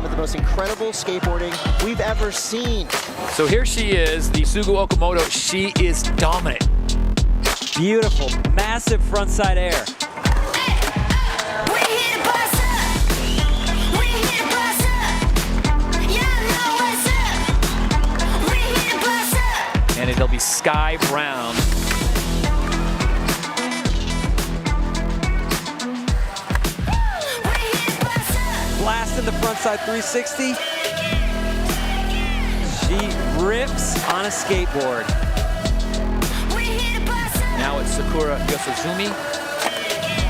of the most incredible skateboarding we've ever seen. So here she is, the Sugu Okamoto. She is dominant. Beautiful, massive frontside air. And it'll be Sky Brown. Blast in the frontside 360. She rips on a skateboard. Now it's Sakura Yosuzumi.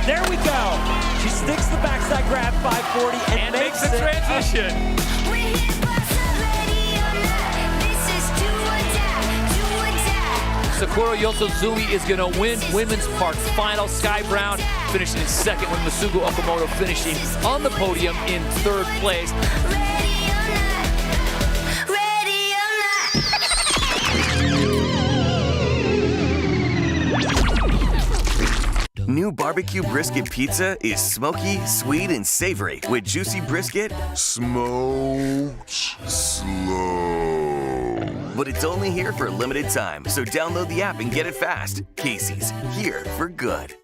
There we go. She sticks the backside grab 540 and makes the it transition. Sakura Yosuzumi is going to win Women's Park Final. Sky Brown finishing in second, with Masugu Okamoto finishing on the podium in third place. New barbecue brisket pizza is smoky, sweet, and savory with juicy brisket, smoked slow. But it's only here for a limited time, so download the app and get it fast. Casey's, here for good.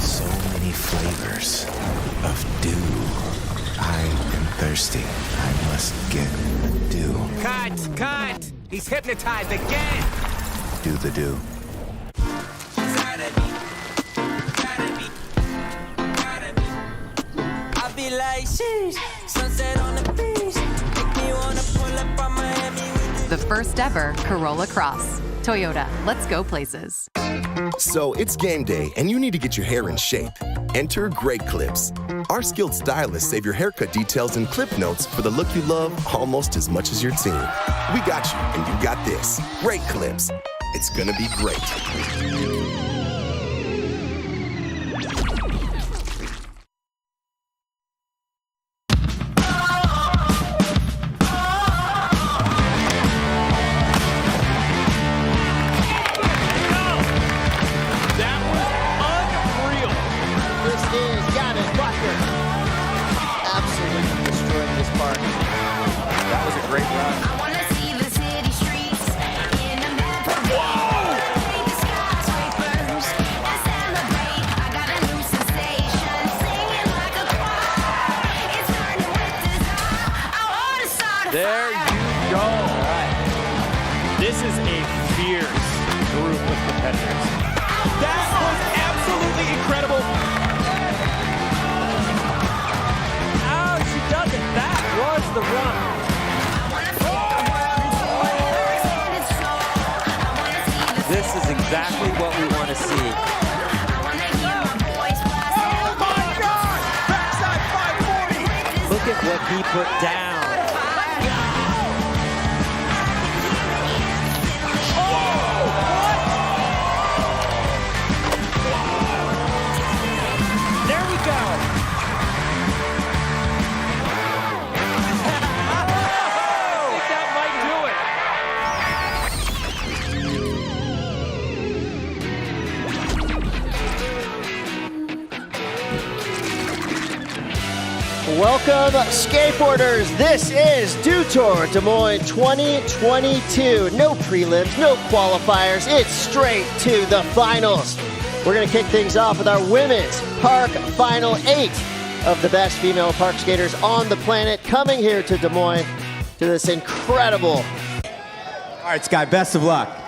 So many flavors of dew. I am thirsty. I must get dew. Cut! He's hypnotized again! Do the dew. I be like, sheesh, sunset on the beach. Make me wanna pull up on Miami. The first ever Corolla Cross. Toyota, let's go places. So it's game day, and you need to get your hair in shape. Enter Great Clips. Our skilled stylists save your haircut details and clip notes for the look you love almost as much as your team. We got you, and you got this. Great Clips. It's gonna be great. Great run. I wanna see the city streets in a map. Whoa! The skyscrapers and celebrate. I got a new sensation, singing like a choir. It's burning with desire. I wanna start a There fire. you go. All right. This is a fierce group of competitors. That was absolutely incredible. Oh, she does it. That was the run. This is exactly what we want to see. Oh my God! Backside 540! Look at what he put down. There we go. Welcome, skateboarders. This is Dew Tour Des Moines 2022. No prelims, no qualifiers. It's straight to the finals. We're going to kick things off with our women's park final 8 of the best female park skaters on the planet coming here to Des Moines to this incredible. All right, Sky, best of luck.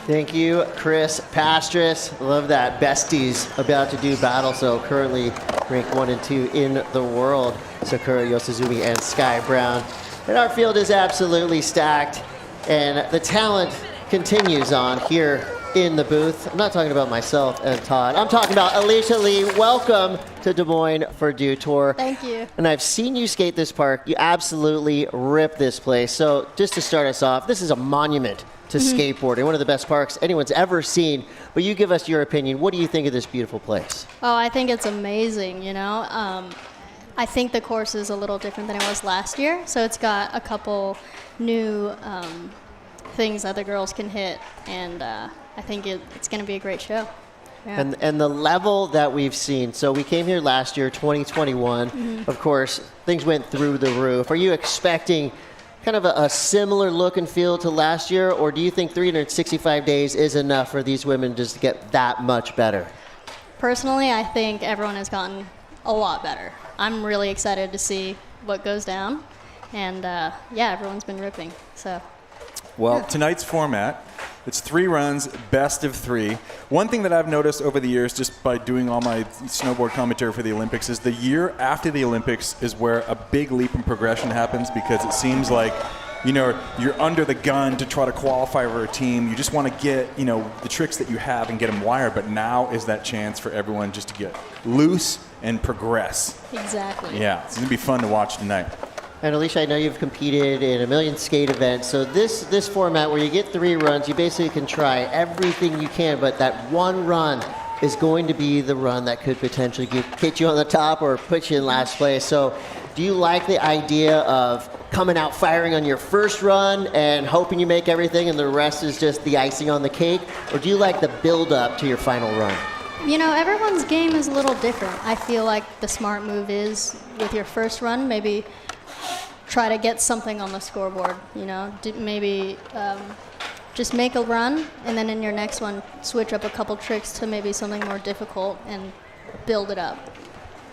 Thank you, Chris Pastris. Love that. Besties about to do battle. So currently ranked 1 and 2 in the world. Sakura Yosuzumi and Sky Brown. And our field is absolutely stacked. And the talent continues on here in the booth. I'm not talking about myself and Todd. I'm talking about Alicia Lee. Welcome to Des Moines for Dew Tour. Thank you. And I've seen you skate this park. You absolutely rip this place. So just to start us off, this is a monument to skateboarding, one of the best parks anyone's ever seen. But you give us your opinion. What do you think of this beautiful place? Oh, I think it's amazing, you know. I think the course is a little different than it was last year. So it's got a couple new things that the girls can hit. And I think it's going to be a great show. Yeah. And the level that we've seen. So we came here last year, 2021. Of course, things went through the roof. Are you expecting kind of a similar look and feel to last year, or do you think 365 days is enough for these women just to get that much better? Personally, I think everyone has gotten a lot better. I'm really excited to see what goes down. And yeah, everyone's been ripping. So. Well, tonight's format, it's 3 runs, best of 3. One thing that I've noticed over the years, just by doing all my snowboard commentary for the Olympics, is the year after the Olympics is where a big leap in progression happens, because it seems like, you know, you're under the gun to try to qualify for a team. You just want to get, you know, the tricks that you have and get them wired. But now is that chance for everyone just to get loose and progress. Exactly. Yeah, it's going to be fun to watch tonight. And Alicia, I know you've competed in a million skate events. So this format where you get 3 runs, you basically can try everything you can, but that one run is going to be the run that could potentially get you on the top or put you in last place. So do you like the idea of coming out firing on your first run and hoping you make everything and the rest is just the icing on the cake? Or do you like the build up to your final run? You know, everyone's game is a little different. I feel like the smart move is with your first run, maybe try to get something on the scoreboard, you know, maybe just make a run, and then in your next one, switch up a couple tricks to maybe something more difficult and build it up.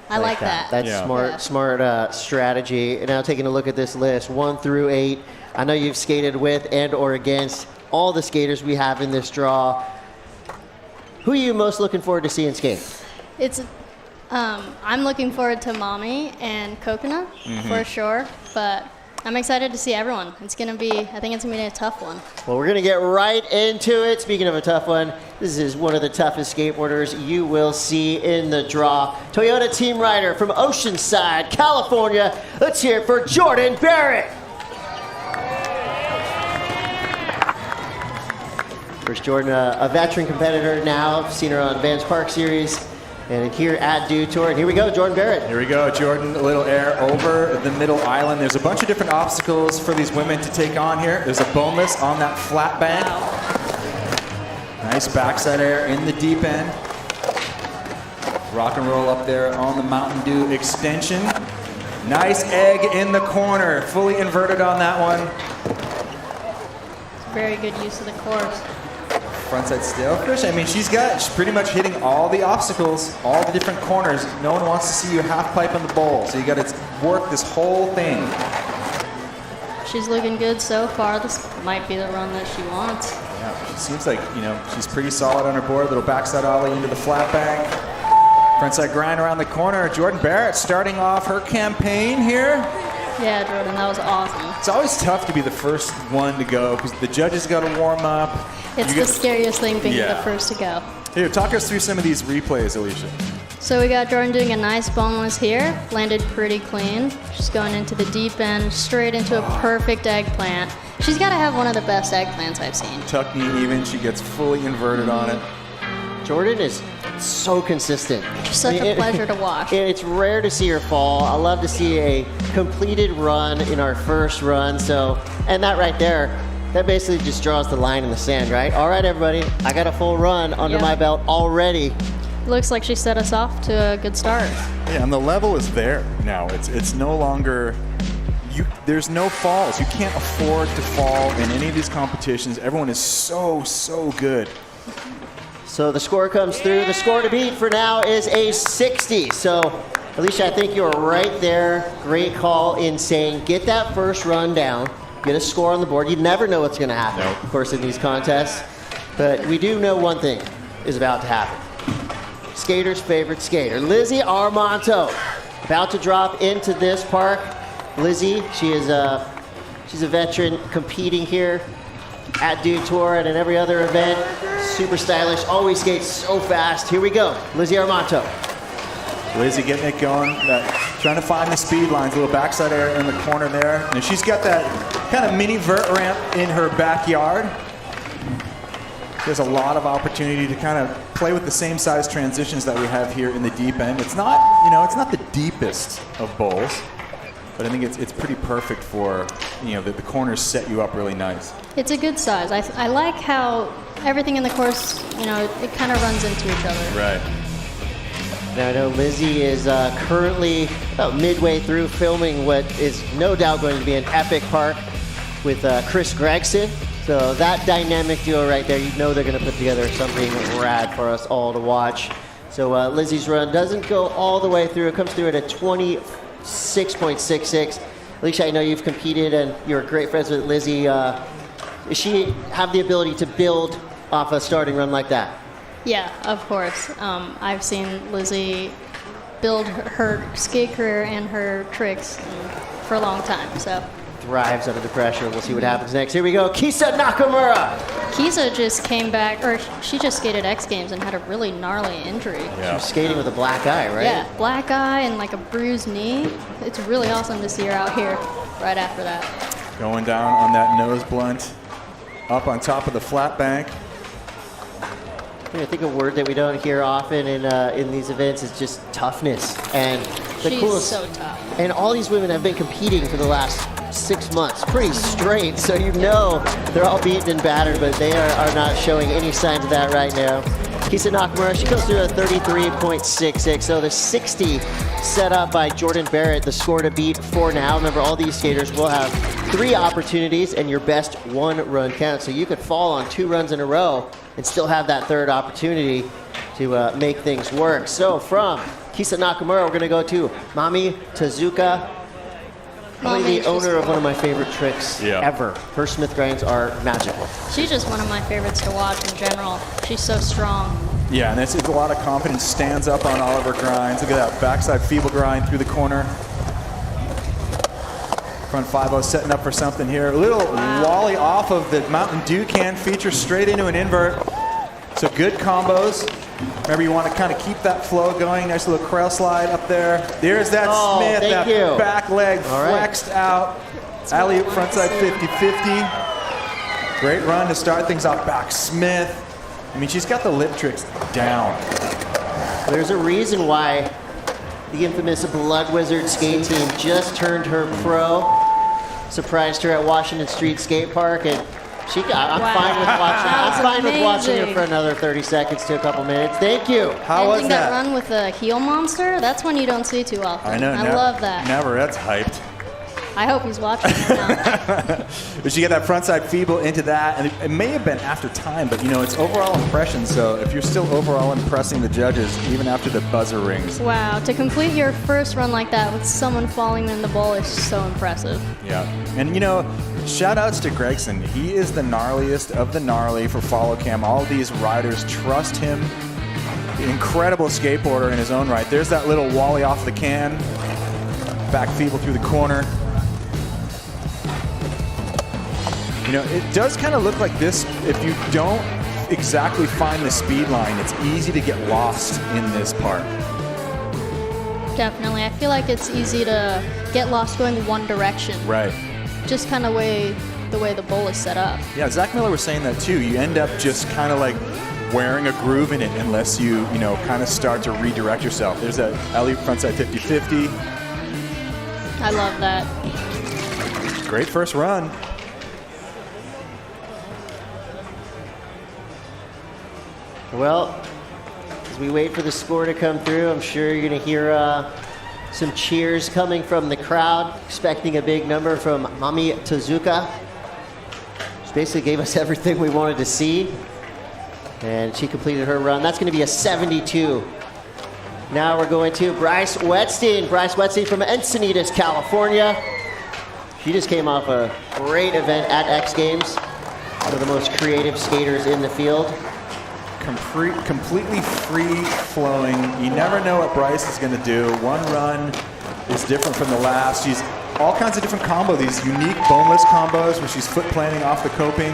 I like that. That's smart strategy. And now taking a look at this list, 1 through 8, I know you've skated with and or against all the skaters we have in this draw. Who are you most looking forward to seeing skate? I'm looking forward to Mommy and Coconut for sure, but I'm excited to see everyone. I think it's gonna be a tough one. Well, we're gonna get right into it. Speaking of a tough one, this is one of the toughest skateboarders you will see in the draw. Toyota team rider from Oceanside, California. Let's hear it for Jordan Barrett. First, Jordan, a veteran competitor now. I've seen her on Vans Park Series. And here at Dew Tour, and here we go, Jordan Barrett. Here we go, Jordan, a little air over the middle island. There's a bunch of different obstacles for these women to take on here. There's a boneless on that flat bank. Wow. Nice backside air in the deep end. Rock and roll up there on the Mountain Dew extension. Nice egg in the corner, fully inverted on that one. Very good use of the course. Frontside stalefish. I mean, she's pretty much hitting all the obstacles, all the different corners. No one wants to see you half pipe in the bowl, so you got to work this whole thing. She's looking good so far. This might be the run that she wants. Yeah, she seems like, you know, she's pretty solid on her board. Little backside ollie into the flat bank. Frontside grind around the corner. Jordan Barrett starting off her campaign here. Yeah, Jordan, that was awesome. It's always tough to be the first one to go because the judges got to warm up. It's the scariest thing being the first to go. Here, talk us through some of these replays, Alicia. So we got Jordan doing a nice boneless here, landed pretty clean. She's going into the deep end, straight into a perfect eggplant. She's got to have one of the best eggplants I've seen. Tuck knee even, she gets fully inverted on it. Jordan is so consistent. Such a pleasure to watch. It's rare to see her fall. I love to see a completed run in our first run. So, and that right there, that basically just draws the line in the sand, right? All right, everybody, I got a full run under my belt already. Looks like she set us off to a good start. Yeah, and the level is there now. It's no longer, there's no falls. You can't afford to fall in any of these competitions. Everyone is so good. So the score comes through. The score to beat for now is a 60. So, Alicia, I think you're right there. Great call in saying get that first run down, get a score on the board. You never know what's going to happen, of course, in these contests. But we do know one thing is about to happen. Skater's favorite skater, Lizzie Armanto, about to drop into this park. Lizzie, she's a veteran competing here at Dew Tour and in every other event. Super stylish, always skates so fast. Here we go, Lizzie Armanto. Lizzie getting it going, trying to find the speed lines, a little backside air in the corner there. And she's got that kind of mini vert ramp in her backyard. There's a lot of opportunity to kind of play with the same size transitions that we have here in the deep end. It's not, it's not the deepest of bowls. but I think it's pretty perfect for, the corners set you up really nice. It's a good size. I like how everything in the course, it kind of runs into each other. Right. Now I know Lizzie is currently about midway through filming what is no doubt going to be an epic park with Chris Gregson. So that dynamic duo right there, they're going to put together something rad for us all to watch. So Lizzie's run doesn't go all the way through. It comes through at a 26.66. Alicia, I know you've competed and you're great friends with Lizzie. Does she have the ability to build off a starting run like that? Yeah, of course. I've seen Lizzie build her skate career and her tricks for a long time. So thrives under the pressure. We'll see what happens next. Here we go. Kisa Nakamura. Kisa just came back, or she just skated X Games and had a really gnarly injury. Yeah. She was skating with a black eye, right? Yeah, black eye and like a bruised knee. It's really awesome to see her out here right after that. Going down on that nose blunt, up on top of the flat bank. I think a word that we don't hear often in these events is just toughness. And She's so tough. And all these women have been competing for the last 6 months, pretty straight. So they're all beaten and battered, but they are not showing any signs of that right now. Kisa Nakamura, she goes through a 33.66. So the 60 set up by Jordan Barrett, the score to beat for now. Remember, all these skaters will have 3 opportunities, and your best 1 run counts. So you could fall on 2 runs in a row and still have that 3rd opportunity to make things work. So from Kisa Nakamura, we're going to go to Mami Tezuka, probably the owner of one of my favorite tricks ever. Her Smith grinds are magical. She's just one of my favorites to watch in general. She's so strong. Yeah, and it's a lot of confidence. Stands up on all of her grinds. Look at that backside feeble grind through the corner. Front 5-0 setting up for something here. A little wally off of the Mountain Dew can feature straight into an invert. So good combos. Remember, you want to kind of keep that flow going. Nice little crawl slide up there. There's that Smith, that back leg flexed out. Alley-oop frontside 50-50. Great run to start things off. Back Smith. I mean, she's got the lip tricks down. There's a reason why the infamous Blood Wizard skate team just turned her pro. Surprised her at Washington Street Skate Park, and I'm fine with watching. I'm fine with watching her for another 30 seconds to a couple minutes. Thank you. How was that run with the heel monster? That's one you don't see too often. I know. I love that. Navarrette's hyped. I hope he's watching right now. But you get that frontside feeble into that, and it may have been after time, but it's overall impression. So if you're still overall impressing the judges, even after the buzzer rings. Wow, to complete your first run like that with someone falling in the bowl is so impressive. Yeah, and shout outs to Gregson. He is the gnarliest of the gnarly for follow cam. All these riders trust him. Incredible skateboarder in his own right. There's that little wally off the can. Back feeble through the corner. It does kind of look like this. If you don't exactly find the speed line, it's easy to get lost in this part. Definitely. I feel like it's easy to get lost going one direction. Right. Just kind of the way the bowl is set up. Yeah, Zach Miller was saying that too. You end up just kind of like wearing a groove in it unless you, kind of start to redirect yourself. There's that alley frontside 50-50. I love that. Great first run. Well, as we wait for the score to come through, I'm sure you're going to hear some cheers coming from the crowd, expecting a big number from Mami Tezuka. She basically gave us everything we wanted to see, and she completed her run. That's going to be a 72. Now we're going to Bryce Wetstein. Bryce Wetstein from Encinitas, California. She just came off a great event at X Games. One of the most creative skaters in the field. Completely free-flowing. You never know what Bryce is going to do. One run is different from the last. She's all kinds of different combos, these unique boneless combos where she's foot planting off the coping.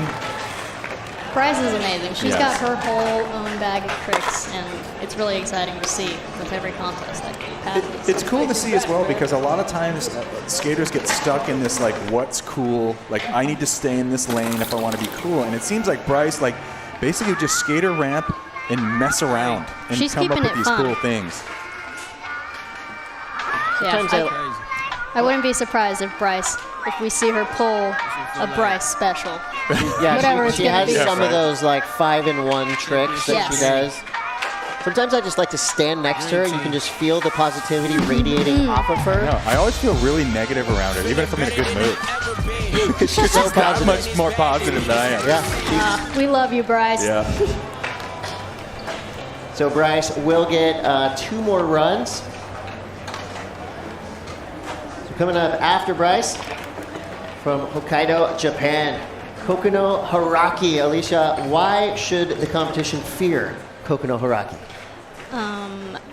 Bryce is amazing. She's got her whole own bag of tricks, and it's really exciting to see with every contest that passes. It's cool to see as well because a lot of times skaters get stuck in this, what's cool? I need to stay in this lane if I want to be cool. And it seems like Bryce, basically just skater ramp and mess around and She's come up keeping with it these fun. cool things. Yeah, I wouldn't be surprised if we see her pull a Bryce special. Yeah, Whatever she it's gonna has be. some of those like 5-in-1 tricks that she does. Sometimes I just like to stand next to her. You can just feel the positivity radiating off of her. No, I always feel really negative around her, even if I'm in a good mood. She's so that positive. much more positive than I am. Yeah. We love you, Bryce. Yeah. So Bryce will get 2 more runs. So coming up after Bryce, from Hokkaido, Japan, Kokuno Haraki. Alicia, why should the competition fear Kokuno Haraki?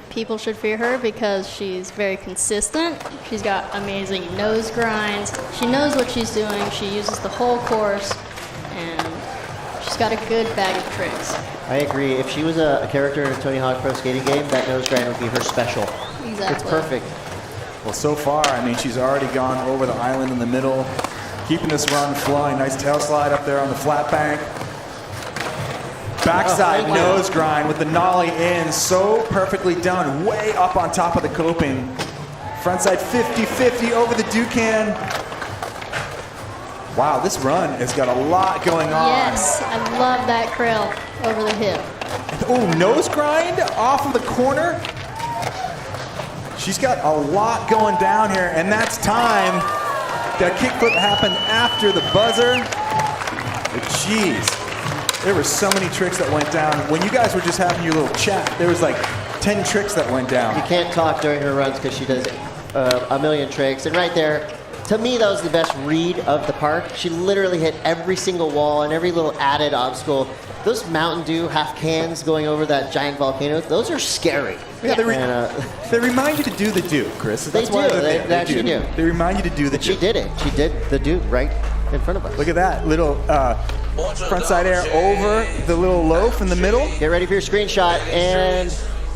People should fear her because she's very consistent. She's got amazing nose grinds. She knows what she's doing. She uses the whole course, and she's got a good bag of tricks. I agree. If she was a character in a Tony Hawk Pro Skating game, that nose grind would be her special. Exactly. It's perfect. Well, so far, I mean, she's already gone over the island in the middle, keeping this run flowing. Nice tail slide up there on the flat bank. Backside nose grind with the nollie in, so perfectly done, way up on top of the coping. Frontside 50-50 over the Dukan. Wow, this run has got a lot going on. Yes, I love that crawl over the hip. Oh, nose grind off of the corner. She's got a lot going down here, and that's time. That kickflip happened after the buzzer. But jeez. There were so many tricks that went down. When you guys were just having your little chat, there was like 10 tricks that went down. You can't talk during her runs because she does a million tricks. And right there, to me, that was the best read of the park. She literally hit every single wall and every little added obstacle. Those Mountain Dew half cans going over that giant volcano, those are scary. Yeah, they remind you to do the do, Chris. They That's why do. They actually do. They remind you to do the do. She did it. She did the do right in front of us. Look at that little frontside air over the little loaf in the middle. Get ready for your screenshot, and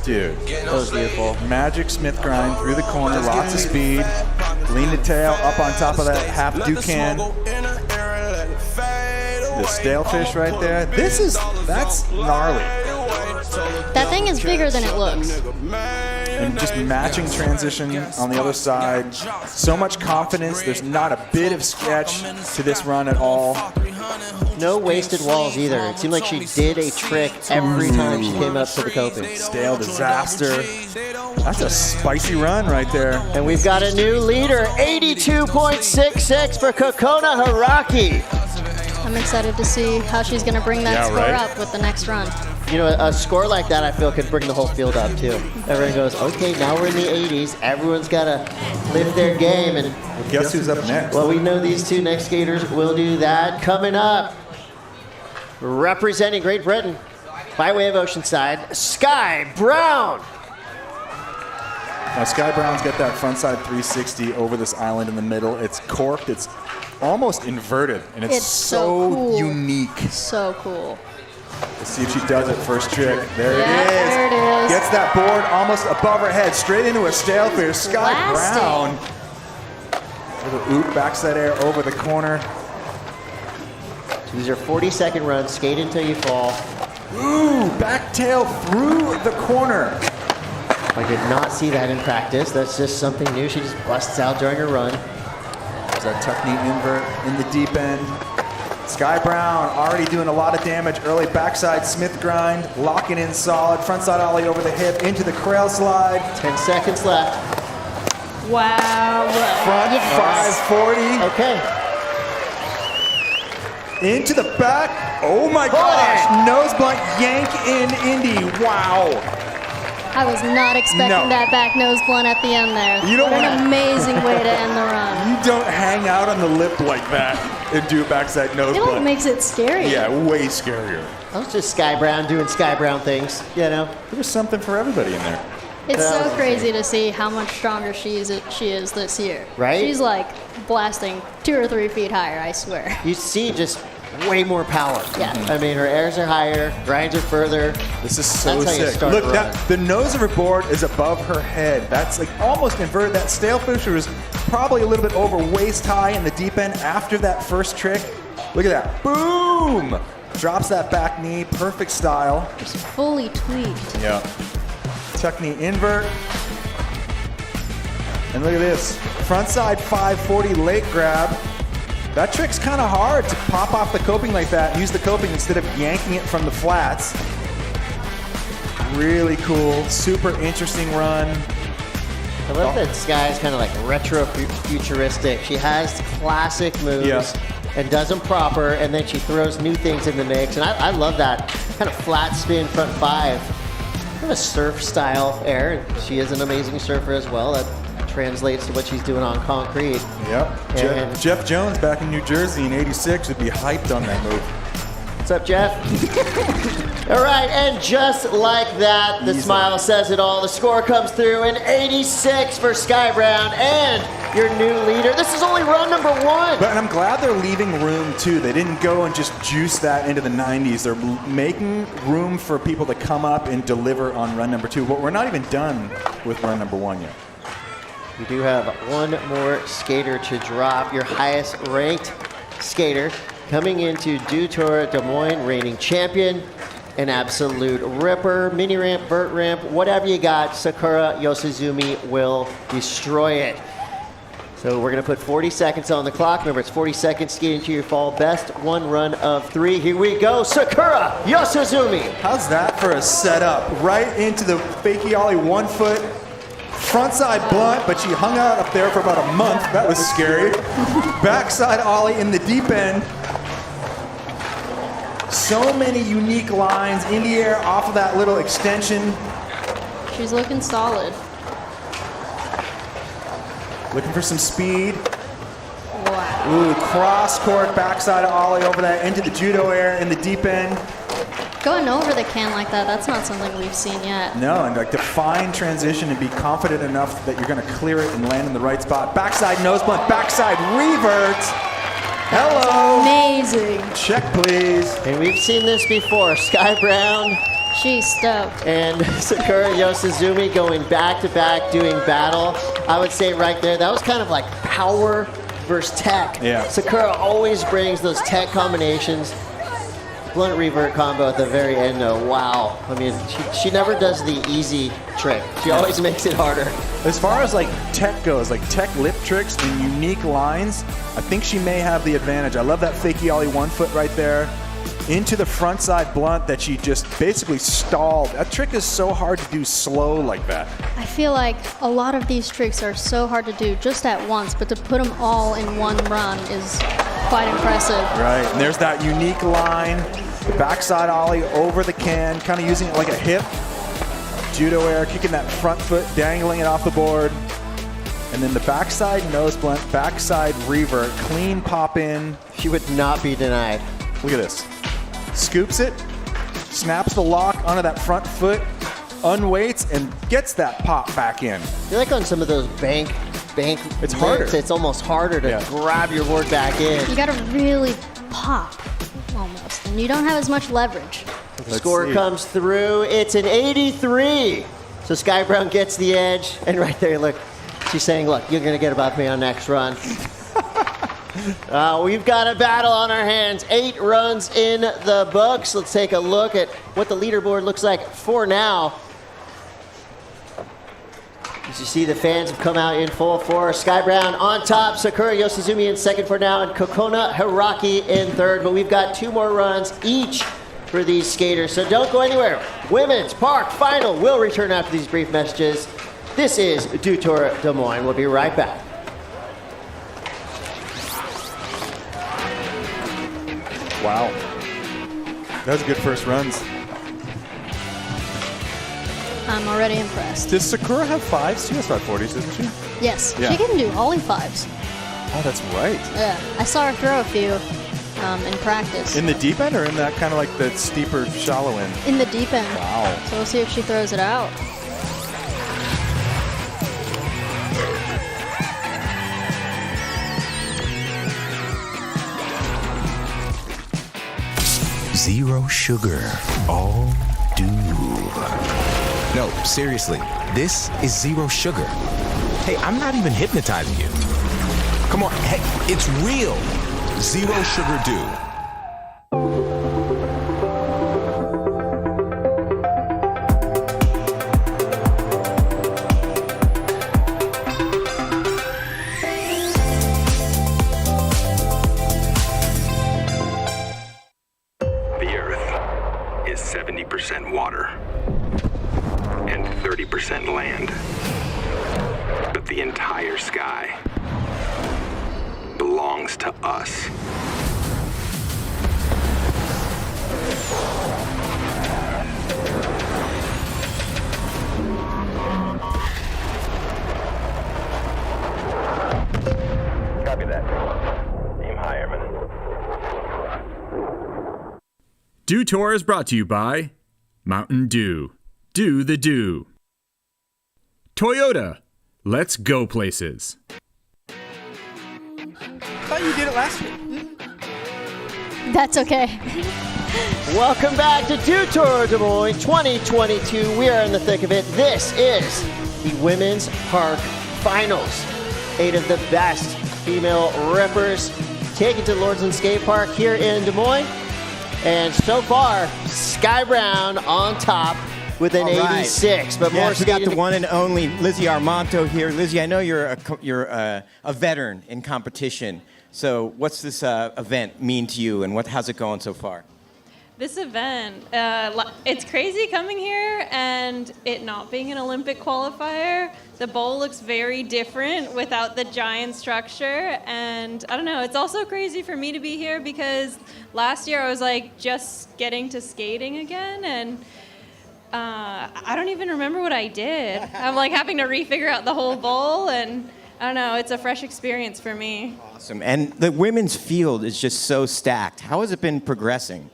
dude, that was beautiful. Magic Smith grind through the corner, lots of speed. Lean the tail up on top of that half Dukan. The stale fish right there. That's gnarly. That thing is bigger than it looks. And just matching transition on the other side. So much confidence. There's not a bit of sketch to this run at all. No wasted walls either. It seemed like she did a trick every time she came up to the coping. Stale disaster. That's a spicy run right there. And we've got a new leader, 82.66 for Kokona Haraki. I'm excited to see how she's going to bring that score up with the next run. You know, a score like that, I feel, could bring the whole field up, too. Everyone goes, okay, now we're in the 80s. Everyone's got to lift their game. And guess who's up next? Well, we know these 2 next skaters will do that. Coming up, representing Great Britain, by way of Oceanside, Sky Brown. Now, Sky Brown's got that frontside 360 over this island in the middle. It's corked. It's almost inverted, and it's so cool. unique. So cool. Let's see if she does it. First trick. There it is. There it is. Gets that board almost above her head, straight into a stale fish. Sky Brown. Little oop, backside air over the corner. These are 40-second runs. Skate until you fall. Ooh, back tail through the corner. I did not see that in practice. That's just something new. She just busts out during her run. There's that tuck knee invert in the deep end. Sky Brown already doing a lot of damage early. Backside Smith grind, locking in solid. Frontside ollie over the hip, into the crail slide. 10 seconds left. Wow. Front 540. Okay. Into the back. Oh my gosh. Nose blunt yank in Indy. Wow. I was not expecting that back nose blunt at the end there. What an amazing way to end the run. You don't hang out on the lip like that and do a backside nose It blunt. like makes it scary. Yeah, way scarier. That was just Sky Brown doing Sky Brown things, you know? There was something for everybody in there. It's so crazy to see how much stronger she is this year. Right? She's like blasting 2 or 3 feet higher, I swear. You see just way more power. Yeah. I mean, her airs are higher, grinds are further. This is so That's how you sick. start Look, a run. the nose of her board is above her head. That's like almost inverted. That stale fisher was probably a little bit over waist high in the deep end after that first trick. Look at that. Boom! Drops that back knee. Perfect style. Just fully tweaked. Yeah. Tuck knee invert. And look at this. Frontside 540 leg grab. That trick's kind of hard to pop off the coping like that and use the coping instead of yanking it from the flats. Really cool, super interesting run. I love that Sky's kind of like retro futuristic. She has classic moves and does them proper, and then she throws new things in the mix. And I love that kind of flat spin front five. Kind of a surf style air. She is an amazing surfer as well. That translates to what she's doing on concrete. Yep. Jeff Jones back in New Jersey in '86 would be hyped on that move. What's up, Jeff? All right, and just like that, the smile says it all. The score comes through in 86 for Sky Brown and your new leader. This is only run number 1. But I'm glad they're leaving room too. They didn't go and just juice that into the 90s. They're making room for people to come up and deliver on run number 2. But we're not even done with run number 1 yet. We do have one more skater to drop. Your highest ranked skater coming into Dew Tour Des Moines, reigning champion, an absolute ripper, mini ramp, vert ramp, whatever you got, Sakura Yosizumi will destroy it. So we're gonna put 40 seconds on the clock. Remember, it's 40 seconds skating to your fall. Best one run of 3. Here we go, Sakura Yosizumi. How's that for a setup? Right into the fakie ollie 1 foot, frontside blunt, but she hung out up there for about a month. That was scary. Backside ollie in the deep end. So many unique lines in the air off of that little extension. She's looking solid. Looking for some speed. Wow. Ooh, cross court backside ollie over that into the judo air in the deep end. Going over the can like that, that's not something we've seen yet. No, and like define transition and be confident enough that you're going to clear it and land in the right spot. Backside nose blunt, backside revert. Hello. Amazing. Check, please. And we've seen this before. Sky Brown. She's stoked. And Sakura Yosizumi going back to back doing battle. I would say right there, that was kind of like power versus tech. Yeah. Sakura always brings those tech combinations. Blunt revert combo at the very end, though. Wow. I mean, she never does the easy trick. She always makes it harder. As far as like tech goes, like tech lip tricks and unique lines, I think she may have the advantage. I love that fakie ollie 1 foot right there. Into the front side blunt that she just basically stalled. That trick is so hard to do slow like that. I feel like a lot of these tricks are so hard to do just at once, but to put them all in one run is quite impressive. Right, and there's that unique line. The backside ollie over the can, kind of using it like a hip. Judo air, kicking that front foot, dangling it off the board. And then the backside nose blunt, backside revert, clean pop in. She would not be denied. Look at this. Scoops it, snaps the lock onto that front foot, unweights, and gets that pop back in. I feel like on some of those bank it's harder. It's almost harder to grab your board back in. You gotta really pop, almost, and you don't have as much leverage. The score comes through. It's an 83. So Sky Brown gets the edge, and right there, look, she's saying, look, you're gonna get above me on next run. We've got a battle on our hands. 8 runs in the books. Let's take a look at what the leaderboard looks like for now. As you see, the fans have come out in full force. Sky Brown on top, Sakura Yosizumi in second for now, and Kokona Hiraki in third. But we've got 2 more runs each for these skaters, so don't go anywhere. Women's Park Final will return after these brief messages. This is Dew Tour Des Moines. We'll be right back. Wow. That was good first runs. I'm already impressed. Does Sakura have 5s? She has 540s, doesn't she? Yes, Yeah. she can do ollie 5s. Oh, that's right. Yeah, I saw her throw a few in practice. In the deep end or in that kind of like the steeper, shallow end? In the deep end. Wow. So we'll see if she throws it out. Zero sugar, all dew. No, seriously, this is zero sugar. Hey, I'm not even hypnotizing you. Come on, hey, it's real. Zero sugar dew. land. But the entire sky belongs to us. Copy that. Aim higher, man. Dew Tour is brought to you by Mountain Dew. Do the Dew. Toyota. Let's go places. I thought you did it last week. That's okay. Welcome back to Dew Tour Des Moines 2022. We are in the thick of it. This is the Women's Park Finals. 8 of the best female rippers take it to Lauridsen Skatepark here in Des Moines. And so far, Sky Brown on top with an 86. But more we got the skating one and only Lizzie Armanto here. Lizzie, I know you're a veteran in competition. So what's this event mean to you, and how's it going so far? This event, it's crazy coming here and it not being an Olympic qualifier. The bowl looks very different without the giant structure. And I don't know, it's also crazy for me to be here because last year I was like just getting to skating again, and I don't even remember what I did. I'm like having to refigure out the whole bowl, and I don't know, it's a fresh experience for me. Awesome. And the women's field is just so stacked. How has it been progressing?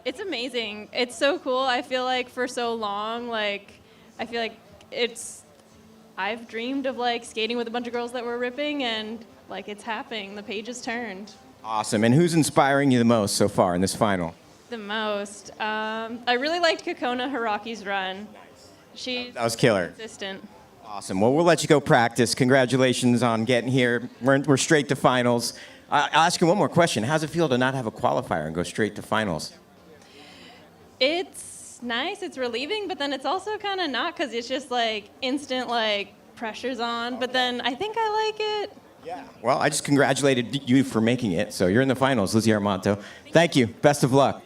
It's amazing. It's so cool. I feel like for so long, I've dreamed of like skating with a bunch of girls that were ripping, and like it's happening. The page has turned. Awesome. And who's inspiring you the most so far in this final? The most. I really liked Kokona Hiraki's run. That was killer. Consistent. Awesome. Well, we'll let you go practice. Congratulations on getting here. We're straight to finals. I'll ask you one more question. How's it feel to not have a qualifier and go straight to finals? It's nice. It's relieving, but then it's also kind of not, because it's just like instant like pressure's on. But then I think I like it. Yeah. Well, I just congratulated you for making it. So you're in the finals, Lizzie Armanto. Thank you. Best of luck.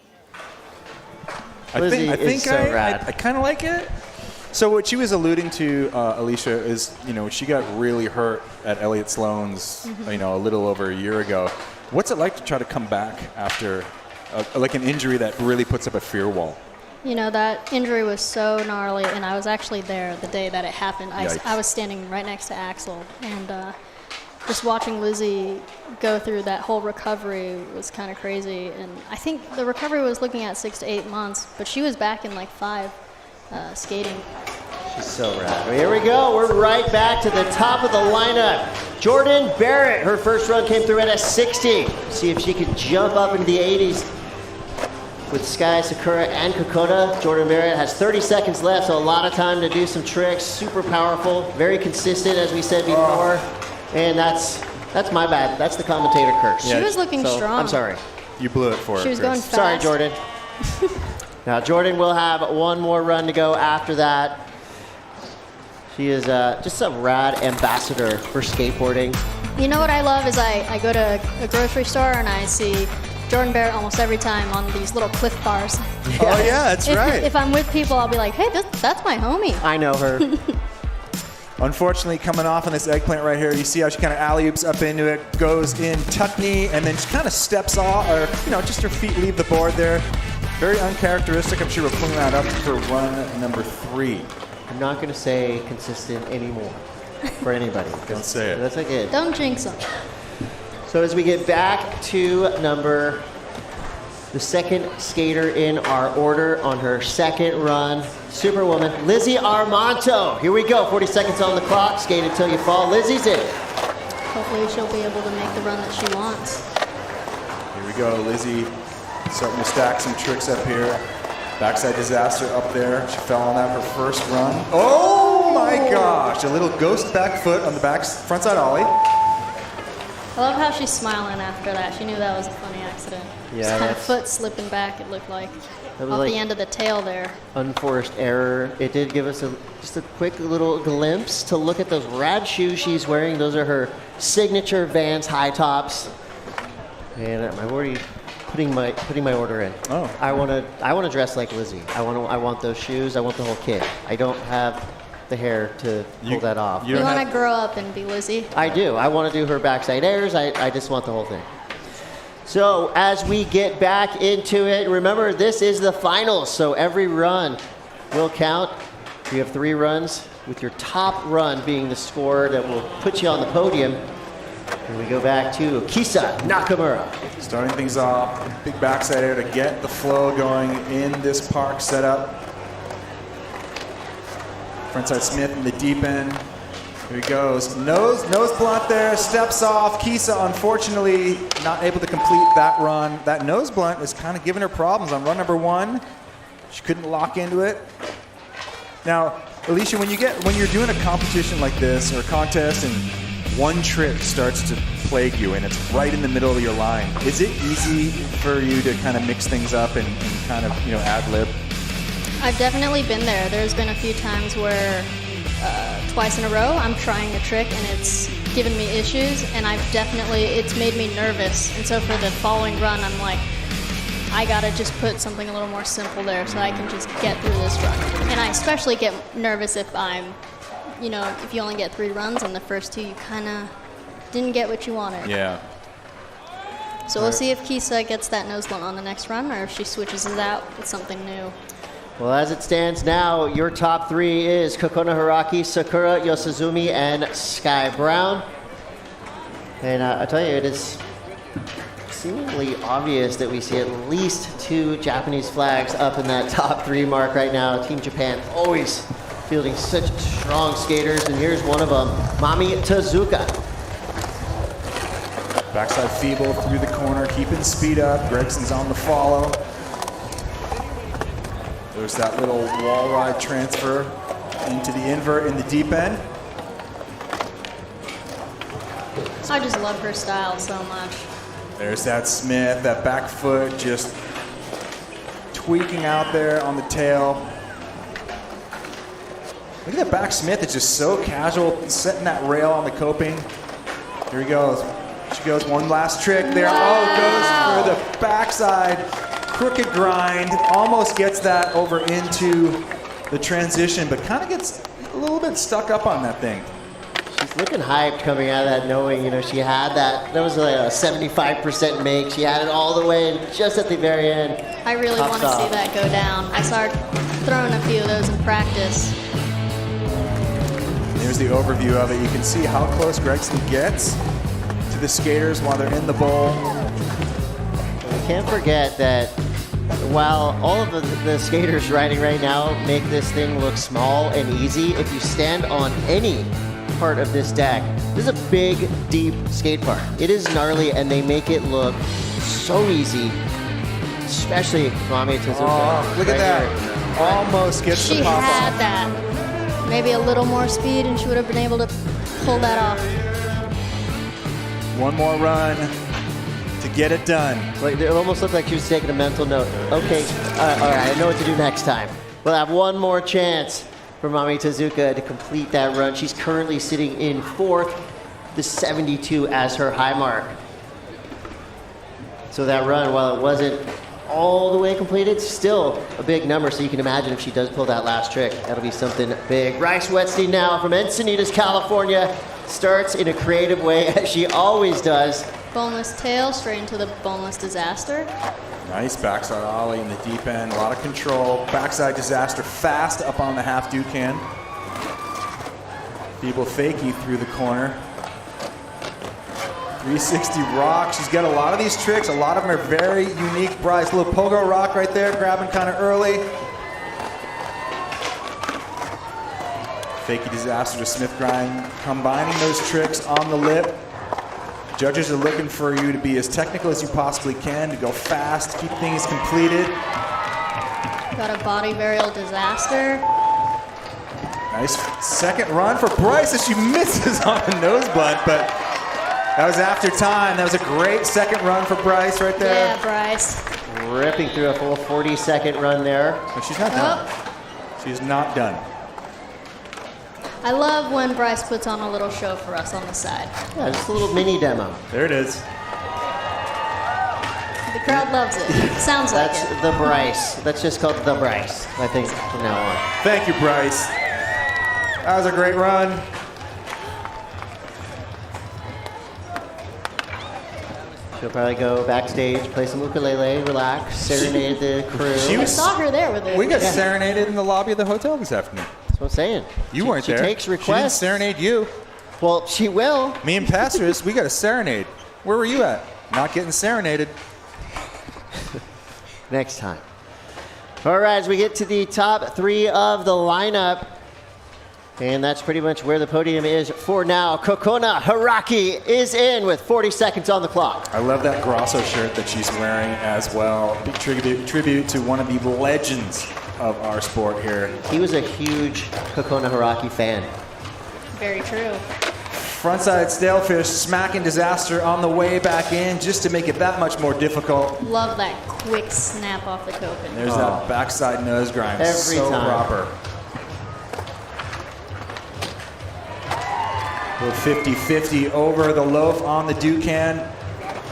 Lizzie is so rad. I kind of like it. So what she was alluding to, Alicia, is she got really hurt at Elliott Sloan's, a little over a year ago. What's it like to try to come back after like an injury that really puts up a fear wall? You know, that injury was so gnarly, and I was actually there the day that it happened. I was standing right next to Axel, and just watching Lizzie go through that whole recovery was kind of crazy. And I think the recovery was looking at 6 to 8 months, but she was back in like 5 skating. She's so rad. Well, here we go. We're right back to the top of the lineup. Jordan Barrett, her first run came through at a 60. See if she could jump up into the 80s. With Sky, Sakura, and Kokona, Jordan Barrett has 30 seconds left, so a lot of time to do some tricks. Super powerful, very consistent, as we said before. And that's my bad. That's the commentator curse. She was looking strong. I'm sorry. You blew it for her. She was Chris. going fast. Sorry, Jordan. Now, Jordan will have one more run to go after that. She is just a rad ambassador for skateboarding. You know what I love is I go to a grocery store and I see Jordan Barrett almost every time on these little Cliff Bars. Oh, yeah, that's right. If I'm with people, I'll be like, hey, that's my homie. I know her. Unfortunately, coming off on this eggplant right here, you see how she kind of alley-oops up into it, goes in tuck knee, and then she kind of steps off, or just her feet leave the board there. Very uncharacteristic. I'm sure we're pulling that up for run number 3. I'm not going to say consistent anymore for anybody. Don't say it. That's like it. Don't jinx them. So as we get back to the second skater in our order on her second run, Superwoman, Lizzie Armanto. Here we go, 40 seconds on the clock, skate until you fall. Lizzie's in. Hopefully she'll be able to make the run that she wants. Here we go, Lizzie starting to stack some tricks up here. Backside disaster up there. She fell on that her first run. Oh my gosh, a little ghost back foot on the frontside ollie. I love how she's smiling after that. She knew that was a funny accident. Yeah, just kind of foot slipping back, it looked like. That was off like the end of the tail there. Unforced error. It did give us just a quick little glimpse to look at those rad shoes she's wearing. Those are her signature Vans high tops. And I'm already putting my order in. Oh. I want to dress like Lizzie. I want those shoes. I want the whole kit. I don't have the hair to pull that off. You want to grow up and be Lizzie? I do. I want to do her backside airs. I just want the whole thing. So as we get back into it, remember this is the finals, so every run will count. You have 3 runs, with your top run being the score that will put you on the podium. And we go back to Kisa Nakamura. Starting things off, big backside air to get the flow going in this park setup. Frontside Smith in the deep end. Here he goes. Nose blunt there, steps off. Kisa, unfortunately, not able to complete that run. That nose blunt is kind of giving her problems on run number 1. She couldn't lock into it. Now, Alicia, when you're doing a competition like this or a contest and one trick starts to plague you and it's right in the middle of your line, is it easy for you to kind of mix things up and kind of, ad-lib? I've definitely been there. There's been a few times where twice in a row I'm trying a trick and it's given me issues, and it's made me nervous. And so for the following run, I'm like, I gotta just put something a little more simple there so I can just get through this run. And I especially get nervous if if you only get 3 runs and the first 2 you kind of didn't get what you wanted. Yeah. So we'll see if Kisa gets that nose blunt on the next run or if she switches it out with something new. Well, as it stands now, your top 3 is Kokona Hiraki, Sakura Yosizumi, and Sky Brown. And I tell you, it is seemingly obvious that we see at least 2 Japanese flags up in that top 3 mark right now. Team Japan always fielding such strong skaters, and here's one of them, Mami Tezuka. Backside feeble through the corner, keeping speed up. Gregson's on the follow. There's that little wall ride transfer into the invert in the deep end. I just love her style so much. There's that Smith, that back foot just tweaking out there on the tail. Look at that back Smith, it's just so casual, setting that rail on the coping. Here he goes. She goes one last trick there. Oh, goes for the backside. Crooked grind, almost gets that over into the transition, but kind of gets a little bit stuck up on that thing. She's looking hyped coming out of that, knowing, she had that was like a 75% make. She had it all the way, and just at the very end. I really want to see that go down. I saw her throwing a few of those in practice. Here's the overview of it. You can see how close Gregson gets to the skaters while they're in the bowl. We can't forget that while all of the skaters riding right now make this thing look small and easy, if you stand on any part of this deck, this is a big, deep skate park. It is gnarly, and they make it look so easy, especially Mami Tezuka. Oh, look at that. Almost gets the pop off. She had that. Maybe a little more speed, and she would have been able to pull that off. One more run to get it done. Like, it almost looked like she was taking a mental note. Okay, all right, I know what to do next time. We'll have one more chance for Mami Tezuka to complete that run. She's currently sitting in 4th, the 72 as her high mark. So that run, while it wasn't all the way completed, still a big number, so you can imagine if she does pull that last trick, that'll be something big. Bryce Wetstein now from Encinitas, California, starts in a creative way, as she always does. Boneless tail straight into the boneless disaster. Nice backside ollie in the deep end, a lot of control. Backside disaster fast up on the half Dukan. Feeble fakie through the corner. 360 rock. She's got a lot of these tricks. A lot of them are very unique. Bryce, little pogo rock right there, grabbing kind of early. Fakie disaster to Smith grind, combining those tricks on the lip. Judges are looking for you to be as technical as you possibly can, to go fast, keep things completed. Got a body varial disaster. Nice second run for Bryce as she misses on the nose blunt, but that was after time. That was a great second run for Bryce right there. Yeah, Bryce. Ripping through a full 40-second run there. But she's not done. She's not done. I love when Bryce puts on a little show for us on the side. Yeah, just a little mini demo. There it is. The crowd loves it. Sounds like it. That's the Bryce. That's just called the Bryce, I think, from now on. Thank you, Bryce. That was a great run. She'll probably go backstage, play some ukulele, relax, serenade the crew. I saw her there with it. We got serenaded in the lobby of the hotel this afternoon. That's what I'm saying. You weren't there. She takes requests. She didn't serenade you. Well, she will. Me and Pastors, we got a serenade. Where were you at? Not getting serenaded. Next time. All right, as we get to the top 3 of the lineup, and that's pretty much where the podium is for now. Kokona Haraki is in with 40 seconds on the clock. I love that Grosso shirt that she's wearing as well. Big tribute to one of the legends of our sport here. He was a huge Kokona Haraki fan. Very true. Frontside stalefish, smacking disaster on the way back in just to make it that much more difficult. Love that quick snap off the coping. There's that backside nose grind. Every so time. proper. Little 50-50 over the loaf on the Ducan.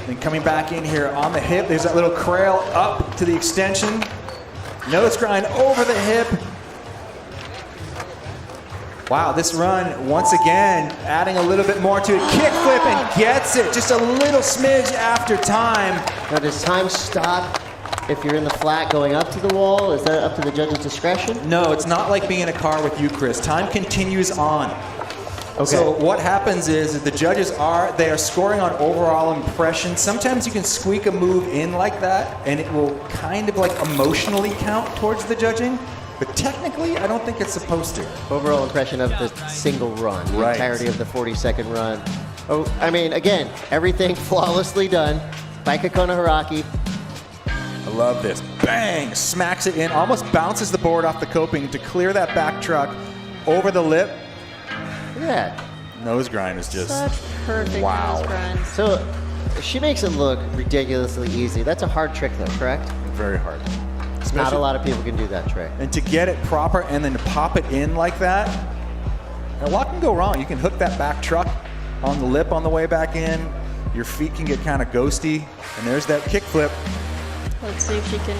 Then coming back in here on the hip. There's that little crail up to the extension. Nose grind over the hip. Wow, this run, once again, adding a little bit more to it. Kickflip and gets it. Just a little smidge after time. Now, does time stop if you're in the flat going up to the wall? Is that up to the judge's discretion? No, it's not like being in a car with you, Chris. Time continues on. Okay. So what happens is the judges are scoring on overall impression. Sometimes you can squeak a move in like that, and it will kind of like emotionally count towards the judging. But technically, I don't think it's supposed to. Overall impression of the single run, the Right. entirety of the 40-second run. Oh, I mean, again, everything flawlessly done by Kokona Haraki. I love this. Bang! Smacks it in, almost bounces the board off the coping to clear that back truck over the lip. Look at that. Nose grind is just Such perfect nose grind. So she makes it look ridiculously easy. That's a hard trick, though, correct? very hard. Not a lot of people can do that trick. And to get it proper and then to pop it in like that, a lot can go wrong. You can hook that back truck on the lip on the way back in. Your feet can get kind of ghosty. And there's that kick flip. Let's see if she can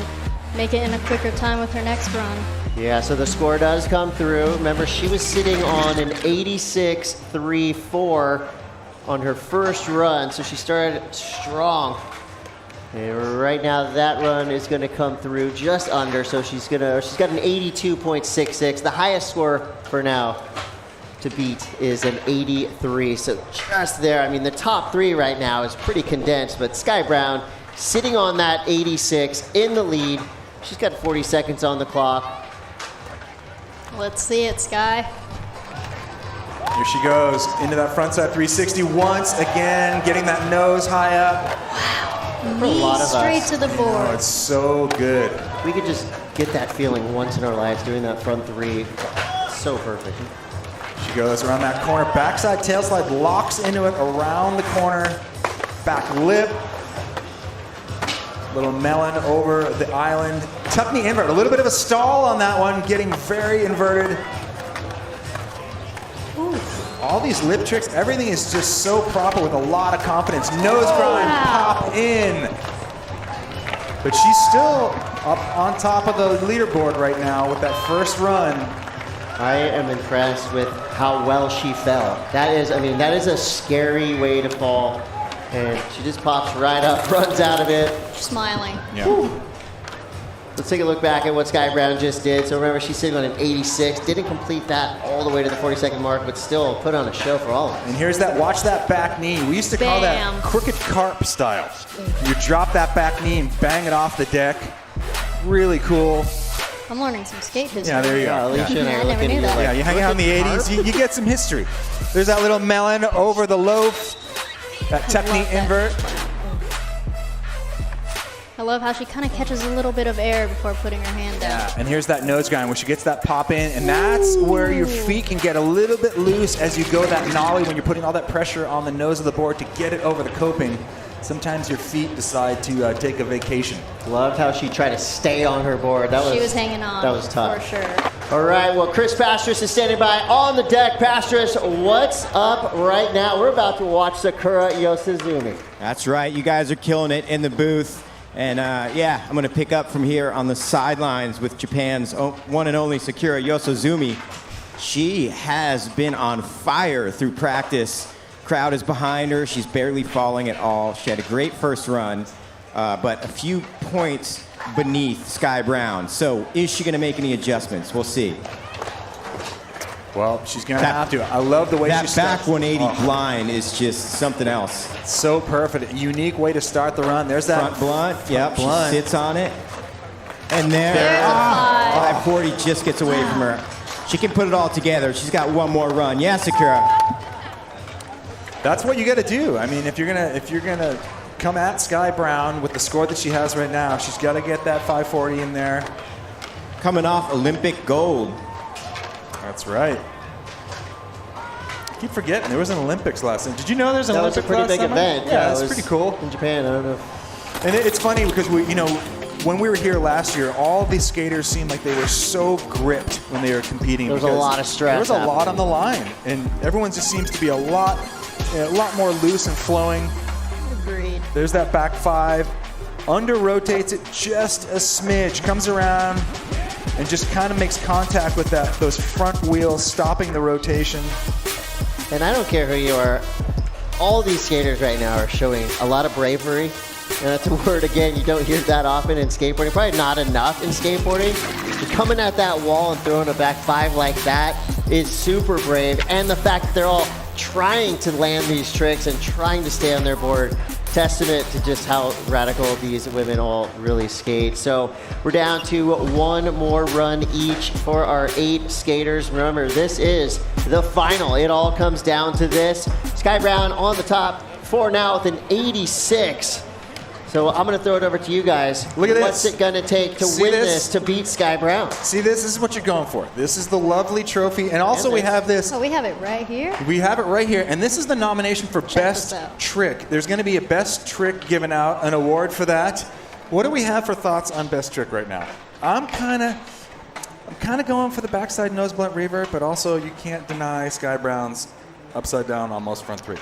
make it in a quicker time with her next run. Yeah, so the score does come through. Remember, she was sitting on an 86.34 on her first run, so she started strong. And right now, that run is going to come through just under, so she's got an 82.66. The highest score for now to beat is an 83. So just there. I mean, the top three right now is pretty condensed, but Sky Brown sitting on that 86 in the lead. She's got 40 seconds on the clock. Let's see it, Sky. Here she goes into that frontside 360 once again, getting that nose high up. For a lot of straight us. to the board. Oh, it's so good. We could just get that feeling once in our lives doing that front three. So perfect. She goes around that corner, backside tail slide, locks into it around the corner, back lip. Little melon over the island. Tuck knee invert, a little bit of a stall on that one, getting very inverted. Ooh. All these lip tricks, everything is just so proper with a lot of confidence. Nose grind, pop in. But she's still up on top of the leaderboard right now with that first run. I am impressed with how well she fell. That is a scary way to fall. And she just pops right up, runs out of it. Smiling. Yeah. Whew. Let's take a look back at what Sky Brown just did. So remember, she's sitting on an 86. Didn't complete that all the way to the 40-second mark, but still put on a show for all of us. And here's that, watch that back knee. We used to call that crooked carp style. You drop that back knee and bang it off the deck. Really cool. I'm learning some skate history. Yeah, there you go. Alicia and I I are never looking knew at that. Yeah, you hang out in the 80s, you get some history. There's that little melon over the loaf. That tuck knee invert. I love how she kind of catches a little bit of air before putting her hand down. And here's that nose grind where she gets that pop in, and that's where your feet can get a little bit loose as you go that nollie when you're putting all that pressure on the nose of the board to get it over the coping. Sometimes your feet decide to take a vacation. Loved how she tried to stay on her board. She was hanging on. That was tough. For sure. All right, well, Chris Pastris is standing by on the deck. Pastris, what's up right now? We're about to watch Sakura Yosizumi. That's right. You guys are killing it in the booth. And yeah, I'm going to pick up from here on the sidelines with Japan's one and only Sakura Yosizumi. She has been on fire through practice. Crowd is behind her. She's barely falling at all. She had a great first run, but a few points beneath Sky Brown. So is she going to make any adjustments? We'll see. Well, she's going to have to. I love the way that she back starts. 180 blind is just something else. So perfect. Unique way to start the run. There's that. Front blunt. Yep, blunt. she sits on it. And there. 540 just gets away from her. She can put it all together. She's got one more run. Yeah, Sakura. That's what you got to do. I mean, if you're gonna come at Sky Brown with the score that she has right now, she's got to get that 540 in there. Coming off Olympic gold. That's right. I keep forgetting there was an Olympics last time. Did you know there's an That was a Olympics pretty last big summer? event. Yeah, it it's was pretty cool. In Japan, I don't know. And it's funny because when we were here last year, all these skaters seemed like they were so gripped when they were competing. There was a lot of stress There was a lot happening. on the line, and everyone just seems to be a lot more loose and flowing. Agreed. There's that back 5. Under rotates it just a smidge, comes around and just kind of makes contact with those front wheels, stopping the rotation. And I don't care who you are, all these skaters right now are showing a lot of bravery. And that's a word, again, you don't hear that often in skateboarding. Probably not enough in skateboarding. But coming at that wall and throwing a back 5 like that is super brave. And the fact that they're all trying to land these tricks and trying to stay on their board, testament to just how radical these women all really skate. So we're down to one more run each for our 8 skaters. Remember, this is the final. It all comes down to this. Sky Brown on the top, 4 now with an 86. So I'm going to throw it over to you guys. Look at What's this. it going to take to See win this? this to beat Sky Brown? See, this is what you're going for. This is the lovely trophy. And also we have this. Oh, we have it right here. We have it right here. And this is the nomination for this Best out. Trick. There's going to be a Best Trick given out, an award for that. What do we have for thoughts on Best Trick right now? I'm kind of going for the backside nose blunt revert, but also you can't deny Sky Brown's upside down almost front 3.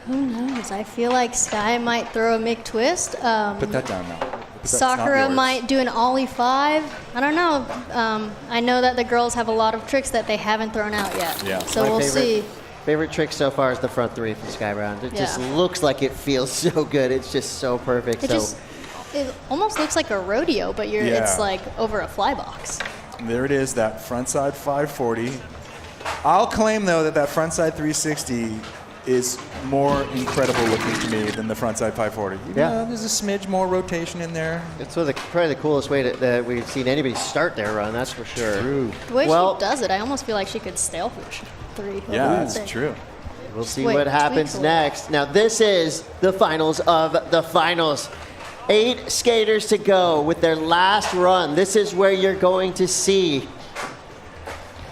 Who knows? I feel like Sky might throw a McTwist. Put that down now. Sakura might do an Ollie 5. I don't know. I know that the girls have a lot of tricks that they haven't thrown out yet. Yeah. So My we'll see. Favorite trick so far is the front 3 from Sky Brown. It just Yeah. looks like it feels so good. It's just so perfect. It almost looks like a rodeo, but it's Yeah. like over a fly box. There it is, that frontside 540. I'll claim, though, that frontside 360 is more incredible looking to me than the frontside 540. Yeah. There's a smidge more rotation in there. It's probably the coolest way that we've seen anybody start their run, that's for sure. True. The way she does it, I almost feel like she could stalefish 3. Yeah, that's true. We'll see Wait, what happens tweaks a little. next. Now, this is the finals of the finals. 8 skaters to go with their last run. This is where you're going to see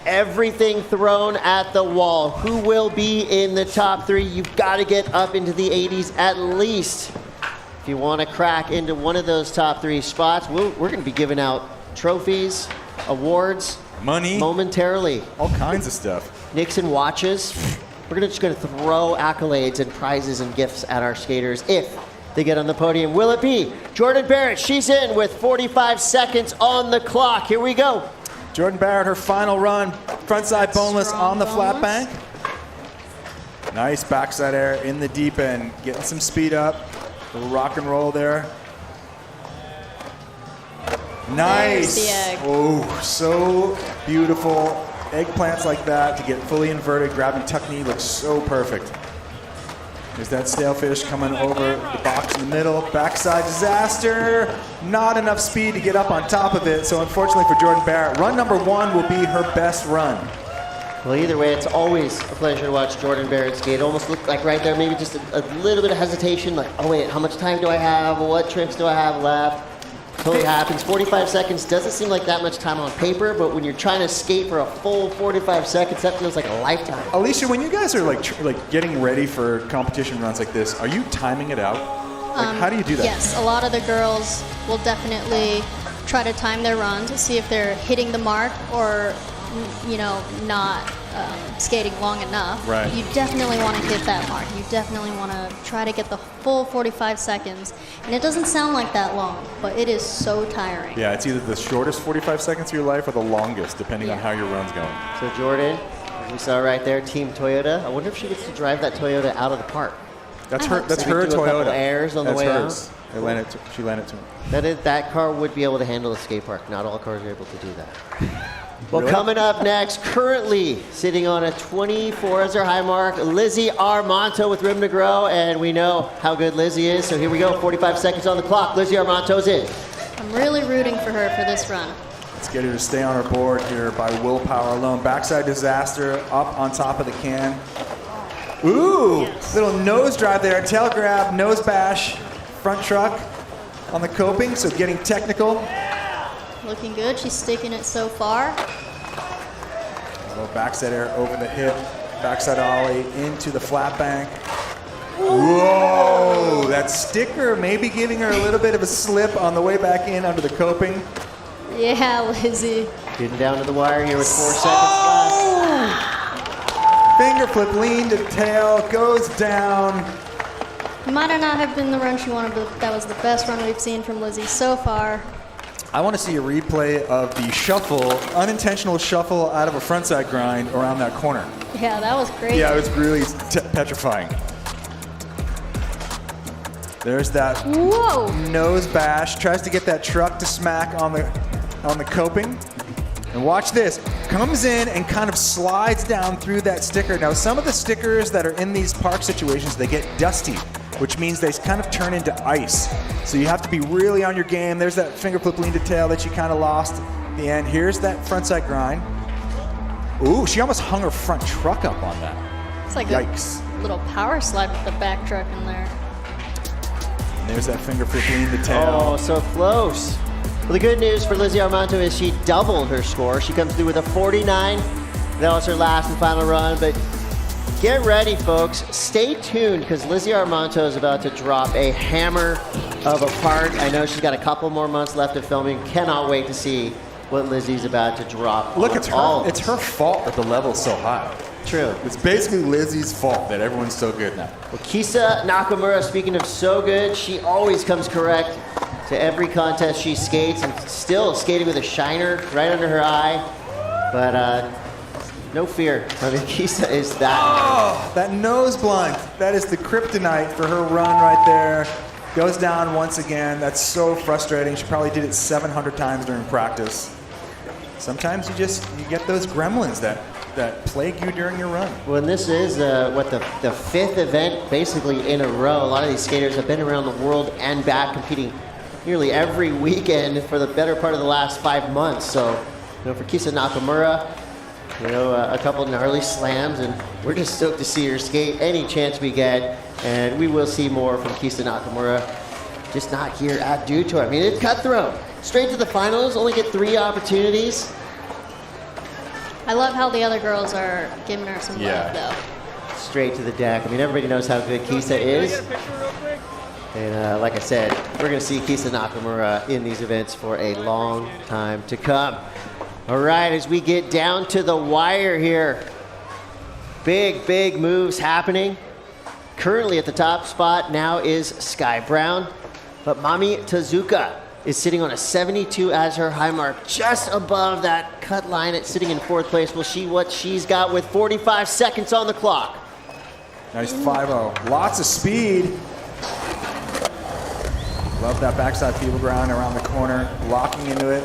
everything thrown at the wall. Who will be in the top 3? You've got to get up into the 80s at least. If you want to crack into one of those top 3 spots, we're going to be giving out trophies, awards, money, momentarily. All kinds of stuff. Nixon watches. We're just going to throw accolades and prizes and gifts at our skaters if they get on the podium. Will it be Jordan Barrett? She's in with 45 seconds on the clock. Here we go. Jordan Barrett, her final run, frontside boneless on the flat bank. Nice backside air in the deep end, getting some speed up. A little rock and roll there. Nice. There's the egg. Oh, so beautiful. Eggplants like that to get fully inverted, grabbing tuck knee looks so perfect. There's that stalefish coming over the box in the middle. Backside disaster. Not enough speed to get up on top of it. So unfortunately for Jordan Barrett, run number 1 will be her best run. Well, either way, it's always a pleasure to watch Jordan Barrett skate. It almost looked like right there, maybe just a little bit of hesitation, like, oh wait, how much time do I have? What tricks do I have left? Totally happens. 45 seconds doesn't seem like that much time on paper, but when you're trying to skate for a full 45 seconds, that feels like a lifetime. Alicia, when you guys are like getting ready for competition runs like this, are you timing it out? Like, how do you do that? Yes, a lot of the girls will definitely try to time their runs to see if they're hitting the mark or you know, not skating long enough, Right. you definitely want to hit that mark. You definitely want to try to get the full 45 seconds. And it doesn't sound like that long, but it is so tiring. Yeah, it's either the shortest 45 seconds of your life or the longest, depending on Yeah. how your run's going. So Jordan, as we saw right there, Team Toyota. I wonder if she gets to drive that Toyota out of the park. That's I her. hope That's so. her Maybe do a couple Toyota. airs on the That's way hers. She landed to him. That car would be able to handle the skate park. Not all cars are able to do that. Well, Really? coming up next, currently sitting on a 24 as her high mark, Lizzie Armanto with room to grow, and we know how good Lizzie is. So here we go, 45 seconds on the clock. Lizzie Armanto's in. I'm really rooting for her for this run. Let's get her to stay on her board here by willpower alone. Backside disaster up on top of the can. Ooh, little nose drive there, tail grab, nose bash, front truck on the coping, so getting technical. Looking good. She's sticking it so far. A little backside air over the hip, backside ollie into the flat bank. Whoa, that sticker maybe giving her a little bit of a slip on the way back in under the coping. Yeah, Lizzie. Getting down to the wire here with 4 seconds left. Finger flip, lean to tail, goes down. Might not have been the run she wanted, but that was the best run we've seen from Lizzie so far. I want to see a replay of the shuffle, unintentional shuffle out of a frontside grind around that corner. Yeah, that was great. Yeah, it was really petrifying. There's that Whoa. nose bash. Tries to get that truck to smack on the coping. And watch this. Comes in and kind of slides down through that sticker. Now, some of the stickers that are in these park situations, they get dusty, which means they kind of turn into ice. So you have to be really on your game. There's that finger flip lean to tail that you kind of lost at the end. Here's that frontside grind. Ooh, she almost hung her front truck up on that. It's like Yikes. a little power slide with the back truck in there. And there's that finger flip lean to tail. Oh, so close. Well, the good news for Lizzie Armanto is she doubled her score. She comes through with a 49. That was her last and final run, but get ready, folks. Stay tuned, because Lizzie Armanto is about to drop a hammer of a part. I know she's got a couple more months left of filming. Cannot wait to see what Lizzie's about to drop. Look, it's her fault that the level's so high. True. It's basically Lizzie's fault that everyone's so good now. Well, Kisa Nakamura, speaking of so good, she always comes correct to every contest she skates, and still skating with a shiner right under her eye. But no fear. I mean, Kisa is that. Oh, that nose blunt. That is the kryptonite for her run right there. Goes down once again. That's so frustrating. She probably did it 700 times during practice. Sometimes you get those gremlins that plague you during your run. Well, and this is the fifth event basically in a row. A lot of these skaters have been around the world and back competing nearly every weekend for the better part of the last 5 months. So, for Kisa Nakamura, a couple gnarly slams, and we're just stoked to see her skate any chance we get. And we will see more from Kisa Nakamura, just not here at Dew Tour. I mean, it's cutthroat. Straight to the finals, only get 3 opportunities. I love how the other girls are giving her some love, though. Straight to the deck. I mean, everybody knows how good Kisa is. And like I said, we're going to see Kisa Nakamura in these events for a long time to come. All right, as we get down to the wire here, big moves happening. Currently at the top spot now is Sky Brown, but Mami Tezuka is sitting on a 72 as her high mark, just above that cut line. It's sitting in 4th place. We'll see what she's got with 45 seconds on the clock. Nice 5-0. Lots of speed. Love that backside feeble ground around the corner, locking into it.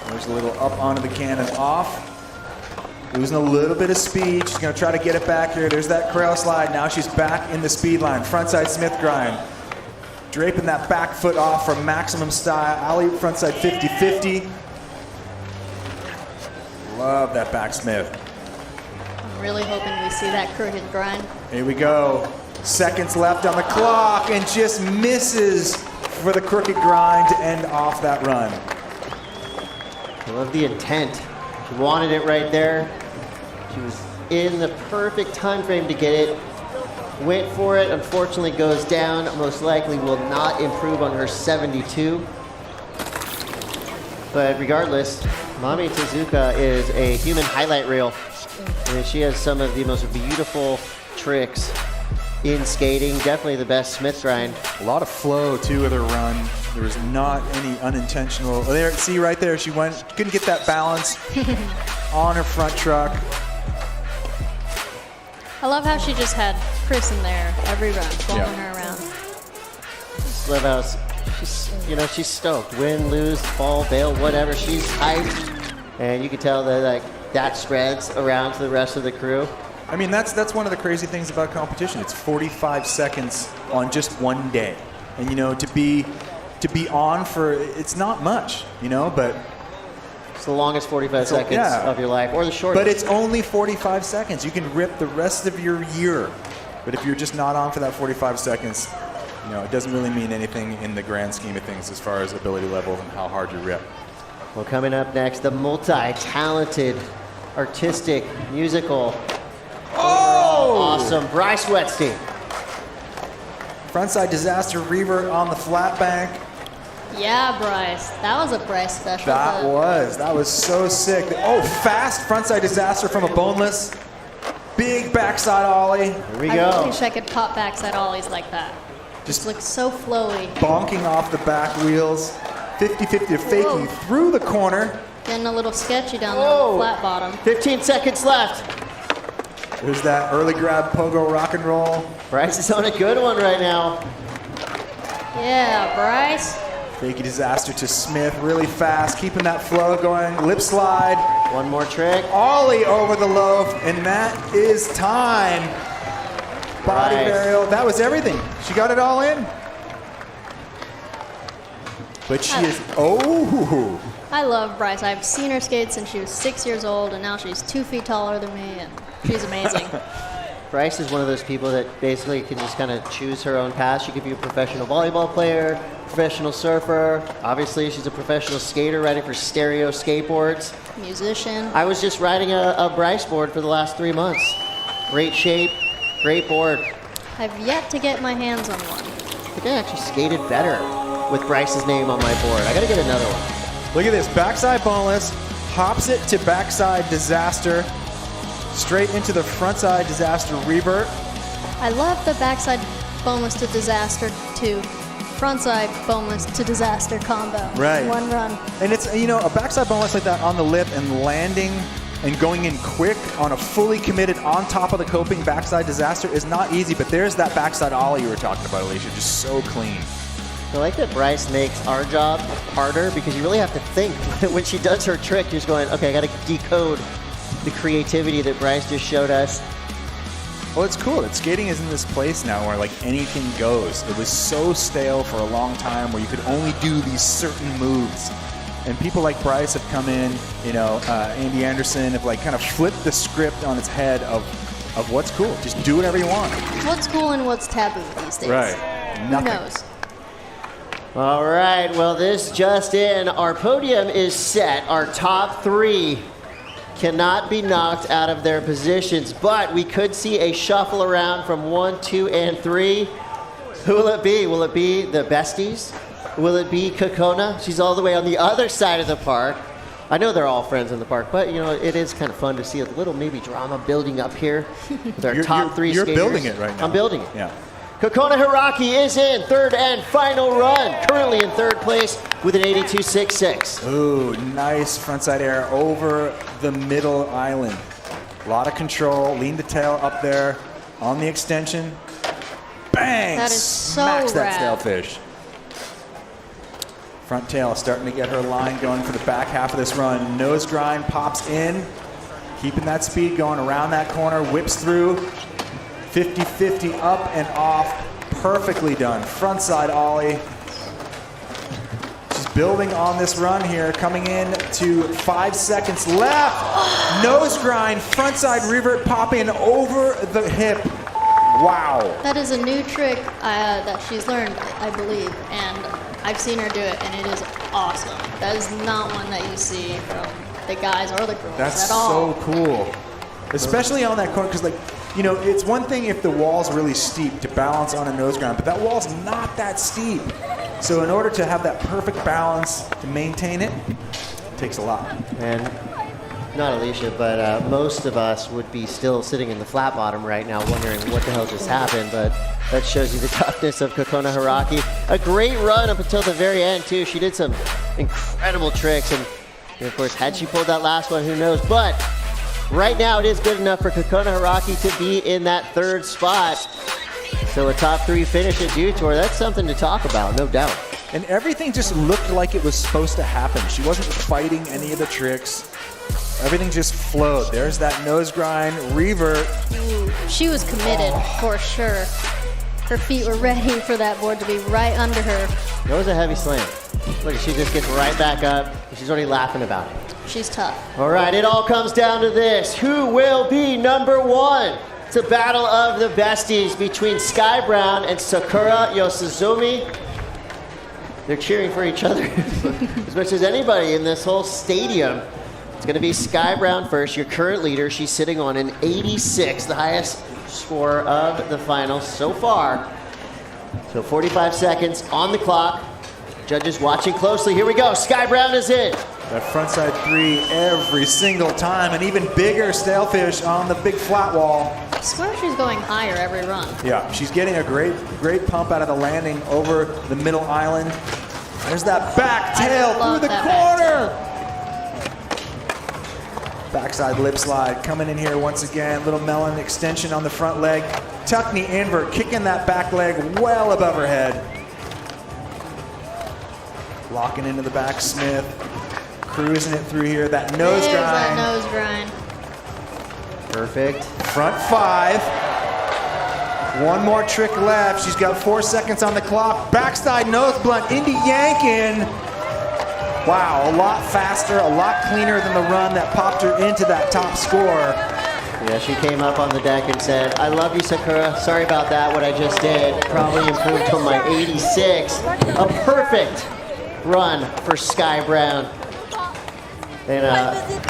There's a little up onto the can and off. Losing a little bit of speed. She's going to try to get it back here. There's that crawl slide. Now she's back in the speed line. Frontside Smith grind. Draping that back foot off for maximum style. Alley frontside 50-50. Love that back Smith. I'm really hoping we see that crooked grind. Here we go. Seconds left on the clock, and just misses for the crooked grind to end off that run. I love the intent. She wanted it right there. She was in the perfect time frame to get it. Went for it, unfortunately goes down. Most likely will not improve on her 72. But regardless, Mami Tezuka is a human highlight reel. I mean, she has some of the most beautiful tricks in skating. Definitely the best Smith grind. A lot of flow too with her run. There was not any unintentional. There, see right there, she couldn't get that balance on her front truck. I love how she just had Chris in there every run, following her around. Just love how she's stoked. Win, lose, fall, bail, whatever. She's hyped, and you can tell that that spreads around to the rest of the crew. I mean, that's one of the crazy things about competition. It's 45 seconds on just one day, and to be on for, it's not much, but it's the longest 45 seconds of your life, or the shortest. But it's only 45 seconds. You can rip the rest of your year, but if you're just not on for that 45 seconds, it doesn't really mean anything in the grand scheme of things as far as ability level and how hard you rip. Well, coming up next, the multi-talented, artistic, musical, awesome Bryce Wetstein. Frontside disaster revert on the flat bank. Yeah, Bryce. That was a Bryce special. That was so sick. Oh, fast frontside disaster from a boneless. Big backside ollie. Here we go. I wish I could pop backside ollies like that. Just looks so flowy. Bonking off the back wheels. 50-50 faking through the corner. Getting a little sketchy down there on the flat bottom. 15 seconds left. There's that early grab pogo rock and roll. Bryce is on a good one right now. Yeah, Bryce. Fakey disaster to Smith, really fast, keeping that flow going. Lip slide. One more trick. Ollie over the loaf, and that is time. Body burial. That was everything. She got it all in. But she is, I love Bryce. I've seen her skate since she was 6 years old, and now she's 2 feet taller than me, and she's amazing. Bryce is one of those people that basically can just kind of choose her own path. She could be a professional volleyball player, professional surfer. Obviously, she's a professional skater riding for Stereo skateboards. Musician. I was just riding a Bryce board for the last 3 months. Great shape, great board. I've yet to get my hands on one. I think I actually skated better with Bryce's name on my board. I gotta get another one. Look at this, backside boneless, hops it to backside disaster, straight into the frontside disaster revert. I love the backside boneless to disaster to frontside boneless to disaster combo. Right. One run. And it's, a backside boneless like that on the lip and landing and going in quick on a fully committed on top of the coping backside disaster is not easy, but there's that backside ollie you were talking about, Alicia, just so clean. I like that Bryce makes our job harder because you really have to think. When she does her trick, you're just going, okay, I got to decode the creativity that Bryce just showed us. Well, it's cool that skating is in this place now where anything goes. It was so stale for a long time where you could only do these certain moves. And people like Bryce have come in, Andy Anderson have kind of flipped the script on its head of what's cool. Just do whatever you want. What's cool and what's taboo these days? Right. Who knows? All right, well, this just in. Our podium is set. Our top three cannot be knocked out of their positions, but we could see a shuffle around from 1, 2, and 3. Who will it be? Will it be the besties? Will it be Kokona? She's all the way on the other side of the park. I know they're all friends in the park, but it is kind of fun to see a little maybe drama building up here with our top three skaters. You're building it right now. I'm building it. Yeah. Kokona Hiraki is in third and final run, currently in third place with an 82.66. Ooh, nice frontside air over the middle island. A lot of control, lean to tail up there on the extension. Bang! That is so Smacks that rad. stalefish. Front tail starting to get her line going for the back half of this run. Nose grind pops in, keeping that speed going around that corner, whips through. 50-50 up and off, perfectly done. Frontside ollie. She's building on this run here, coming in to 5 seconds left. Nose grind, frontside revert popping over the hip. Wow. That is a new trick that she's learned, I believe, and I've seen her do it, and it is awesome. That is not one that you see from the guys or the girls That's at all. so cool. Especially on that corner, because it's one thing if the wall's really steep to balance on a nose grind, but that wall's not that steep. So in order to have that perfect balance to maintain it, takes a lot. And not Alicia, but most of us would be still sitting in the flat bottom right now wondering what the hell just happened, but that shows you the toughness of Kokona Hiraki. A great run up until the very end, too. She did some incredible tricks, and of course, had she pulled that last one, who knows? But right now, it is good enough for Kokona Hiraki to be in that third spot. So a top 3 finish at Dew Tour, that's something to talk about, no doubt. And everything just looked like it was supposed to happen. She wasn't fighting any of the tricks. Everything just flowed. There's that nose grind, revert. Ooh, she was committed, for sure. Her feet were ready for that board to be right under her. That was a heavy slam. Look, she just gets right back up. She's already laughing about it. She's tough. All right, it all comes down to this. Who will be number 1? It's a battle of the besties between Sky Brown and Sakura Yosizumi. They're cheering for each other as much as anybody in this whole stadium. It's going to be Sky Brown first, your current leader. She's sitting on an 86, the highest score of the finals so far. So 45 seconds on the clock. Judges watching closely. Here we go. Sky Brown is in. That frontside 3 every single time. An even bigger stalefish on the big flat wall. I swear she's going higher every run. Yeah, she's getting a great pump out of the landing over the middle island. There's that back tail through the corner. Backside lip slide coming in here once again. Little melon extension on the front leg. Tuck knee invert, kicking that back leg well above her head. Locking into the back Smith. Cruising it through here. That nose There's grind. that nose grind. Perfect. Front 5. One more trick left. She's got 4 seconds on the clock. Backside nose blunt into yanking. Wow, a lot faster, a lot cleaner than the run that popped her into that top score. Yeah, she came up on the deck and said, I love you, Sakura. Sorry about that, what I just did. Probably improved on my 86. A perfect run for Sky Brown. And,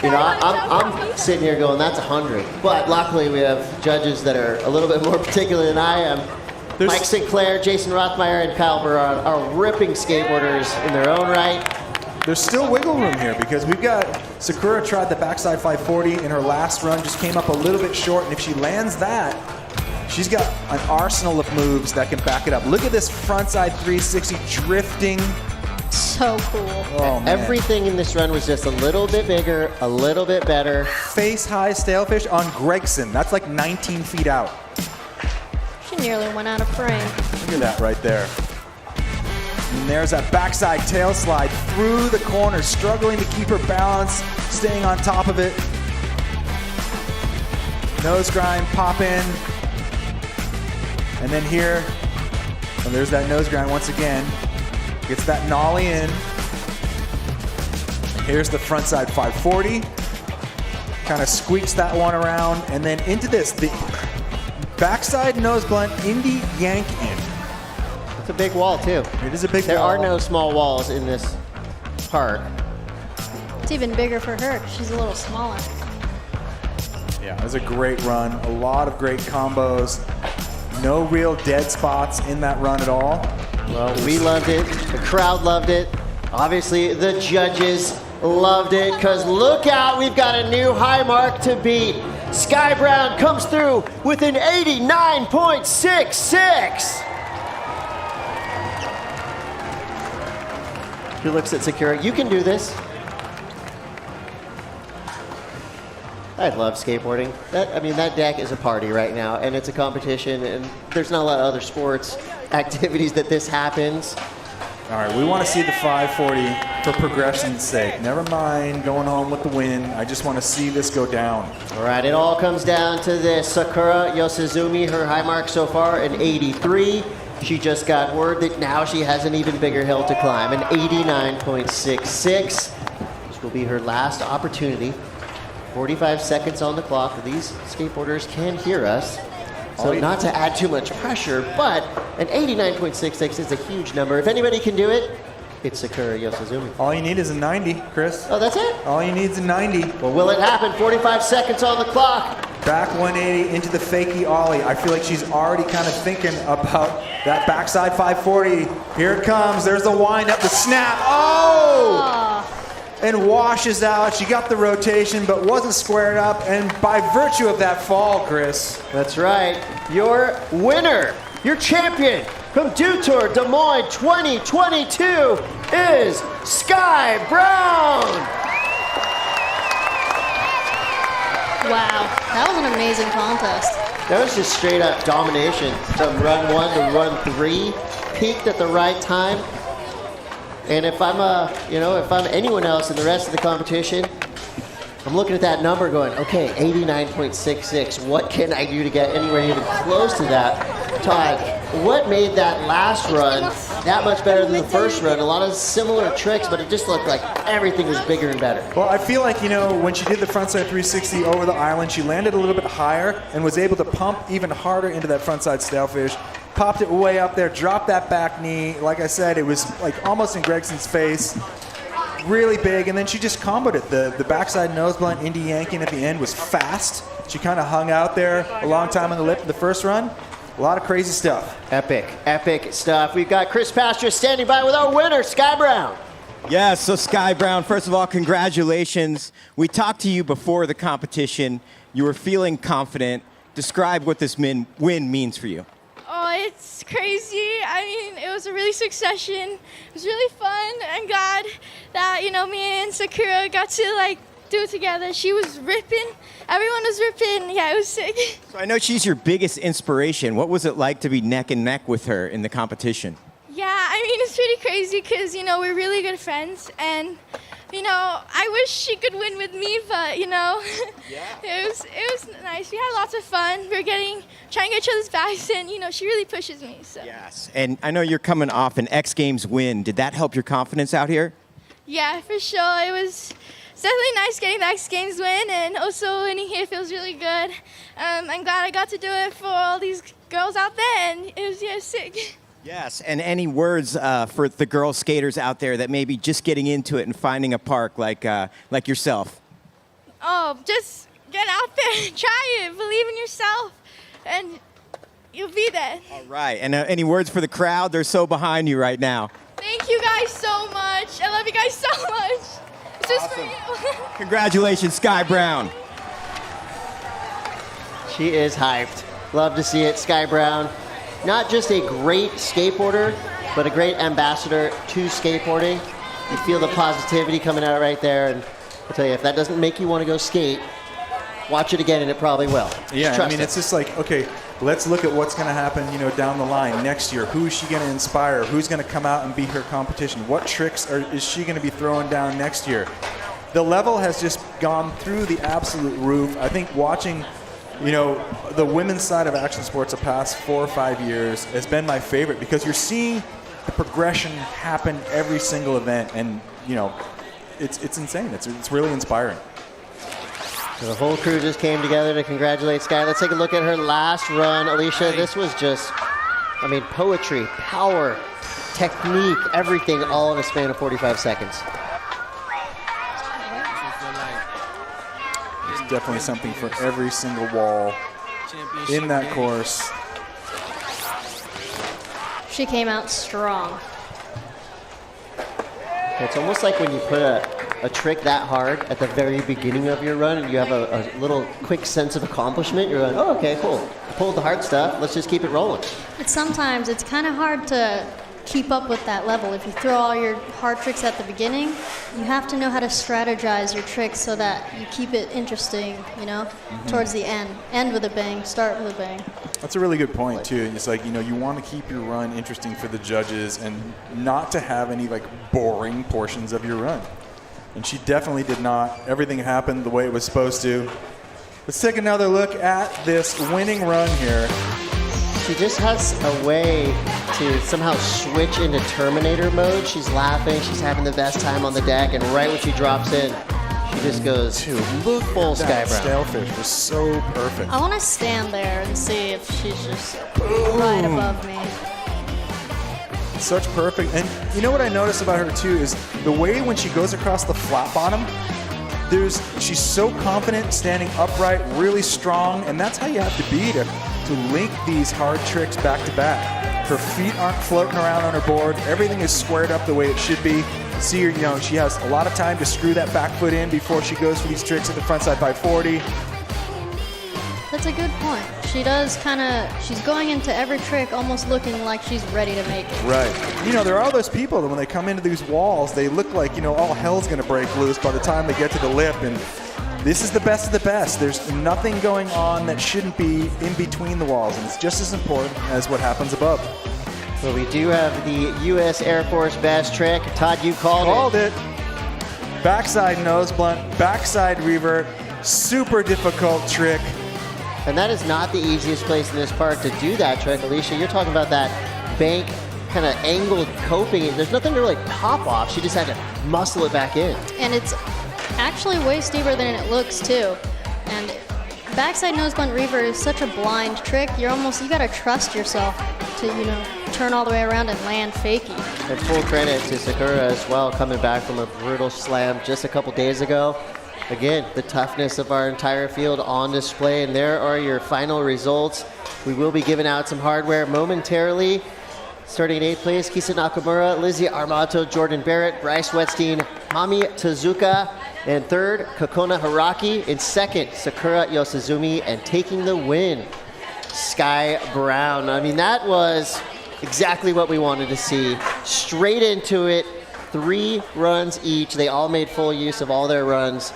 you know, I'm sitting here going, that's 100. But luckily, we have judges that are a little bit more particular than I am. Mike Sinclair, Jason Rothmeyer, and Kyle Barron are ripping skateboarders in their own right. There's still wiggle room here because we've got Sakura tried the backside 540 in her last run, just came up a little bit short, and if she lands that, she's got an arsenal of moves that can back it up. Look at this frontside 360 drifting. So cool. Oh, man. Everything in this run was just a little bit bigger, a little bit better. Face high stalefish on Gregson. That's like 19 feet out. She nearly went out of frame. Look at that right there. And there's that backside tail slide through the corner, struggling to keep her balance, staying on top of it. Nose grind, pop in. And then here, and there's that nose grind once again. Gets that nollie in. And here's the frontside 540. Kind of squeaks that one around, and then into this. The backside nose blunt, indie yank in. It's a big wall, too. It is a big wall. There are wall. no small walls in this park. It's even bigger for her 'cause she's a little smaller. Yeah, it was a great run. A lot of great combos. No real dead spots in that run at all. Well, we loved it. The crowd loved it. Obviously, the judges loved it because look out, we've got a new high mark to beat. Sky Brown comes through with an 89.66. He looks at Sakura. You can do this. I love skateboarding. That deck is a party right now, and it's a competition, and there's not a lot of other sports activities that this happens. All right, we want to see the 540 for progression's sake. Never mind going home with the win. I just want to see this go down. All right, it all comes down to this. Sakura Yosizumi, her high mark so far, an 83. She just got word that now she has an even bigger hill to climb, an 89.66. This will be her last opportunity. 45 seconds on the clock. These skateboarders can hear us. So not to add too much pressure, but an 89.66 is a huge number. If anybody can do it, it's Sakura Yosizumi. All you need is a 90, Chris. Oh, that's it? All you need is a 90. Well, will it happen? 45 seconds on the clock. Back 180 into the fakie ollie. I feel like she's already kind of thinking about that backside 540. Here it comes. There's the wind up, the snap. Oh! and washes out. She got the rotation, but wasn't squared up. And by virtue of that fall, Chris. That's right. Your winner, your champion from Dew Tour Des Moines 2022 is Sky Brown. Wow, that was an amazing contest. That was just straight up domination from run 1 to run 3. Peaked at the right time. And if I'm if I'm anyone else in the rest of the competition, I'm looking at that number going, okay, 89.66. What can I do to get anywhere even close to that? Todd, what made that last run that much better than the first run? A lot of similar tricks, but it just looked like everything was bigger and better. Well, I feel like, when she did the frontside 360 over the island, she landed a little bit higher and was able to pump even harder into that frontside stalefish. Popped it way up there, dropped that back knee. Like I said, it was like almost in Gregson's face. Really big, and then she just comboed it. The backside nose blunt, Indy yanking at the end was fast. She kind of hung out there a long time on the lip of the first run. A lot of crazy stuff. Epic stuff. We've got Chris Pastor standing by with our winner, Sky Brown. Yes, so Sky Brown, first of all, congratulations. We talked to you before the competition. You were feeling confident. Describe what this win means for you. Oh, it's crazy. I mean, it was a really succession. It was really fun. I'm glad that, me and Sakura got to, do it together. She was ripping. Everyone was ripping. Yeah, it was sick. So I know she's your biggest inspiration. What was it like to be neck and neck with her in the competition? Yeah, I mean, it's pretty crazy because, we're really good friends. And, I wish she could win with me, but, Yeah. it was nice. We had lots of fun. We were trying to get each other's backs, and, she really pushes me. So. Yes. And I know you're coming off an X Games win. Did that help your confidence out here? Yeah, for sure. It's definitely nice getting the X Games win, and also winning here feels really good. I'm glad I got to do it for all these girls out there, and it was sick. Yes, and any words for the girl skaters out there that may be just getting into it and finding a park like yourself? Oh, just get out there, try it, believe in yourself, and you'll be there. All right, and any words for the crowd? They're so behind you right now. Thank you guys so much. I love you guys so much. It's just for you. Congratulations, Sky Brown. She is hyped. Love to see it. Sky Brown, not just a great skateboarder, but a great ambassador to skateboarding. You feel the positivity coming out right there, and I'll tell you, if that doesn't make you want to go skate, watch it again, and it probably will. Yeah, I mean, it's just like, okay, let's look at what's going to happen, down the line next year. Who is she going to inspire? Who's going to come out and beat her competition? What tricks is she going to be throwing down next year? The level has just gone through the absolute roof. I think watching, the women's side of action sports the past 4 or 5 years has been my favorite because you're seeing the progression happen every single event, and it's insane. It's really inspiring. So the whole crew just came together to congratulate Sky. Let's take a look at her last run. Alicia, this was just, poetry, power, technique, everything all in a span of 45 seconds. There's definitely something for every single wall in that course. She came out strong. It's almost like when you put a trick that hard at the very beginning of your run and you have a little quick sense of accomplishment. You're like, oh, okay, cool. Pulled the hard stuff. Let's just keep it rolling. But sometimes it's kind of hard to keep up with that level. If you throw all your hard tricks at the beginning, you have to know how to strategize your tricks so that you keep it interesting, towards the end. End with a bang, start with a bang. That's a really good point, too. It's like, you want to keep your run interesting for the judges and not to have any, boring portions of your run. And she definitely did not. Everything happened the way it was supposed to. Let's take another look at this winning run here. She just has a way to somehow switch into Terminator mode. She's laughing. She's having the best time on the deck. And right when she drops in, she just goes, look full Sky Brown. Stalefish was so perfect. I want to stand there and see if she's just right above me. Such perfect. And you know what I noticed about her too is the way when she goes across the flat bottom, she's so confident, standing upright, really strong, and that's how you have to be to link these hard tricks back to back. Her feet aren't floating around on her board. Everything is squared up the way it should be. See her, she has a lot of time to screw that back foot in before she goes for these tricks at the frontside 540. That's a good point. She does she's going into every trick almost looking like she's ready to make it. Right. There are all those people that when they come into these walls, they look like, all hell's going to break loose by the time they get to the lip. And this is the best of the best. There's nothing going on that shouldn't be in between the walls. And it's just as important as what happens above. Well, we do have the U.S. Air Force best trick. Todd, you called it. Backside nose blunt, backside revert. Super difficult trick. And that is not the easiest place in this park to do that trick. Alicia, you're talking about that bank kind of angled coping. There's nothing to really pop off. She just had to muscle it back in. And it's actually way steeper than it looks too. And backside nose blunt revert is such a blind trick. You gotta trust yourself to, turn all the way around and land fakie. And full credit to Sakura as well, coming back from a brutal slam just a couple days ago. Again, the toughness of our entire field on display, and there are your final results. We will be giving out some hardware momentarily. Starting in 8th place, Kisa Nakamura, Lizzie Armato, Jordan Barrett, Bryce Wetstein, Mami Tezuka. And 3rd, Kokona Haraki. In 2nd, Sakura Yosizumi. And taking the win, Sky Brown. That was exactly what we wanted to see. Straight into it, 3 runs each. They all made full use of all their runs.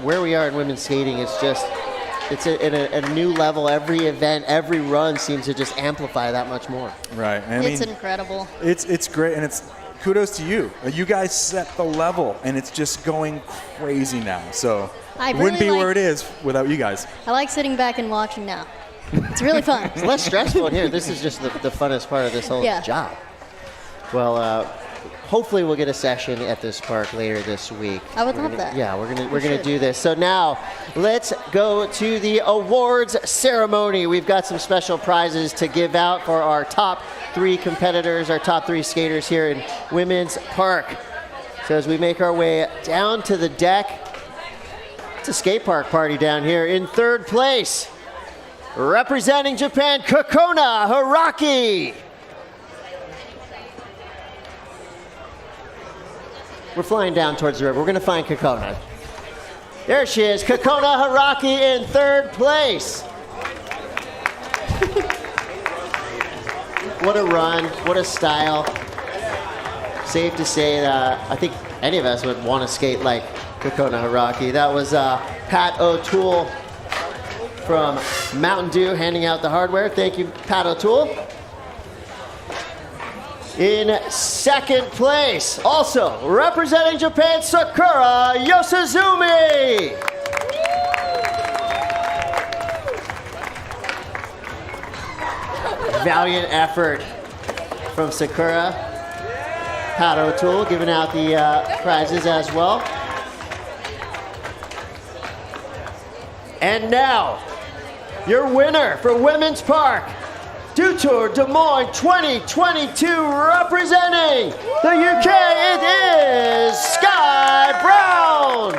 Where we are in women's skating, it's at a new level. Every event, every run seems to just amplify that much more. Right. It's incredible. It's great, and it's kudos to you. You guys set the level, and it's just going crazy now. So it wouldn't be where it is without you guys. I like sitting back and watching now. It's really fun. It's less stressful in here. This is just the funnest part of this whole job. Well, hopefully we'll get a session at this park later this week. I would love that. Yeah, we're gonna do this. So now let's go to the awards ceremony. We've got some special prizes to give out for our top 3 competitors, our top 3 skaters here in Women's Park. So as we make our way down to the deck, it's a skate park party down here. In 3rd place, representing Japan, Kokona Haraki. We're flying down towards the river. We're going to find Kokona. There she is, Kokona Haraki in 3rd place. What a run, what a style. Safe to say that I think any of us would want to skate like Kokona Haraki. That was Pat O'Toole from Mountain Dew handing out the hardware. Thank you, Pat O'Toole. In 2nd place, also representing Japan, Sakura Yosizumi. Valiant effort from Sakura. Pat O'Toole giving out the prizes as well. And now, your winner for Women's Park, Tour Des Moines 2022, representing the UK, it is Sky Brown.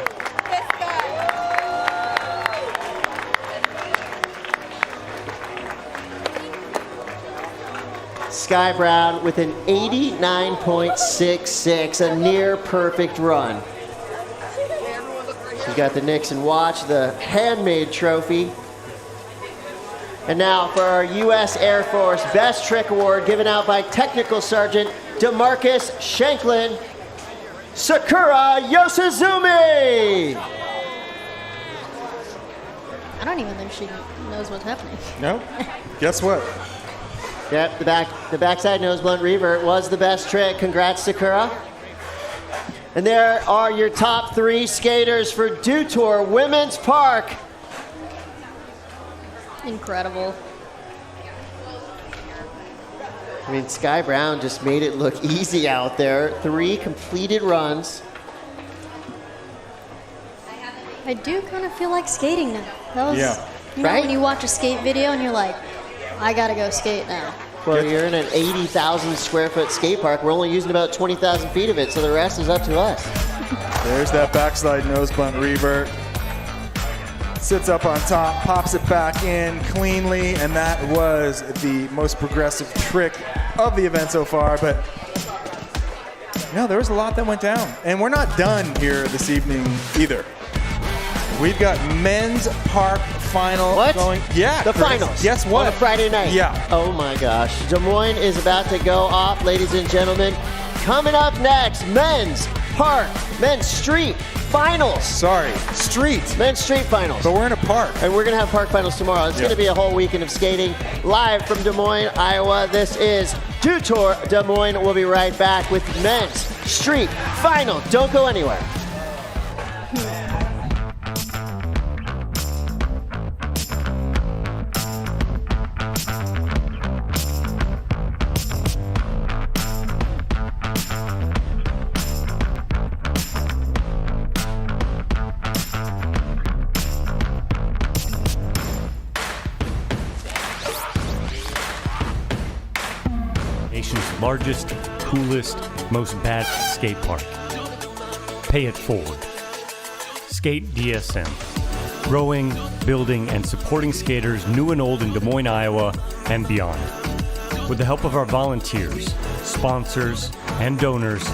Sky Brown with an 89.66, a near perfect run. She's got the Nixon watch, the handmade trophy. And now for our U.S. Air Force Best Trick Award given out by Technical Sergeant DeMarcus Shanklin, Sakura Yosizumi. I don't even think she knows what's happening. No? Guess what? Yep, the backside nose blunt revert was the best trick. Congrats, Sakura. And there are your top 3 skaters for Dew Tour Women's Park. Incredible. Sky Brown just made it look easy out there. 3 completed runs. I do kind of feel like skating now. That was, you know, right? When you watch a skate video and you're like, I gotta go skate now. Well, you're in an 80,000 square foot skate park. We're only using about 20,000 feet of it, so the rest is up to us. There's that backside nose blunt revert. sits up on top, pops it back in cleanly, and that was the most progressive trick of the event so far. But no, there was a lot that went down. And we're not done here this evening either. We've got men's park final going. Yeah, The Chris. finals. Guess what? On a Friday night. Yeah. Oh my gosh. Des Moines is about to go off, ladies and gentlemen. Coming up next, men's park, men's street finals. Sorry, street. Men's street finals. But we're in a park. And we're going to have park finals tomorrow. It's going to be a whole weekend of skating live from Des Moines, Iowa. This is Dew Tour Des Moines. We'll be right back with men's street final. Don't go anywhere. Nation's largest, coolest, most badass skate park. Pay it forward. Skate DSM. Growing, building, and supporting skaters new and old in Des Moines, Iowa, and beyond. With the help of our volunteers, sponsors, and donors,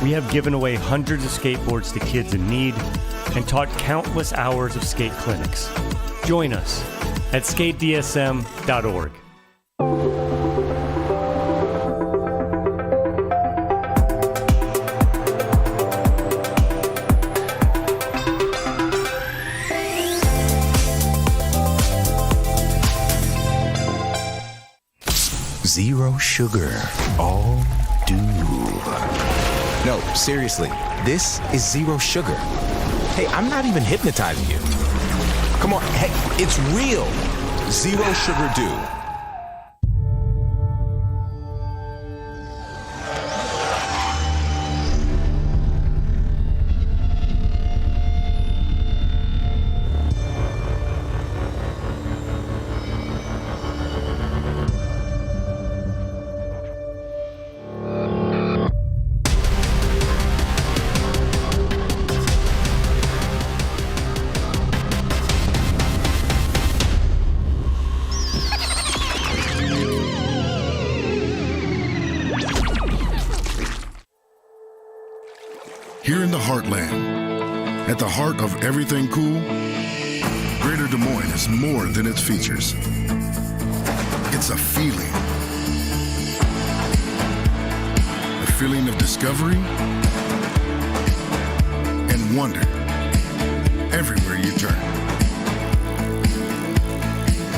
we have given away hundreds of skateboards to kids in need and taught countless hours of skate clinics. Join us at skatedsm.org. Zero sugar, all dew. No, seriously, this is zero sugar. Hey, I'm not even hypnotizing you. Come on, hey, it's real. Zero sugar dew. Here in the heartland, at the heart of everything cool, Greater Des Moines is more than its features. It's a feeling. A feeling of discovery and wonder everywhere you turn.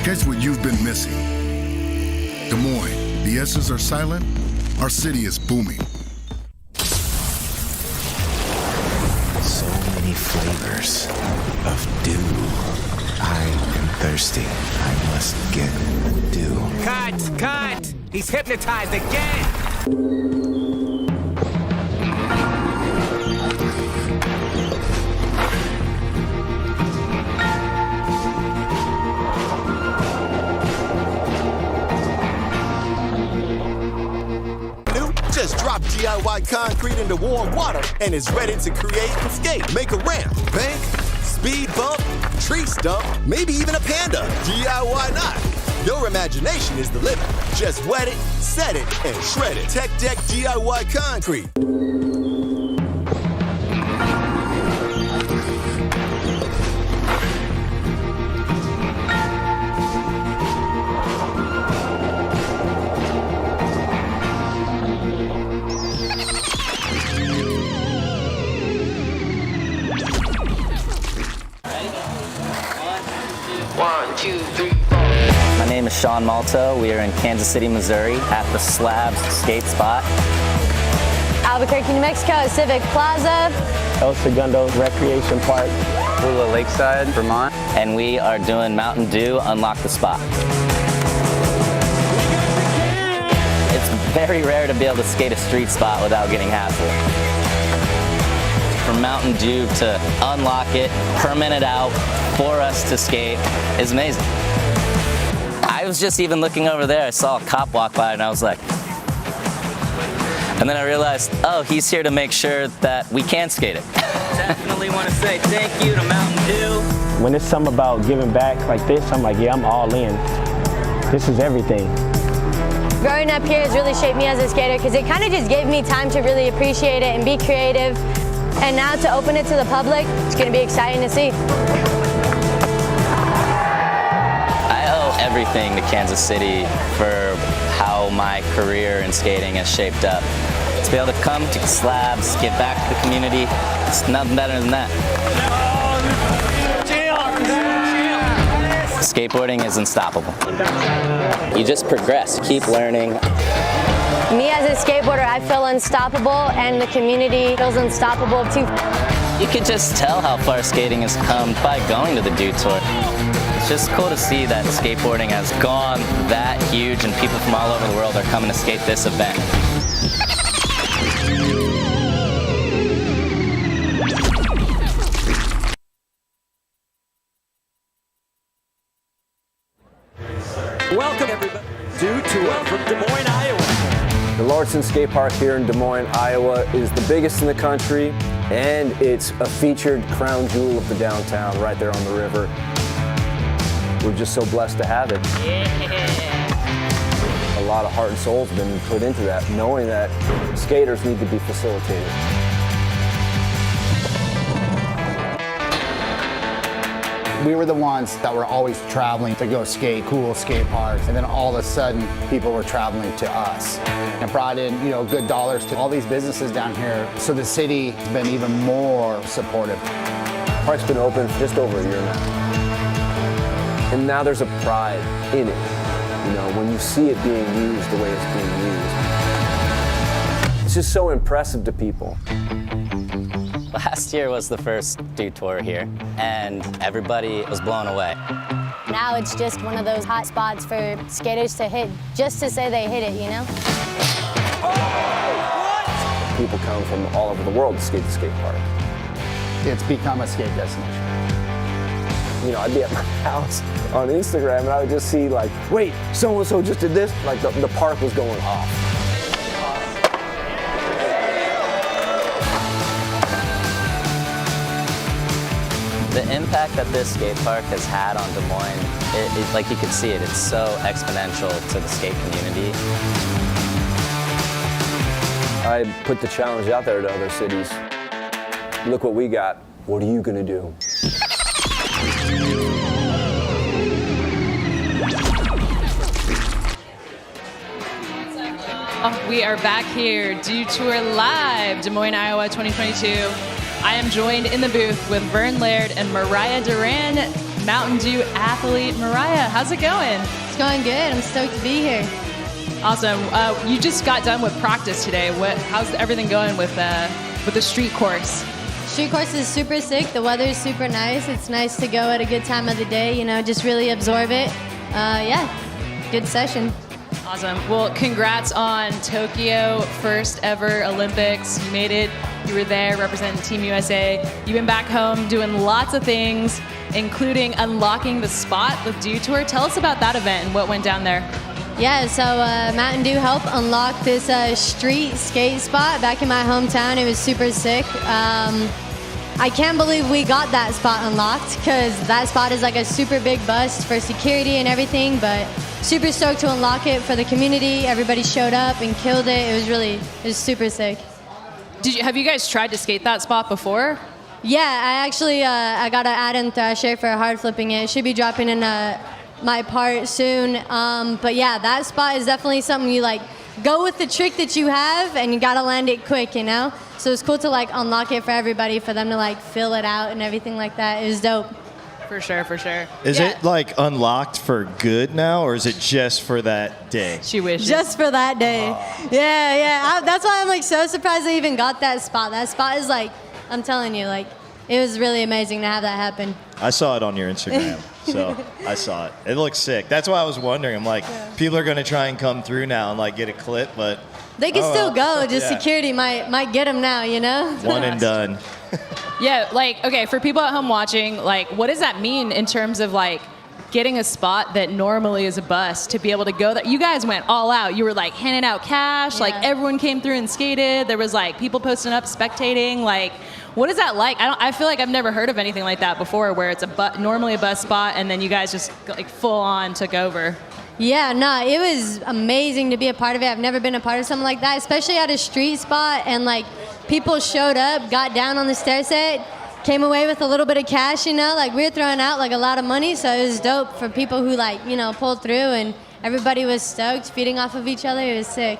Catch what you've been missing. Des Moines, the S's are silent, our city is booming. Flavors of dew. I am thirsty. I must get dew. Cut! He's hypnotized again! Just drop DIY concrete into warm water and is ready to create and skate. Make a ramp, bank, speed bump, tree stump, maybe even a panda. DIY not. Your imagination is the limit. Just wet it, set it, and shred it. Tech Deck DIY concrete. My name is Sean Malto. We are in Kansas City, Missouri at the Slabs skate spot. Albuquerque, New Mexico, Civic Plaza. El Segundo Recreation Park. Hula Lakeside, Vermont. And we are doing Mountain Dew Unlock the Spot. It's very rare to be able to skate a street spot without getting hassled. From Mountain Dew to unlock it, permit it out for us to skate is amazing. I was just even looking over there, I saw a cop walk by and I was like, and then I realized, oh, he's here to make sure that we can skate it. Definitely want to say thank you to Mountain Dew. When it's something about giving back like this, I'm like, yeah, I'm all in. This is everything. Growing up here has really shaped me as a skater because it kind of just gave me time to really appreciate it and be creative. And now to open it to the public, it's going to be exciting to see. I owe everything to Kansas City for how my career in skating has shaped up. To be able to come to slabs, give back to the community, it's nothing better than that. Skateboarding is unstoppable. You just progress, keep learning. Me as a skateboarder, I feel unstoppable, and the community feels unstoppable too. You could just tell how far skating has come by going to the Dew Tour. It's just cool to see that skateboarding has gone that huge and people from all over the world are coming to skate this event. Welcome, everybody. Dew Tour from Des Moines, Iowa. The Lauridsen Skatepark here in Des Moines, Iowa is the biggest in the country, and it's a featured crown jewel of the downtown right there on the river. We're just so blessed to have it. Yeah. A lot of heart and soul has been put into that, knowing that skaters need to be facilitated. We were the ones that were always traveling to go skate cool skate parks, and then all of a sudden people were traveling to us and brought in, you know, good dollars to all these businesses down here. So the city has been even more supportive. The park's been open for just over a year now, and now there's a pride in it. You know, when you see it being used the way it's being used, it's just so impressive to people. Last year was the first Dew Tour here, and everybody was blown away. Now it's just one of those hot spots for skaters to hit, just to say they hit it, you know? People come from all over the world to skate the skate park. It's become a skate destination. You know, I'd be at my house on Instagram and I would just see like, wait, so-and-so just did this? Like the park was going off. The impact that this skate park has had on Des Moines, like you can see it, it's so exponential to the skate community. I put the challenge out there to other cities. Look what we got. What are you gonna do? We are back here, Dew Tour Live, Des Moines, Iowa 2022. I am joined in the booth with Vern Laird and Mariah Duran, Mountain Dew athlete. Mariah, how's it going? It's going good. I'm stoked to be here. Awesome. You just got done with practice today. How's everything going with the street course? Street course is super sick. The weather is super nice. It's nice to go at a good time of the day, you know, just really absorb it. Yeah, good session. Awesome. Well, congrats on Tokyo, first ever Olympics. You made it. You were there representing Team USA. You've been back home doing lots of things, including unlocking the spot with Dew Tour. Tell us about that event and what went down there. Yeah, so Mountain Dew helped unlock this street skate spot back in my hometown. It was super sick. I can't believe we got that spot unlocked because that spot is like a super big bust for security and everything, but super stoked to unlock it for the community. Everybody showed up and killed it. It was super sick. Have you guys tried to skate that spot before? Yeah, I actually I got an add in thrasher for hard flipping it. It should be dropping in my part soon. But yeah, that spot is definitely something you like go with the trick that you have and you gotta land it quick, you know? So it's cool to like unlock it for everybody, for them to like fill it out and everything like that. It was dope. For sure, for sure. Is it like unlocked for good now, or is it just for that day? She wishes. Just for that day. Yeah. That's why I'm like so surprised I even got that spot. That spot is like, I'm telling you, like, it was really amazing to have that happen. I saw it on your Instagram, so I saw it. It looks sick. That's why I was wondering. I'm like, people are gonna try and come through now and like get a clip, but they can still go. Just security might get them now, you know. One and done. Yeah, like, okay, for people at home watching, like, what does that mean in terms of, like, getting a spot that normally is a bust to be able to go there? You guys went all out. You were, like, handing out cash. Like, everyone came through and skated. There was, like, people posting up, spectating. Like, What is that like? I feel like I've never heard of anything like that before, where it's normally a bus spot, and then you guys just like full on took over. Yeah, no, it was amazing to be a part of it. I've never been a part of something like that, especially at a street spot, and like people showed up, got down on the stair set, came away with a little bit of cash, you know, like we were throwing out like a lot of money, so it was dope for people who like, you know, pulled through, and everybody was stoked, feeding off of each other. It was sick.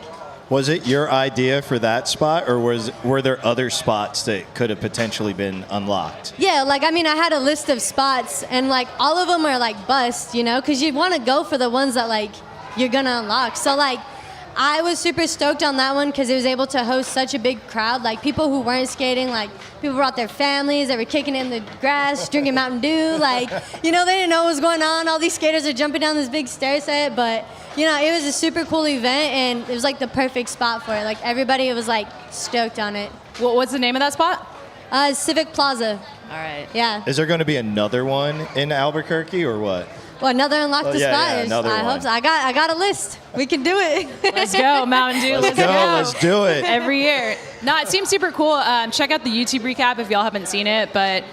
Was it your idea for that spot, or were there other spots that could have potentially been unlocked? Yeah, like, I mean, I had a list of spots, and like all of them are like bust, you know, because you want to go for the ones that like you're gonna unlock. So like I was super stoked on that one because it was able to host such a big crowd, like people who weren't skating, like people brought their families, they were kicking in the grass, drinking Mountain Dew, like, you know, they didn't know what was going on. All these skaters are jumping down this big stair set, but you know, it was a super cool event, and it was like the perfect spot for it. Like everybody was like stoked on it. What's the name of that spot? Civic Plaza. All right. Yeah. Is there going to be another one in Albuquerque, or what? Well, another unlock the spot. Yeah, another I one. hope so. I got a list. We can do it. Let's go, Mountain Dew. Let's go. Let's do it. Every year. No, it seems super cool. Check out the YouTube recap if y'all haven't seen it, but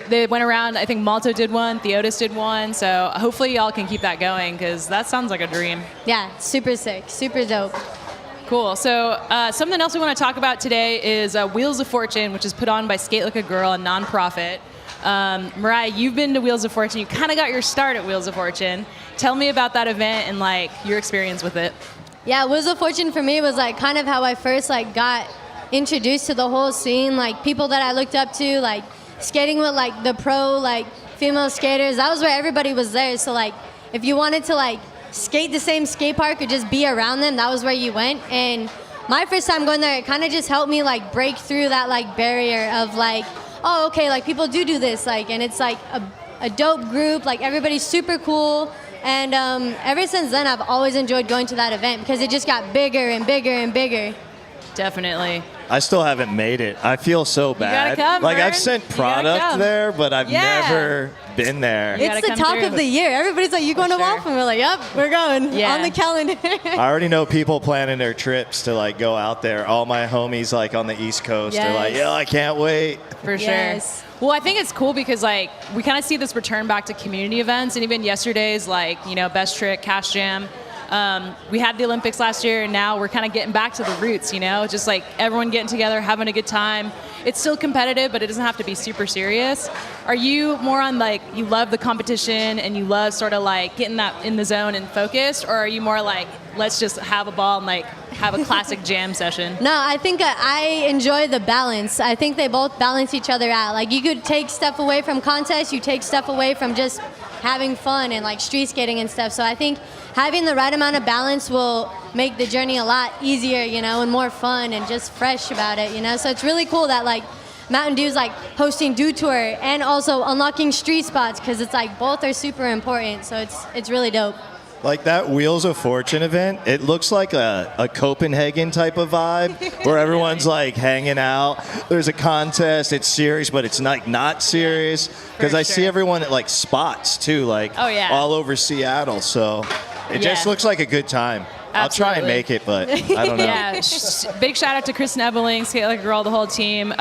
they went around. I think Malto did one, Theodis did one, so hopefully y'all can keep that going because that sounds like a dream. Yeah, super sick, super dope. Cool. So something else we want to talk about today is Wheels of Fortune, which is put on by Skate Like a Girl, a nonprofit. Mariah, you've been to Wheels of Fortune. You kind of got your start at Wheels of Fortune. Tell me about that event and like your experience with it. Yeah, Wheels of Fortune for me was like kind of how I first like got introduced to the whole scene. Like people that I looked up to, like skating with like the pro like female skaters. That was where everybody was there. So like if you wanted to like skate the same skate park or just be around them, that was where you went. And my first time going there, it kind of just helped me like break through that like barrier of like, oh, okay, like people do this, like, and it's like a dope group, like everybody's super cool. And ever since then, I've always enjoyed going to that event because it just got bigger and bigger and bigger. Definitely. I still haven't made it. I feel so bad. Come, like Vern. I've sent You gotta product come. there, but I've Yeah. never been there. It's the talk of the year. Everybody's like, you going to Waffle? And we're like, yep, we're going on the calendar. I already know people planning their trips to like go out there. All my homies like on the East Coast are like, yeah, I can't wait. For sure. Well, I think it's cool because like we kind of see this return back to community events, and even yesterday's like, you know, Best Trick, Cash Jam. We had the Olympics last year, and now we're kind of getting back to the roots, you know, just like everyone getting together, having a good time. It's still competitive, but it doesn't have to be super serious. Are you more on like, you love the competition and you love sort of like getting that in the zone and focused, or are you more like, let's just have a ball and like have a classic jam session? No, I think I enjoy the balance. I think they both balance each other out. Like you could take stuff away from contests, you take stuff away from just having fun and like street skating and stuff. So I think having the right amount of balance will make the journey a lot easier, you know, and more fun and just fresh about it, you know. So it's really cool that like Mountain Dew's like hosting Dew Tour and also unlocking street spots because it's like both are super important. So it's really dope. Like that Wheels of Fortune event, it looks like a Copenhagen type of vibe where everyone's like hanging out. There's a contest, it's serious, but it's not serious. Because I see everyone at like spots too, like all over Seattle. So it just looks like a good time. I'll try and make it, but I don't know. Yeah, big shout out to Kristen Ebeling, Skate Like a Girl, the whole team.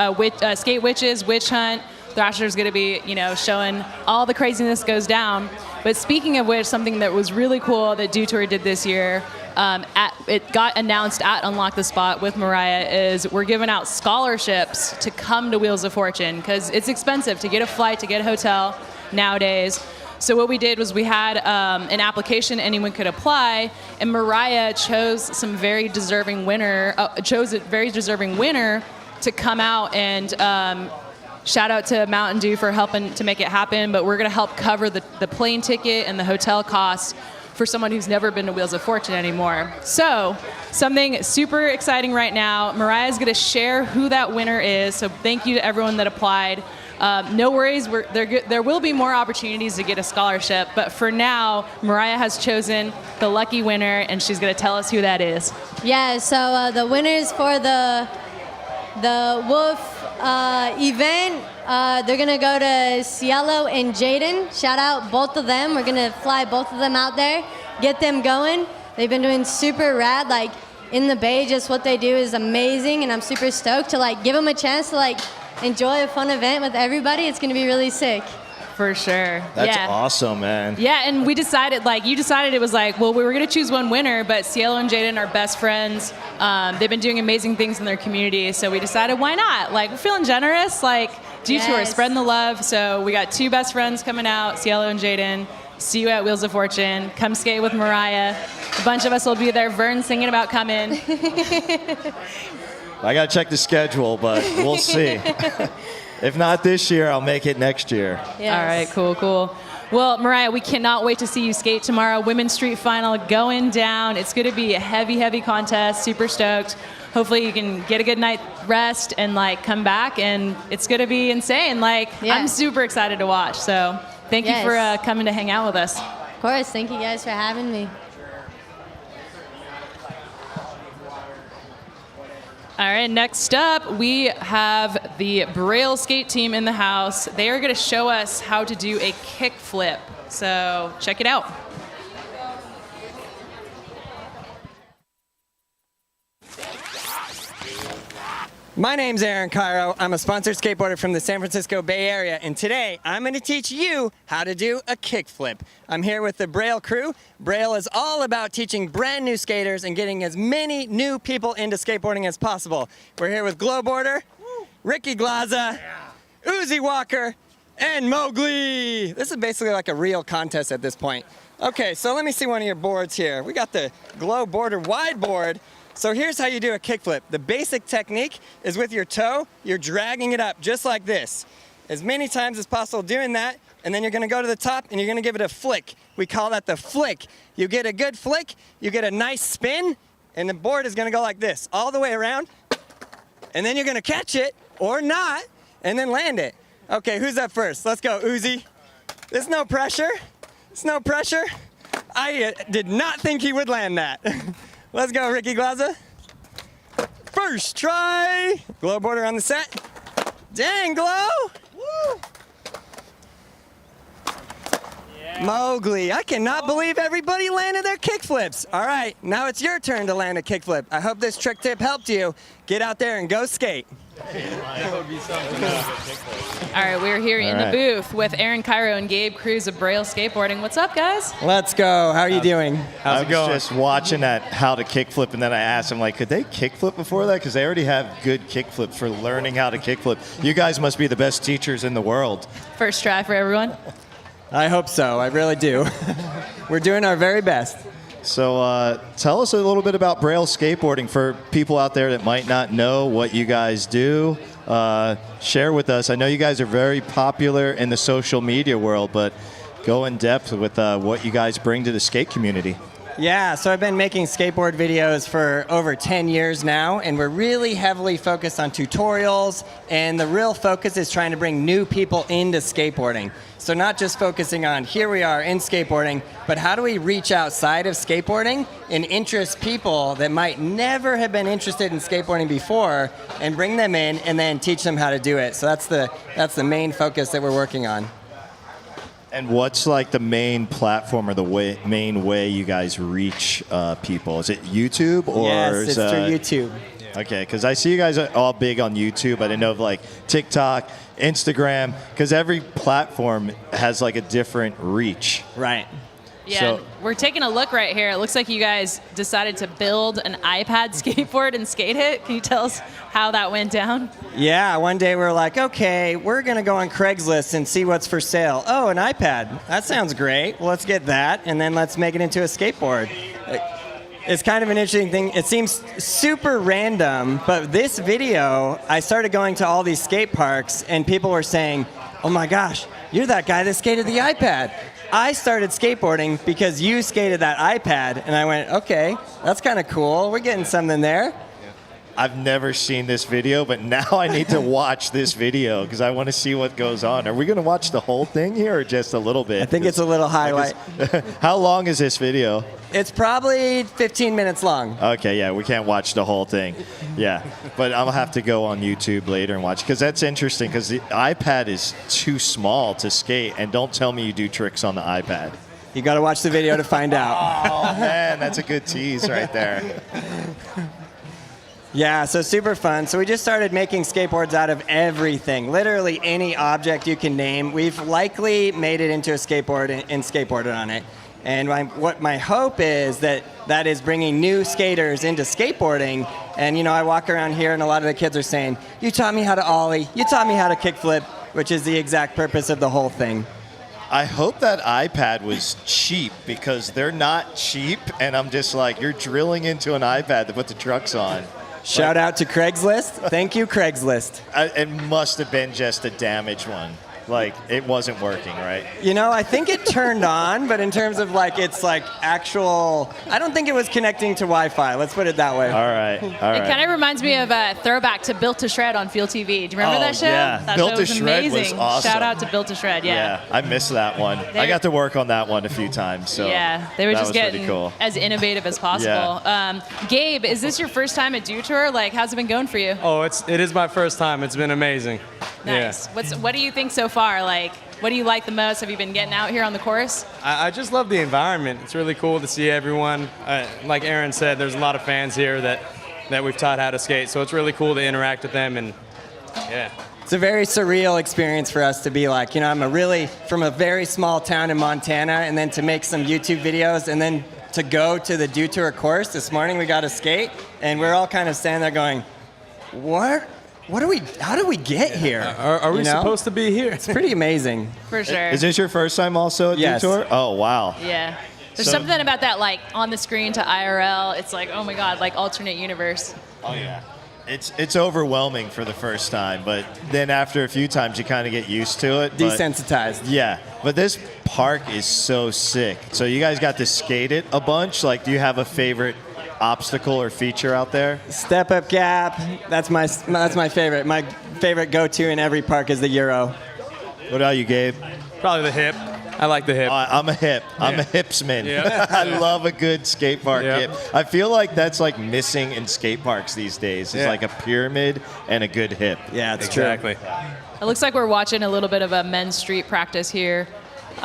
Skate Witches, Witch Hunt. Thrasher's going to be, you know, showing all the craziness goes down. But speaking of which, something that was really cool that Dew Tour did this year, it got announced at Unlock the Spot with Mariah, is we're giving out scholarships to come to Wheels of Fortune because it's expensive to get a flight, to get a hotel nowadays. So what we did was we had an application anyone could apply, and Mariah chose a very deserving winner to come out and shout out to Mountain Dew for helping to make it happen, but we're going to help cover the plane ticket and the hotel costs for someone who's never been to Wheels of Fortune anymore. So something super exciting right now. Mariah's going to share who that winner is, so thank you to everyone that applied. No worries, there will be more opportunities to get a scholarship, but for now, Mariah has chosen the lucky winner, and she's going to tell us who that is. Yeah, so the winners for the Wolf event, they're going to go to Cielo and Jaden. Shout out both of them. We're going to fly both of them out there, get them going. They've been doing super rad, like in the Bay, just what they do is amazing, and I'm super stoked to like give them a chance to like enjoy a fun event with everybody, it's going to be really sick. For sure. That's yeah. awesome, man. Yeah, and we decided, like, you decided it was like, well, we were going to choose one winner, but Cielo and Jaden are best friends. They've been doing amazing things in their community, so we decided, why not? Like, we're feeling generous, like, Detour, spreading the love. So we got 2 best friends coming out, Cielo and Jaden. See you at Wheels of Fortune. Come skate with Mariah. A bunch of us will be there. Vern's thinking about coming. I got to check the schedule, but we'll see. If not this year, I'll make it next year. Yes. All right, cool. Well, Mariah, we cannot wait to see you skate tomorrow. Women's Street Final going down. It's going to be a heavy contest. Super stoked. Hopefully you can get a good night rest and like come back, and it's going to be insane. Like, I'm super excited to watch. So thank you for coming to hang out with us. Of course. Thank you guys for having me. All right, next up, we have the Braille skate team in the house. They are going to show us how to do a kick flip. So check it out. My name's Aaron Cairo. I'm a sponsored skateboarder from the San Francisco Bay Area, and today I'm going to teach you how to do a kickflip. I'm here with the Braille crew. Braille is all about teaching brand new skaters and getting as many new people into skateboarding as possible. We're here with Glowboarder, Ricky Glaza, Uzi Walker, and Mowgli. This is basically like a real contest at this point. Okay, so let me see one of your boards here. We got the Glowboarder wide board. So here's how you do a kickflip. The basic technique is with your toe, you're dragging it up just like this. As many times as possible doing that, and then you're gonna go to the top and you're gonna give it a flick. We call that the flick. You get a good flick, you get a nice spin, and the board is gonna go like this, all the way around, and then you're gonna catch it, or not, and then land it. Okay, who's up first? Let's go, Uzi. There's no pressure. There's no pressure. I did not think he would land that. Let's go, Ricky Glaza. First try. Glowboarder on the set. Dang, Glow. Woo. Yeah. Mowgli, I cannot believe everybody landed their kickflips. All right, now it's your turn to land a kickflip. I hope this trick tip helped you. Get out there and go skate. All right, we're here in the booth with Aaron Cairo and Gabe Cruz of Braille Skateboarding. What's up, guys? Let's go. How are you doing? I was just watching that how to kickflip, and then I asked them, like, could they kickflip before that? Because they already have good kickflips for learning how to kickflip. You guys must be the best teachers in the world. First try for everyone. I hope so. I really do. We're doing our very best. So tell us a little bit about Braille skateboarding for people out there that might not know what you guys do. Share with us. I know you guys are very popular in the social media world, but go in depth with what you guys bring to the skate community. Yeah, so I've been making skateboard videos for over 10 years now, and we're really heavily focused on tutorials, and the real focus is trying to bring new people into skateboarding. So not just focusing on here we are in skateboarding, but how do we reach outside of skateboarding and interest people that might never have been interested in skateboarding before and bring them in and then teach them how to do it. So that's the main focus that we're working on. And what's like the main platform or the main way you guys reach people? Is it YouTube or? Yes, it's through YouTube. Okay, because I see you guys are all big on YouTube. I didn't know of like TikTok, Instagram, because every platform has like a different reach. Right. Yeah, So, we're taking a look right here. It looks like you guys decided to build an iPad skateboard and skate it. Can you tell us how that went down? Yeah, one day we were like, okay, we're going to go on Craigslist and see what's for sale. Oh, an iPad. That sounds great. Well, let's get that, and then let's make it into a skateboard. It's kind of an interesting thing. It seems super random, but this video, I started going to all these skate parks, and people were saying, oh my gosh, you're that guy that skated the iPad. I started skateboarding because you skated that iPad, and I went, okay, that's kind of cool. We're getting something there. I've never seen this video, but now I need to watch this video because I want to see what goes on. Are we going to watch the whole thing here or just a little bit? I think it's a little highlight. How long is this video? It's probably 15 minutes long. Okay, yeah, we can't watch the whole thing. Yeah, but I'll have to go on YouTube later and watch because that's interesting because the iPad is too small to skate, and don't tell me you do tricks on the iPad. You got to watch the video to find out. Oh, man, that's a good tease right there. Yeah, so super fun. So we just started making skateboards out of everything. Literally any object you can name. We've likely made it into a skateboard and skateboarded on it. And what my hope is that is bringing new skaters into skateboarding. And, you know, I walk around here and a lot of the kids are saying, you taught me how to ollie, you taught me how to kickflip, which is the exact purpose of the whole thing. I hope that iPad was cheap because they're not cheap. And I'm just like, you're drilling into an iPad to put the trucks on. Shout out to Craigslist. Thank you, Craigslist. It must have been just a damaged one. Like, it wasn't working, right? You know, I think it turned on, but in terms of like, it's like actual, I don't think it was connecting to Wi-Fi. Let's put it that way. All right. It kind of reminds me of a throwback to Built to Shred on Field TV. Do you remember that show? Yeah. That Built show to was Shred amazing. was awesome. Shout out to Built to Shred, yeah. I missed that one. I got to work on that one a few times. So yeah, they were that just was pretty getting cool. as innovative as possible. Gabe, is this your first time at Dew Tour? Like, how's it been going for you? Oh, it is my first time. It's been amazing. Nice. What do you think so far? Like, what do you like the most? Have you been getting out here on the course? I just love the environment. It's really cool to see everyone. Like Aaron said, there's a lot of fans here that we've taught how to skate, so it's really cool to interact with them, and yeah. It's a very surreal experience for us to be like, you know, I'm from a very small town in Montana, and then to make some YouTube videos, and then to go to the Dew Tour course. This morning we got to skate, and we're all kind of standing there going, how do we get here? Are we supposed to be here? It's pretty amazing. For sure. Is this your first time also at Yes. Dew Tour? Oh, wow. Yeah. There's So- something about that, like, on the screen to IRL. It's like, oh my God, like alternate universe. Oh, yeah. It's overwhelming for the first time, but then after a few times you kind of get used to it. but- Desensitized. Yeah, but this park is so sick. So you guys got to skate it a bunch. Like, do you have a favorite obstacle or feature out there? Step up gap. That's my favorite. My favorite go-to in every park is the Euro. What about you, Gabe? Probably the hip. I like the hip. I'm a hip. I'm a hipsman. Yeah. I love a good skate park hip. I feel like that's like missing in skate parks these days. It's like a pyramid and a good hip. Yeah, it's exactly. It looks like we're watching a little bit of a men's street practice here. Who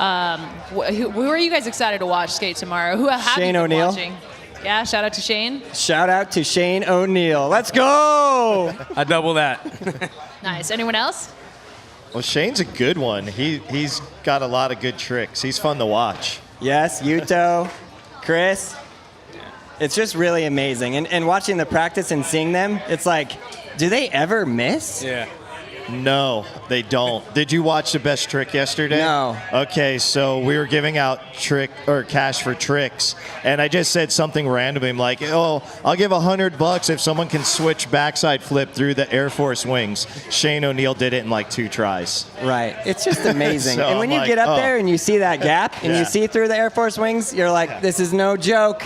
are you guys excited to watch skate tomorrow? Who have Shane you been O'Neill. watching? Yeah, shout out to Shane. Shout out to Shane O'Neill. Let's go! I double that. Nice. Anyone else? Well, Shane's a good one. He's got a lot of good tricks. He's fun to watch. Yes, Yuto, Chris. It's just really amazing. And watching the practice and seeing them, it's like, do they ever miss? Yeah. No, they don't. Did you watch the best trick yesterday? No. Okay, so we were giving out cash for tricks, and I just said something random. I'm like, oh, I'll give $100 if someone can switch backside flip through the Air Force wings. Shane O'Neill did it in like 2 tries. Right. It's just amazing. So and when I'm you like, get up oh. there and you see that gap and Yeah. you see through the Air Force wings, you're like, this is no joke.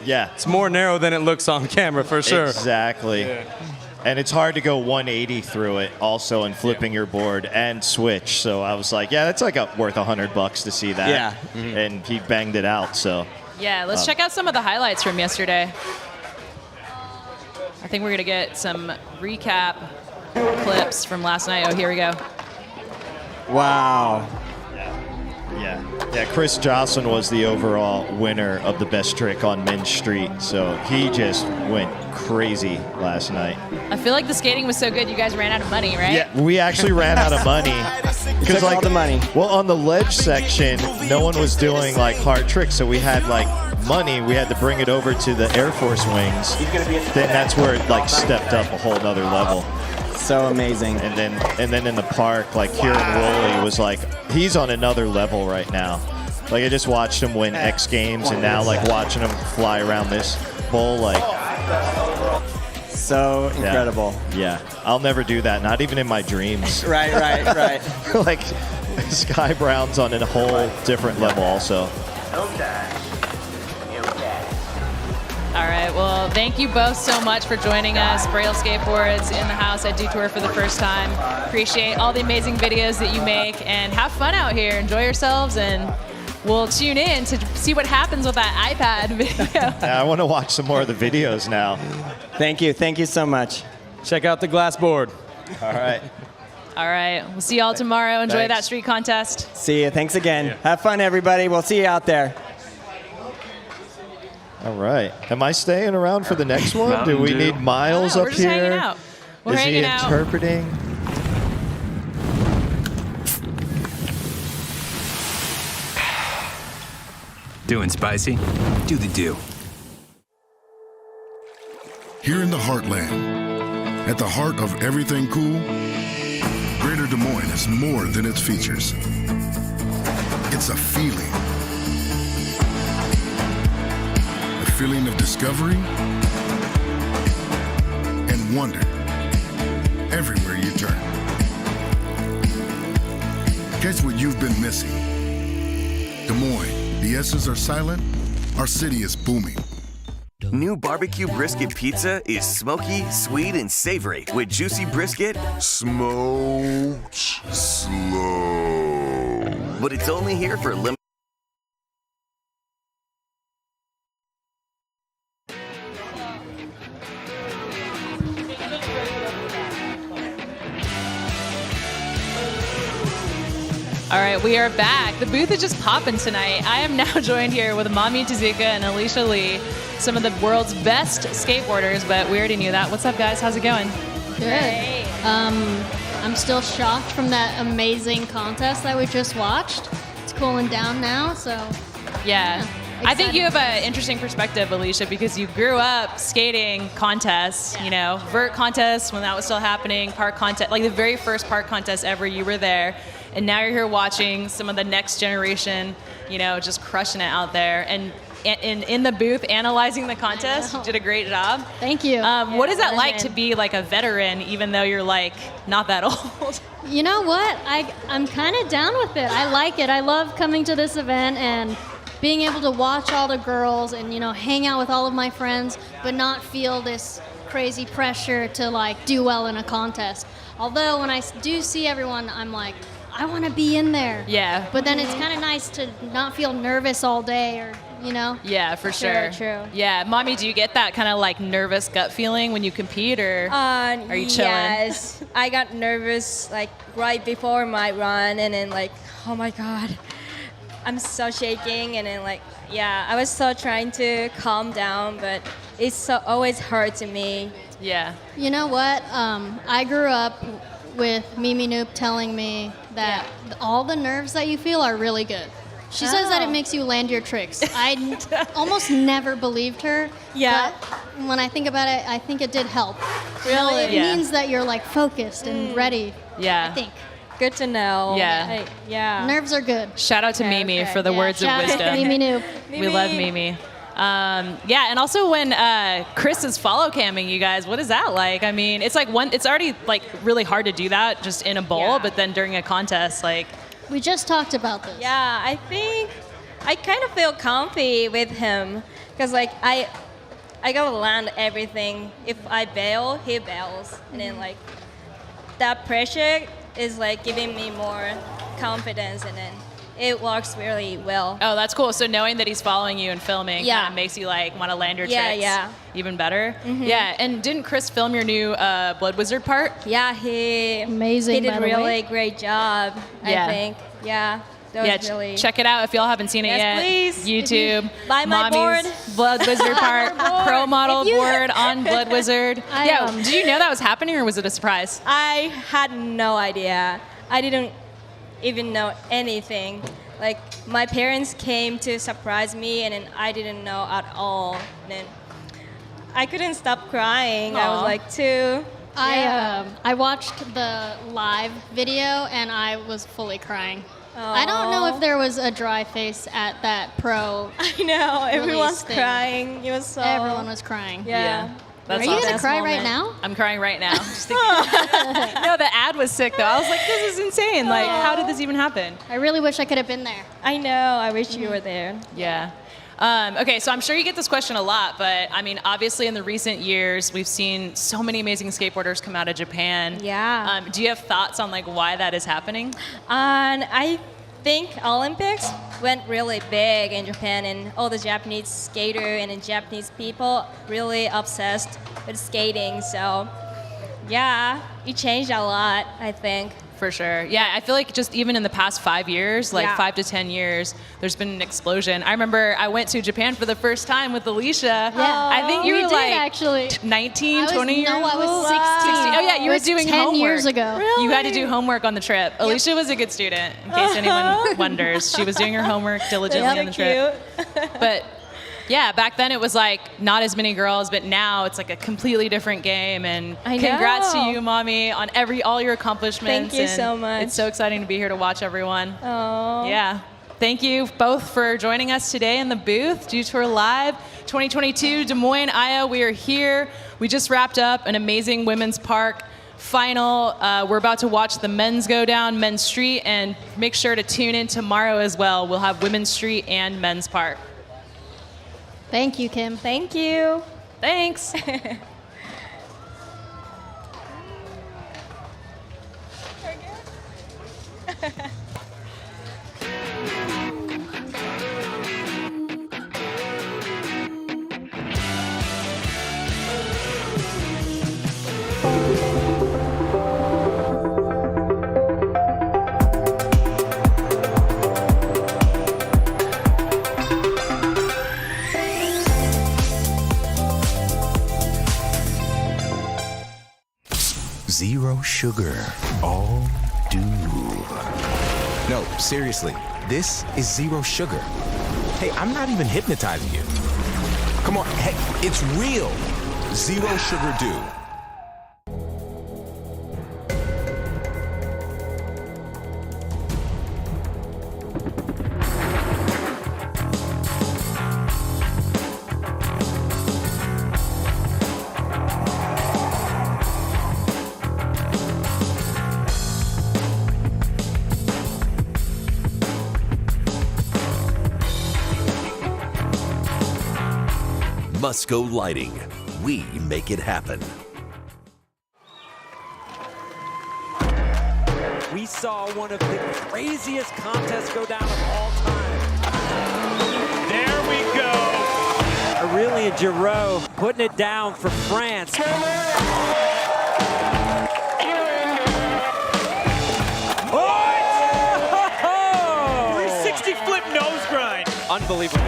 Yeah. It's more narrow than it looks on camera, for sure. Exactly. Yeah. And it's hard to go 180 through it also and flipping your board and switch. So I was like, yeah, that's like worth $100 to see that. Yeah. And he banged it out, so. Yeah, let's check out some of the highlights from yesterday. I think we're going to get some recap clips from last night. Oh, here we go. Wow. Yeah, Chris Jocelyn was the overall winner of the best trick on Men's Street. So he just went crazy last night. I feel like the skating was so good, you guys ran out of money, right? Yeah, we actually ran out of money. Took all the money. Well, on the ledge section, no one was doing like hard tricks, so we had like money. We had to bring it over to the Air Force wings. Then that's where it like stepped up a whole nother level. So amazing. And then in the park, like here in Woolley was like, he's on another level right now. Like I just watched him win X Games, and now like watching him fly around this bowl, like. So incredible. Yeah, I'll never do that. Not even in my dreams. Right. Like Sky Brown's on a whole different level also. All right, well, thank you both so much for joining us. Braille Skateboards in the house at Dew Tour for the first time. Appreciate all the amazing videos that you make, and have fun out here. Enjoy yourselves, and we'll tune in to see what happens with that iPad video. Yeah, I want to watch some more of the videos now. Thank you so much. Check out the glass board. All right. All right, we'll see y'all tomorrow. Enjoy Thanks. that street contest. See you. Thanks again. Have fun, everybody. We'll see you out there. All right. Am I staying around for the next one? Do we Mountain need Dew. Miles No, up we're just hanging here? out. We're Is he hanging out. interpreting? Doing spicy? Do the do. Here in the heartland, at the heart of everything cool, Greater Des Moines is more than its features. It's a feeling. A feeling of discovery and wonder everywhere you turn. Catch what you've been missing. Des Moines, the S's are silent, our city is booming. New barbecue brisket pizza is smoky, sweet, and savory with juicy brisket, smoked slow. But it's only here for a limited. All right, we are back. The booth is just popping tonight. I am now joined here with Mami Tezuka and Alicia Lee, some of the world's best skateboarders, but we already knew that. What's up, guys? How's it going? Good. I'm still shocked from that amazing contest that we just watched. It's cooling down now, so Yeah. I think you have an interesting perspective, Alicia, because you grew up skating contests, you know, vert contests when that was still happening, park contest, like the very first park contest ever, you were there. And now you're here watching some of the next generation, you know, just crushing it out there. And in the booth analyzing the contest, you did a great job. Thank you. What is that like to be like a veteran, even though you're like not that old? You know what? I'm kind of down with it. I like it. I love coming to this event and being able to watch all the girls and, you know, hang out with all of my friends, but not feel this crazy pressure to like do well in a contest. Although when I do see everyone, I'm like, I want to be in there. Yeah. But then it's kind of nice to not feel nervous all day, or, you know? Yeah, for sure. True. Yeah, Mommy, do you get that kind of like nervous gut feeling when you compete, or are you chilling? Yes, I got nervous like right before my run, and then like, oh my God, I'm so shaking, and then like, yeah, I was so trying to calm down, but it's so always hard to me. Yeah. You know what? I grew up with Mimi Noop telling me that all the nerves that you feel are really good. She says that it makes you land your tricks. I almost never believed her. Yeah. But when I think about it, I think it did help. Really? It means that you're like focused and ready. Yeah. I think. Good to know. Yeah. Yeah. Nerves are good. Shout out to Mimi for the words of Shout out wisdom. to Mimi Noop. We love Mimi. Yeah, and also when Chris is follow camming you guys, what is that like? I mean, it's like it's already like really hard to do that just in a bowl, but then during a contest, like. We just talked about this. Yeah, I think I kind of feel comfy with him because like I gotta land everything. If I bail, he bails, and then like that pressure is like giving me more confidence, and then it works really well. Oh, that's cool. So knowing that he's following you and filming kind of makes you like want to land your tricks even better. Mhm. Yeah, and didn't Chris film your new Blood Wizard part? Yeah, he amazing. He did by the really way. great job. Yeah. I think. Yeah. That Yeah, was really. check it out if y'all haven't seen it Yes, yet. please. YouTube. Buy my Mommy's board. Blood Wizard part. Pro model If you- board on Blood Wizard. I, Did you know that was happening or was it a surprise? I had no idea. I didn't even know anything. Like my parents came to surprise me, and then I didn't know at all. And then I couldn't stop crying. I was Aw. like two. I watched the live video and I was fully crying. I don't know if there was a dry face at that pro. I know, everyone's release thing. crying. It was so. Everyone was crying. Yeah. That's Are you gonna awesome. cry right now? I'm crying right now. Just thinking. No, the ad was sick though. I was like, this is insane. Like, how did this even happen? I really wish I could have been there. I know. I wish you were there. Yeah. Okay, so I'm sure you get this question a lot, but I mean, obviously in the recent years, we've seen so many amazing skateboarders come out of Japan. Yeah. Do you have thoughts on like why that is happening? And I think Olympics went really big in Japan, and all the Japanese skater and the Japanese people really obsessed with skating. So, yeah, it changed a lot, I think. For sure. Yeah, I feel like just even in the past 5 years, like 5 to 10 years, there's been an explosion. I remember I went to Japan for the first time with Alicia. Yeah. I think you We were did, like actually. 19, 20 years old. No, I was 16. Oh, yeah, you It were was doing 10 homework. years ago. You had to do homework on the trip. Alicia was a good student, in case anyone wonders. She was doing her homework diligently on the trip. But yeah, back then it was like not as many girls, but now it's like a completely different game. And I congrats to know. you, Mommy, on all your accomplishments. Thank you and so much. It's so exciting to be here to watch everyone. Oh. Yeah. Thank you both for joining us today in the booth. Dew Tour Live 2022, Des Moines, Iowa. We are here. We just wrapped up an amazing women's park final. We're about to watch the men's go down, men's street, and make sure to tune in tomorrow as well. We'll have women's street and men's park. Thank you, Kim. Thank you. Thanks. Zero sugar, all dew. No, seriously, this is zero sugar. Hey, I'm not even hypnotizing you. Come on, hey, it's real. Zero sugar dew. Musco Lighting. We make it happen. We saw one of the craziest contests go down of all time. There we go. Aurélien Giraud putting it down for France. 360 flip nose grind. Unbelievable.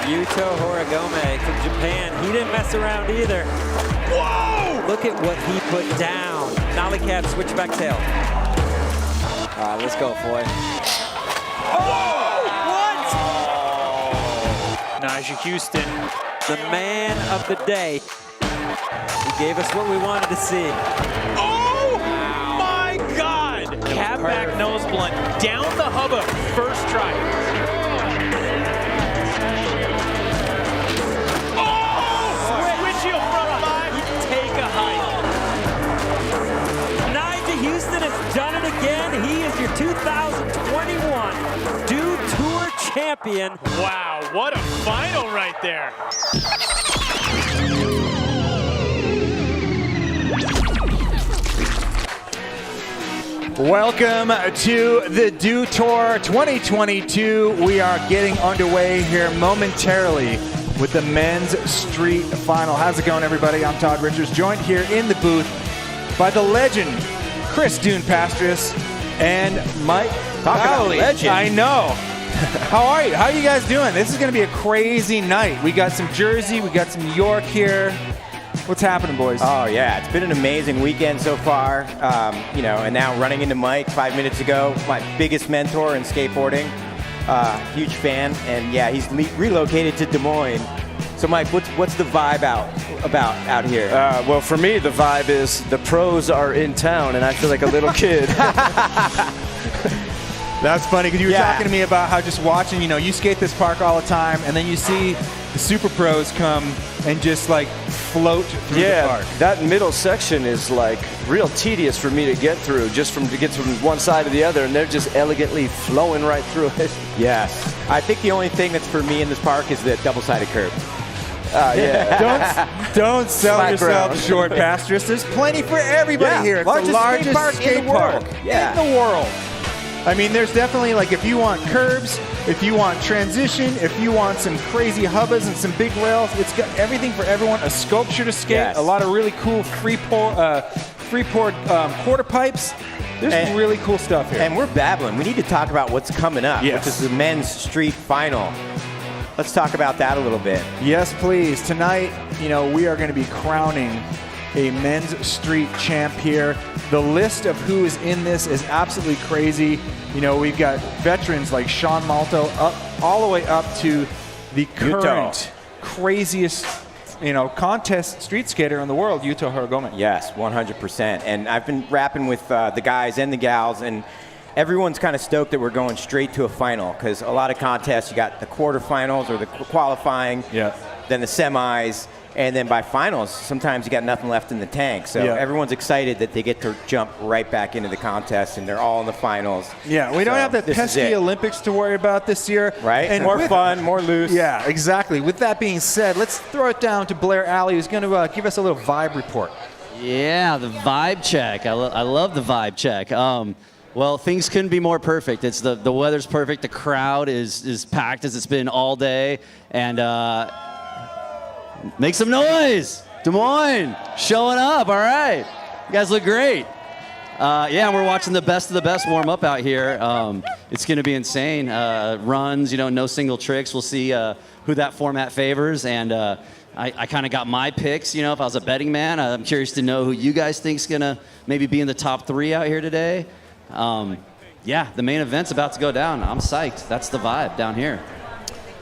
Yuto Horigome from Japan. He didn't mess around either. Whoa! Look at what he put down. Nollie cab, switchback tail. All right, let's go, Foy. Oh! What? Najee Houston. The man of the day. He gave us what we wanted to see. Oh my God! Cab back nose blunt down the hubba, first try. Done it again. He is your 2021 Dew Tour champion. Wow, what a final right there. Welcome to the Dew Tour 2022. We are getting underway here momentarily with the men's street final. How's it going, everybody? I'm Todd Richards, joined here in the booth by the legend Chris Dune Pastris and Mike Cowley. I know. How are you? How are you guys doing? This is going to be a crazy night. We got some Jersey, we got some New York here. What's happening, boys? Oh yeah, it's been an amazing weekend so far. And now running into Mike 5 minutes ago, my biggest mentor in skateboarding. Huge fan, and yeah, he's relocated to Des Moines. So Mike, what's the vibe about out here? Well, for me, the vibe is the pros are in town, and I feel like a little kid. That's funny, because you were talking to me about how just watching, you skate this park all the time, and then you see the super pros come and just like float through the park. That middle section is like real tedious for me to get through, to get from one side to the other, and they're just elegantly flowing right through it. Yes. I think the only thing that's for me in this park is the double-sided curb. Don't sell yourself short, Pastris. There's plenty for everybody here. It's the largest skate park in the world. I mean, there's definitely, like, if you want curbs, if you want transition, if you want some crazy hubbas and some big rails, it's got everything for everyone. A sculpture to skate, a lot of really cool free poured quarter pipes. There's really cool stuff here. And we're babbling. We need to talk about what's coming up, Yes. which is the men's street final. Let's talk about that a little bit. Yes, please. Tonight, we are going to be crowning a men's street champ here. The list of who is in this is absolutely crazy. We've got veterans like Sean Malto all the way up to the current craziest, contest street skater in the world, Yuto Horigome. Yes, 100%. And I've been rapping with the guys and the gals, and everyone's kind of stoked that we're going straight to a final, because a lot of contests, you got the quarterfinals or the qualifying, then the semis, and then by finals, sometimes you got nothing left in the tank. So everyone's excited that they get to jump right back into the contest, and they're all in the finals. Yeah, we don't have the pesky Olympics to worry about this year. Right, and more fun, more loose. Yeah, exactly. With that being said, let's throw it down to Blair Alley, who's going to give us a little vibe report. Yeah, the vibe check. I love the vibe check. Well, things couldn't be more perfect. It's the weather's perfect. The crowd is packed as it's been all day, and make some noise, Des Moines, showing up. All right, you guys look great. Yeah, we're watching the best of the best warm up out here. It's going to be insane. Runs, no single tricks. We'll see who that format favors, and I kind of got my picks. If I was a betting man, I'm curious to know who you guys think's going to maybe be in the top 3 out here today. Yeah, the main event's about to go down. I'm psyched. That's the vibe down here.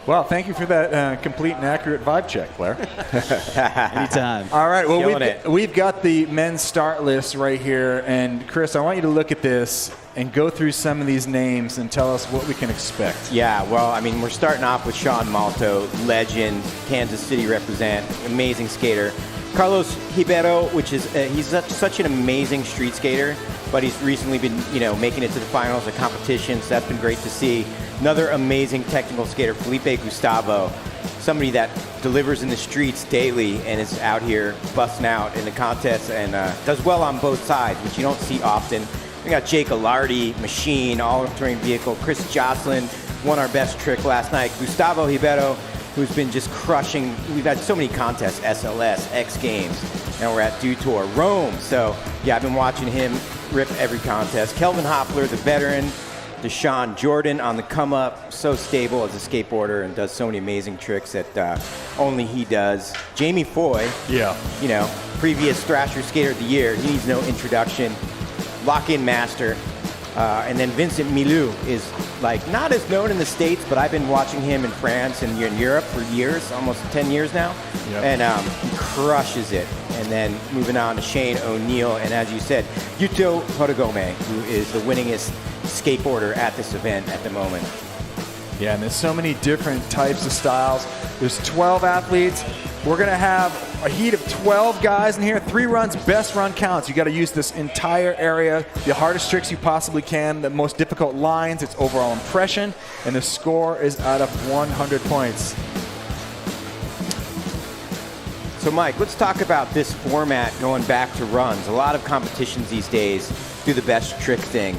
Well, thank you for that complete and accurate vibe check, Blair. Anytime. All right, well, we've got the men's start list right here. And, Chris, I want you to look at this and go through some of these names and tell us what we can expect. Yeah, well, I mean, we're starting off with Sean Malto, legend, Kansas City represent, amazing skater. Carlos Ribeiro, which is he's such an amazing street skater, but he's recently been making it to the finals of competitions. So that's been great to see. Another amazing technical skater, Felipe Gustavo, somebody that delivers in the streets daily and is out here busting out in the contests and does well on both sides, which you don't see often. We got Jake Alardi, machine, all-terrain vehicle. Chris Jocelyn won our best trick last night. Gustavo Ribeiro, who's been just crushing. We've had so many contests, SLS, X Games, and we're at Dew Tour, Rome. So, yeah, I've been watching him rip every contest. Kelvin Hoppler, the veteran. Deshaun Jordan on the come up, so stable as a skateboarder and does so many amazing tricks that only he does. Jamie Foy, previous Thrasher Skater of the Year, he needs no introduction. Lock-in master. And then Vincent Milou is not as known in the States, but I've been watching him in France and in Europe for years, almost 10 years now. Yep. And he crushes it. And then moving on to Shane O'Neill, and as you said, Yuto Horigome, who is the winningest skateboarder at this event at the moment. Yeah, and there's so many different types of styles. There's 12 athletes. We're going to have a heat of 12 guys in here. 3 runs, best run counts. You got to use this entire area, the hardest tricks you possibly can, the most difficult lines, its overall impression, and the score is out of 100 points. So, Mike, let's talk about this format going back to runs. A lot of competitions these days do the best trick thing.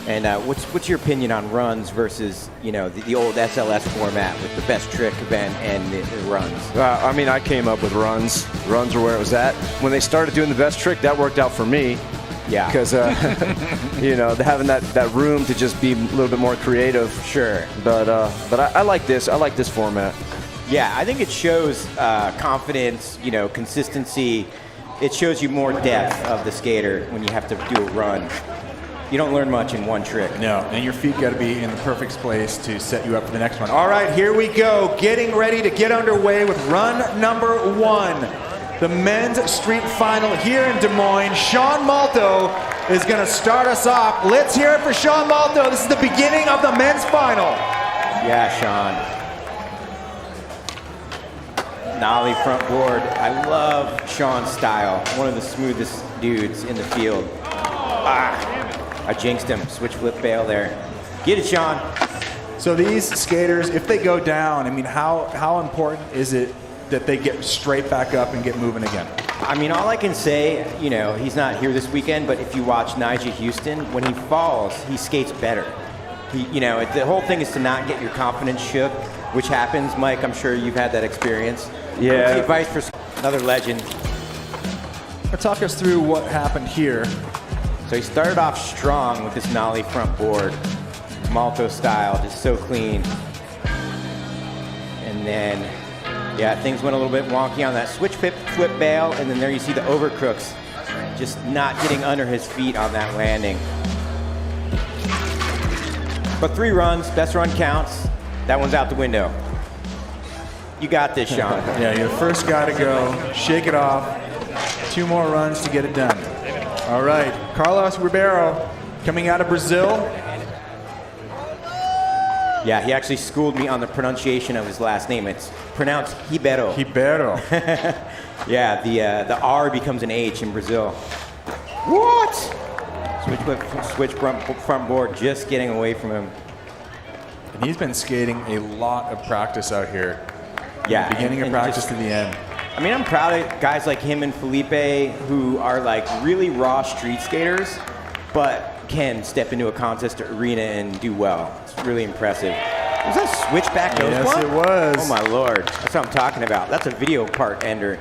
And what's your opinion on runs versus the old SLS format with the best trick event and the runs? I mean, I came up with runs. Runs were where it was at. When they started doing the best trick, that worked out for me. Yeah. Because having that room to just be a little bit more creative. Sure. But I like this. I like this format. Yeah, I think it shows confidence, consistency. It shows you more depth of the skater when you have to do a run. You don't learn much in one trick. No, and your feet got to be in the perfect place to set you up for the next one. All right, here we go. Getting ready to get underway with run number 1. The men's street final here in Des Moines. Sean Malto is going to start us off. Let's hear it for Sean Malto. This is the beginning of the men's final. Yeah, Sean. Nollie front board. I love Sean's style. One of the smoothest dudes in the field. I jinxed him. Switch flip bail there. Get it, Sean. So these skaters, if they go down, I mean, how important is it that they get straight back up and get moving again? I mean, all I can say, he's not here this weekend, but if you watch Nigel Houston, when he falls, he skates better. The whole thing is to not get your confidence shook, which happens. Mike, I'm sure you've had that experience. Yeah. What's the advice for another legend? Talk us through what happened here. So he started off strong with this nollie front board, Malto style, just so clean. And then, yeah, things went a little bit wonky on that switch flip bail, and then there you see the overcrooks, just not getting under his feet on that landing. But 3 runs, best run counts. That one's out the window. You got this, Sean. Yeah, you're the first guy to go. Shake it off. 2 more runs to get it done. All right, Carlos Ribeiro coming out of Brazil. Yeah, he actually schooled me on the pronunciation of his last name. It's pronounced Ribeiro. Ribeiro. Yeah, the R becomes an H in Brazil. What? Switch front board, just getting away from him. And he's been skating a lot of practice out here. Yeah. From the beginning of practice to the end. I mean, I'm proud of guys like him and Felipe who are like really raw street skaters, but can step into a contest or arena and do well. It's really impressive. Was that a switchback nose Yes, blunt? it was. Oh my Lord, that's what I'm talking about. That's a video part ender.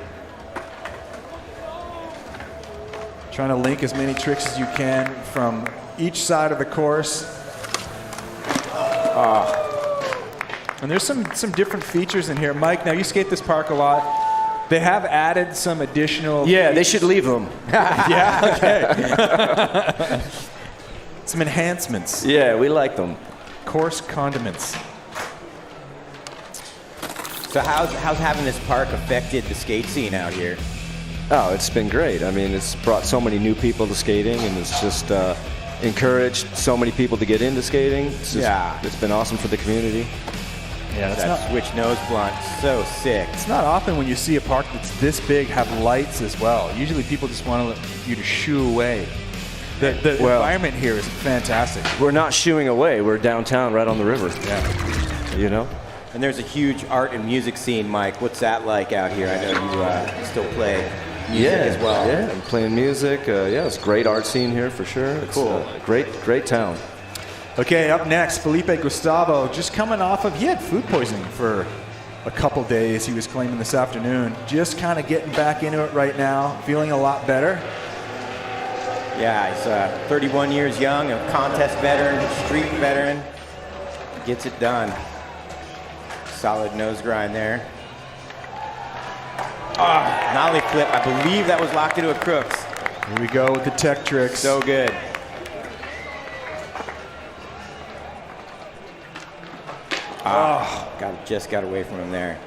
Trying to link as many tricks as you can from each side of the course. And there's some different features in here. Mike, now you skate this park a lot. They have added some additional... Yeah, they should leave them. Yeah, okay. Some enhancements. Yeah, we like them. Course condiments. So how's having this park affected the skate scene out here? Oh, it's been great. I mean, it's brought so many new people to skating, and it's just encouraged so many people to get into skating. It's just, it's been awesome for the community. Yeah, that's that switch nose blunt, so sick. It's not often when you see a park that's this big have lights as well. Usually people just want you to shoo away. The environment here is fantastic. We're not shooing away. We're downtown right on the river. Yeah. You know? And there's a huge art and music scene, Mike. What's that like out here? I know you still play music as well. Yeah, I'm playing music. Yeah, it's a great art scene here for sure. It's cool. Great town. Okay, up next, Felipe Gustavo, just coming off of, he had food poisoning for a couple days, he was claiming this afternoon. Just kind of getting back into it right now, feeling a lot better. Yeah, he's 31 years young, a contest veteran, street veteran. Gets it done. Solid nose grind there. Nollie flip, I believe that was locked into a crooks. Here we go with the tech tricks. So good. Just got away from him there.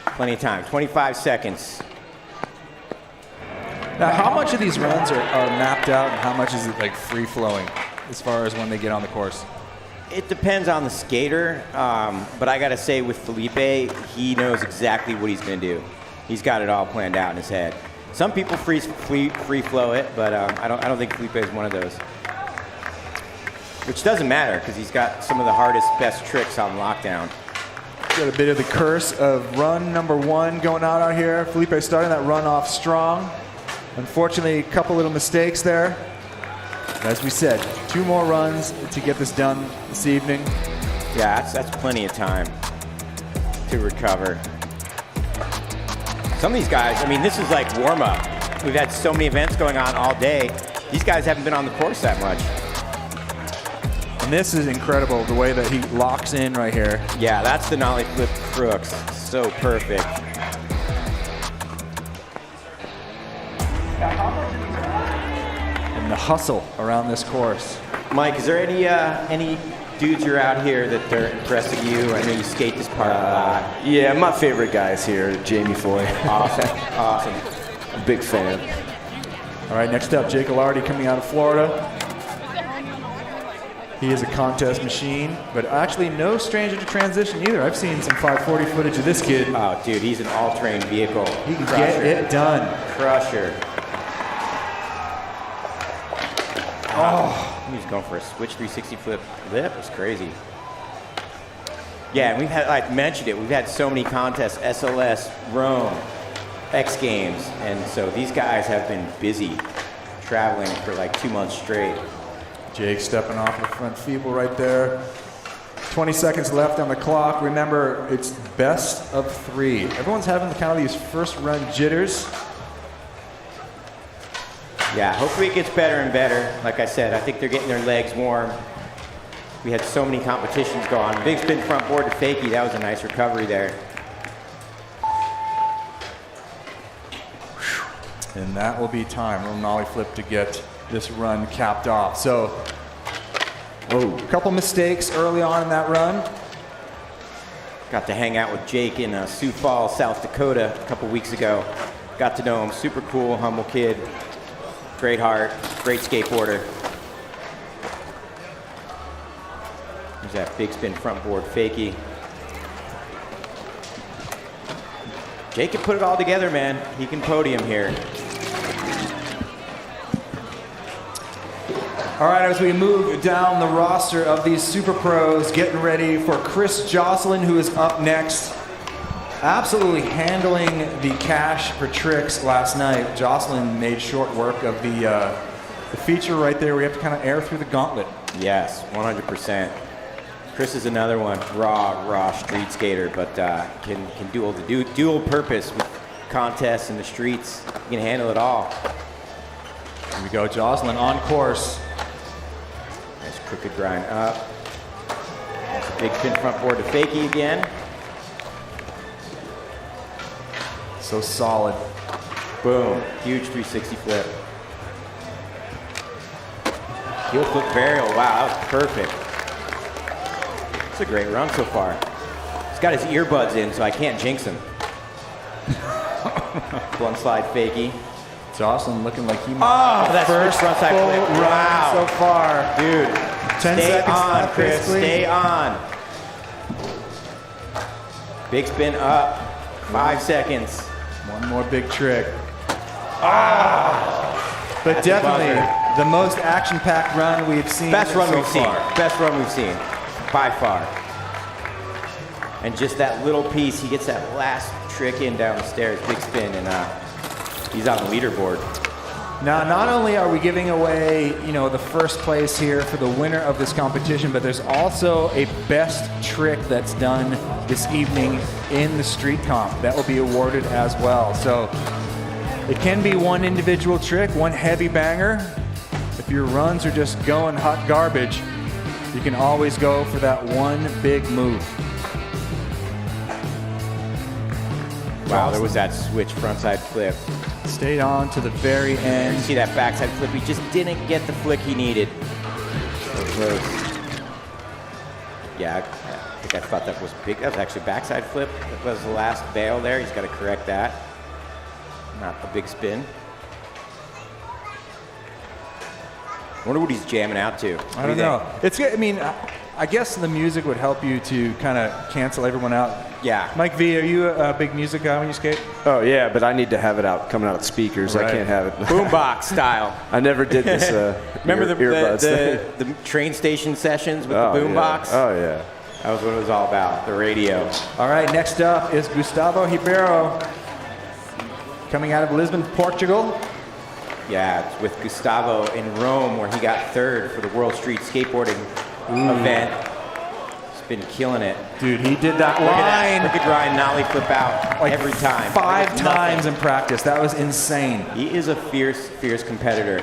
Plenty of time, 25 seconds. Now, how much of these runs are mapped out and how much is it like free flowing as far as when they get on the course? It depends on the skater, but I gotta say with Felipe, he knows exactly what he's gonna do. He's got it all planned out in his head. Some people free flow it, but I don't think Felipe is one of those. Which doesn't matter because he's got some of the hardest, best tricks on lockdown. Got a bit of the curse of run number 1 going on out here. Felipe starting that run off strong. Unfortunately, a couple little mistakes there. As we said, 2 more runs to get this done this evening. Yeah, that's plenty of time to recover. Some of these guys, I mean, this is like warm-up. We've had so many events going on all day. These guys haven't been on the course that much. And this is incredible, the way that he locks in right here. Yeah, that's the nollie flip crooks. So perfect. And the hustle around this course. Mike, is there any dudes you're out here that are impressing you? I know you skate this park a lot. Yeah, my favorite guy is here, Jamie Foy. Awesome. Big fan. All right, next up, Jake Lauridsen coming out of Florida. He is a contest machine, but actually no stranger to transition either. I've seen some 540 footage of this kid. Oh, dude, he's an all-terrain vehicle. He can get it done. Crusher. He's going for a switch 360 flip lip. It's crazy. Yeah, and we've had, like mentioned it, we've had so many contests, SLS, Rome, X Games, and so these guys have been busy traveling for like 2 months straight. Jake stepping off the front feeble right there. 20 seconds left on the clock. Remember, it's best of 3. Everyone's having kind of these first run jitters. Yeah, hopefully it gets better and better. Like I said, I think they're getting their legs warm. We had so many competitions go on. Big spin front board to fakie. That was a nice recovery there. And that will be time. Little nollie flip to get this run capped off. So, a couple mistakes early on in that run. Got to hang out with Jake in Sioux Falls, South Dakota a couple weeks ago. Got to know him. Super cool, humble kid. Great heart, great skateboarder. There's that big spin front board fakie. Jake can put it all together, man. He can podium here. All right, as we move down the roster of these super pros, getting ready for Chris Jocelyn, who is up next. Absolutely handling the cash for tricks last night. Jocelyn made short work of the feature right there where you have to kind of air through the gauntlet. Yes, 100%. Chris is another one, raw street skater, but can do all the dual purpose with contests in the streets. He can handle it all. Here we go, Jocelyn on course. Nice crooked grind up. That's a big spin front board to fakie again. So solid. Boom, huge 360 flip. Heel flip varial, wow, that was perfect. It's a great run so far. He's got his earbuds in, so I can't jinx him. One slide fakie. Jocelyn looking like he might. Oh, that's first front side flip. Wow. So far. Dude, 10 stay seconds on, left, Chris, basically. stay on. Big spin up, 5 seconds. One more big trick. But That's a definitely buzzer. the most action-packed run we've seen. Best run so we've seen. far. Best run we've seen, by far. And just that little piece, he gets that last trick in down the stairs, big spin, and he's on the leaderboard. Now, not only are we giving away, the first place here for the winner of this competition, but there's also a best trick that's done this evening in the street comp that will be awarded as well. So it can be one individual trick, one heavy banger. If your runs are just going hot garbage, you can always go for that one big move. Wow, there was that switch frontside flip. Stayed on to the very end. You see that backside flip? He just didn't get the flick he needed. So close. Yeah, I think I thought that was big. That was actually a backside flip. That was the last bail there. He's got to correct that. Not the big spin. I wonder what he's jamming out to. I don't know. It's good. I mean, I guess the music would help you to kind of cancel everyone out. Yeah. Mike V, are you a big music guy when you skate? Oh yeah, but I need to have it out, coming out of speakers. Right. I can't have it. Boombox style. I never did this. Remember earbuds the train station sessions with the boombox? Yeah. Oh yeah. That was what it was all about, the radio. All right, next up is Gustavo Ribeiro, coming out of Lisbon, Portugal. Yeah, it's with Gustavo in Rome, where he got third for the World Street Skateboarding event. He's been killing it. Dude, he did that Look line. at that crooked grind nollie flip out Like every time. 5 times in practice. That was insane. He is a fierce competitor.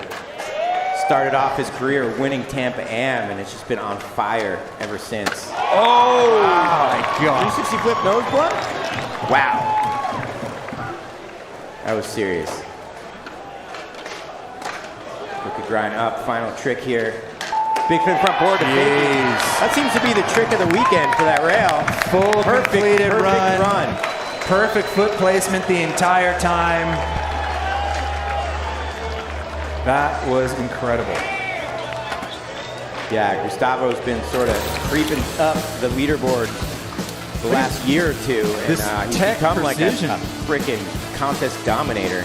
Started off his career winning Tampa Am, and it's just been on fire ever since. Oh my God. 360 flip nose blunt? Wow. That was serious. Crooked grind up, final trick here. Big flip front board to fakie. That seems to be the trick of the weekend for that rail. Full completed perfect run. Perfect foot placement the entire time. That was incredible. Yeah, Gustavo's been sort of creeping up the leaderboard the last year or two, and he's become like a freaking contest dominator.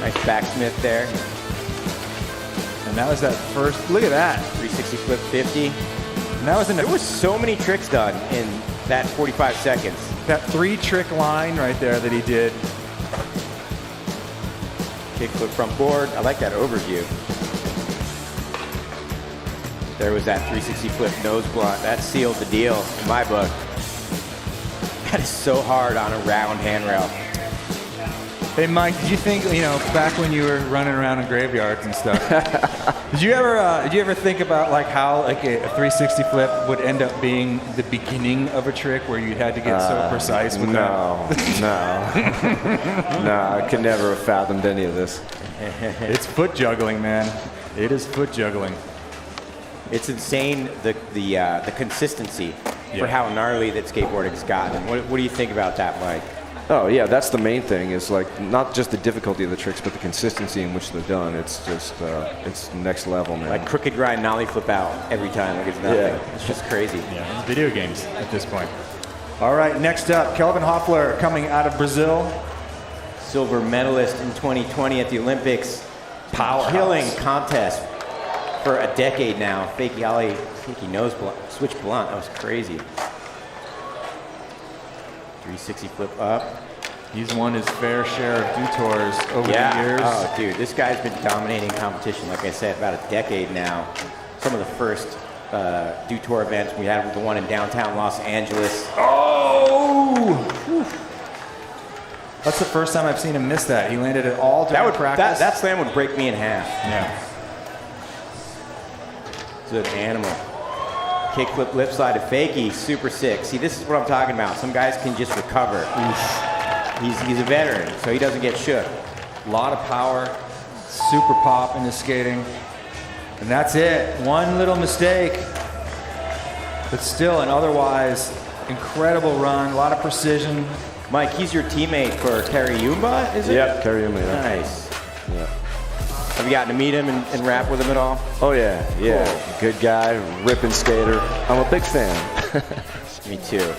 Nice backsmith there. And that was that first, look at that. 360 flip 50. And that was there was so many tricks done in that 45 seconds. That 3-trick line right there that he did. Kickflip front board. I like that overview. There was that 360 flip nose blunt. That sealed the deal in my book. That is so hard on a round handrail. Hey, Mike, did you think, back when you were running around in graveyards and stuff, did you ever think about like how like a 360 flip would end up being the beginning of a trick where you had to get so precise with that? No, I could never have fathomed any of this. It's foot juggling, man. It is foot juggling. It's insane the consistency for how gnarly that skateboarding's gotten. What do you think about that, Mike? Oh yeah, that's the main thing. Is like not just the difficulty of the tricks, but the consistency in which they're done. It's just it's next level, man. Like crooked grind nollie flip out every time. Like it's nothing. Yeah. It's just crazy. Yeah, it's video games at this point. All right, next up, Kelvin Hoffler coming out of Brazil. Silver medalist in 2020 at the Olympics. Powerhouse. Killing contest for a decade now. Fakie ollie, fakie nose blunt, switch blunt. That was crazy. 360 flip up. He's won his fair share of detours over the years. Oh, dude, this guy's been dominating competition, like I said, about a decade now. Some of the first detour events we had, the one in downtown Los Angeles. Oh! That's the first time I've seen him miss that. He landed it all during practice. That slam would break me in half. Yeah. It's an animal. Kickflip lip slide to fakie, super sick. See, this is what I'm talking about. Some guys can just recover. He's a veteran, so he doesn't get shook. A lot of power, super pop in his skating. And that's it. One little mistake. But still an otherwise incredible run, a lot of precision. Mike, he's your teammate for Kariumba, is it? Yep, Kariumba, yeah. Nice. Yeah. Have you gotten to meet him and rap with him at all? Oh yeah, yeah. Cool. Good guy, ripping skater. I'm a big fan. Me too.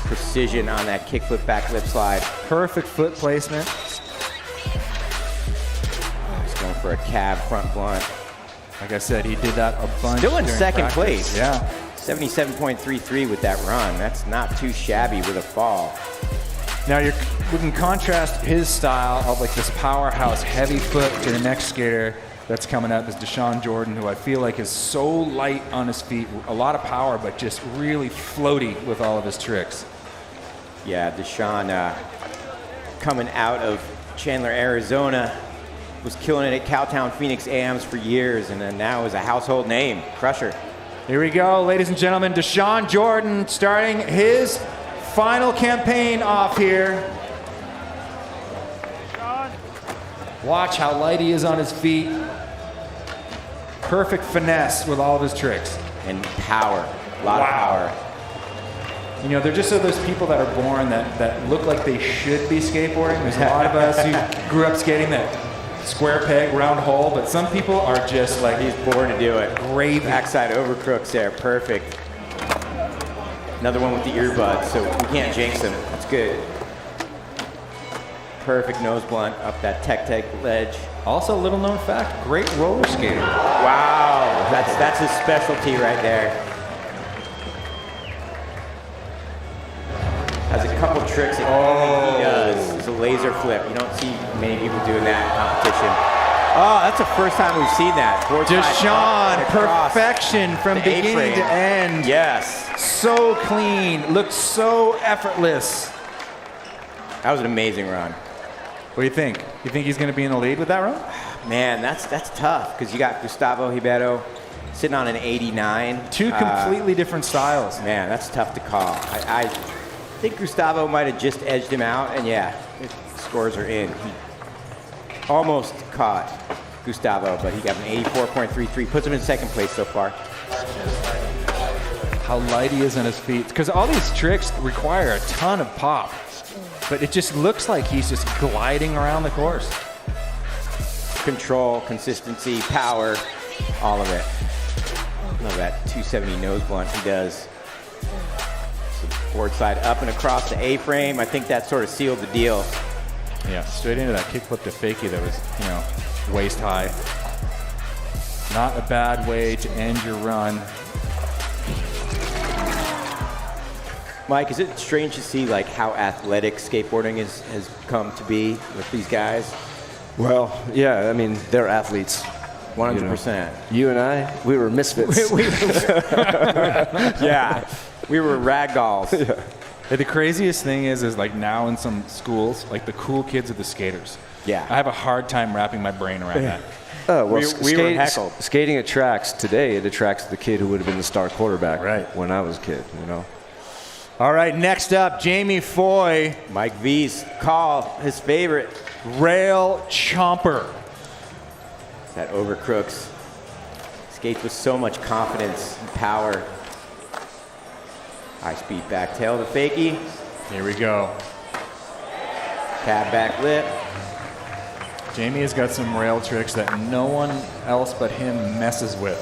Precision on that kickflip back lip slide. Perfect foot placement. He's going for a cab front blunt. Like I said, he did that a bunch. Still in during second practice. place. Yeah. 77.33 with that run. That's not too shabby with a fall. Now we can contrast his style of like this powerhouse heavy foot to the next skater that's coming up is Deshaun Jordan, who I feel like is so light on his feet, a lot of power, but just really floaty with all of his tricks. Yeah, Deshaun coming out of Chandler, Arizona, was killing it at Cowtown Phoenix AMs for years, and then now is a household name, crusher. Here we go, ladies and gentlemen, Deshaun Jordan starting his final campaign off here. Watch how light he is on his feet. Perfect finesse with all of his tricks. And power, a lot of power. You know, they're just those people that are born that look like they should be skateboarding. There's a lot of us who grew up skating that square peg, round hole, but some people are just like... He's born to do it. Gravy. Backside overcrooks there, perfect. Another one with the earbuds, so we can't jinx him. That's good. Perfect nose blunt up that tech ledge. Also, little known fact, great roller skater. Wow, that's his specialty right there. Has a couple tricks that only he does. It's a laser flip. You don't see many people doing that in competition. Oh, that's the first time we've seen that. Deshaun, perfection from beginning to end. Yes. So clean, looks so effortless. That was an amazing run. What do you think? You think he's going to be in the lead with that run? Man, that's tough because you got Gustavo Ribeiro sitting on an 89. Two completely different styles. Man, that's tough to call. I think Gustavo might have just edged him out, and yeah, scores are in. He almost caught Gustavo, but he got an 84.33, puts him in second place so far. How light he is on his feet. Because all these tricks require a ton of pop, but it just looks like he's just gliding around the course. Control, consistency, power, all of it. Love that 270 nose blunt he does. Board side up and across the A-frame. I think that sort of sealed the deal. Yeah, straight into that kickflip to fakie that was, waist high. Not a bad way to end your run. Mike, is it strange to see like how athletic skateboarding has come to be with these guys? Well, yeah, I mean, they're athletes. 100%. You and I, we were misfits. Yeah, we were ragdolls. Yeah. The craziest thing is like now in some schools, like the cool kids are the skaters. Yeah. I have a hard time wrapping my brain around that. Oh, well, we were heckled. Skating attracts today. It attracts the kid who would have been the star quarterback when I was a kid. You know. All right, next up, Jamie Foy. Mike V's call, his favorite. Rail Chomper. That over crooks. Skates with so much confidence and power. High speed back tail to fakie. Here we go. Cab back lip. Jamie has got some rail tricks that no one else but him messes with.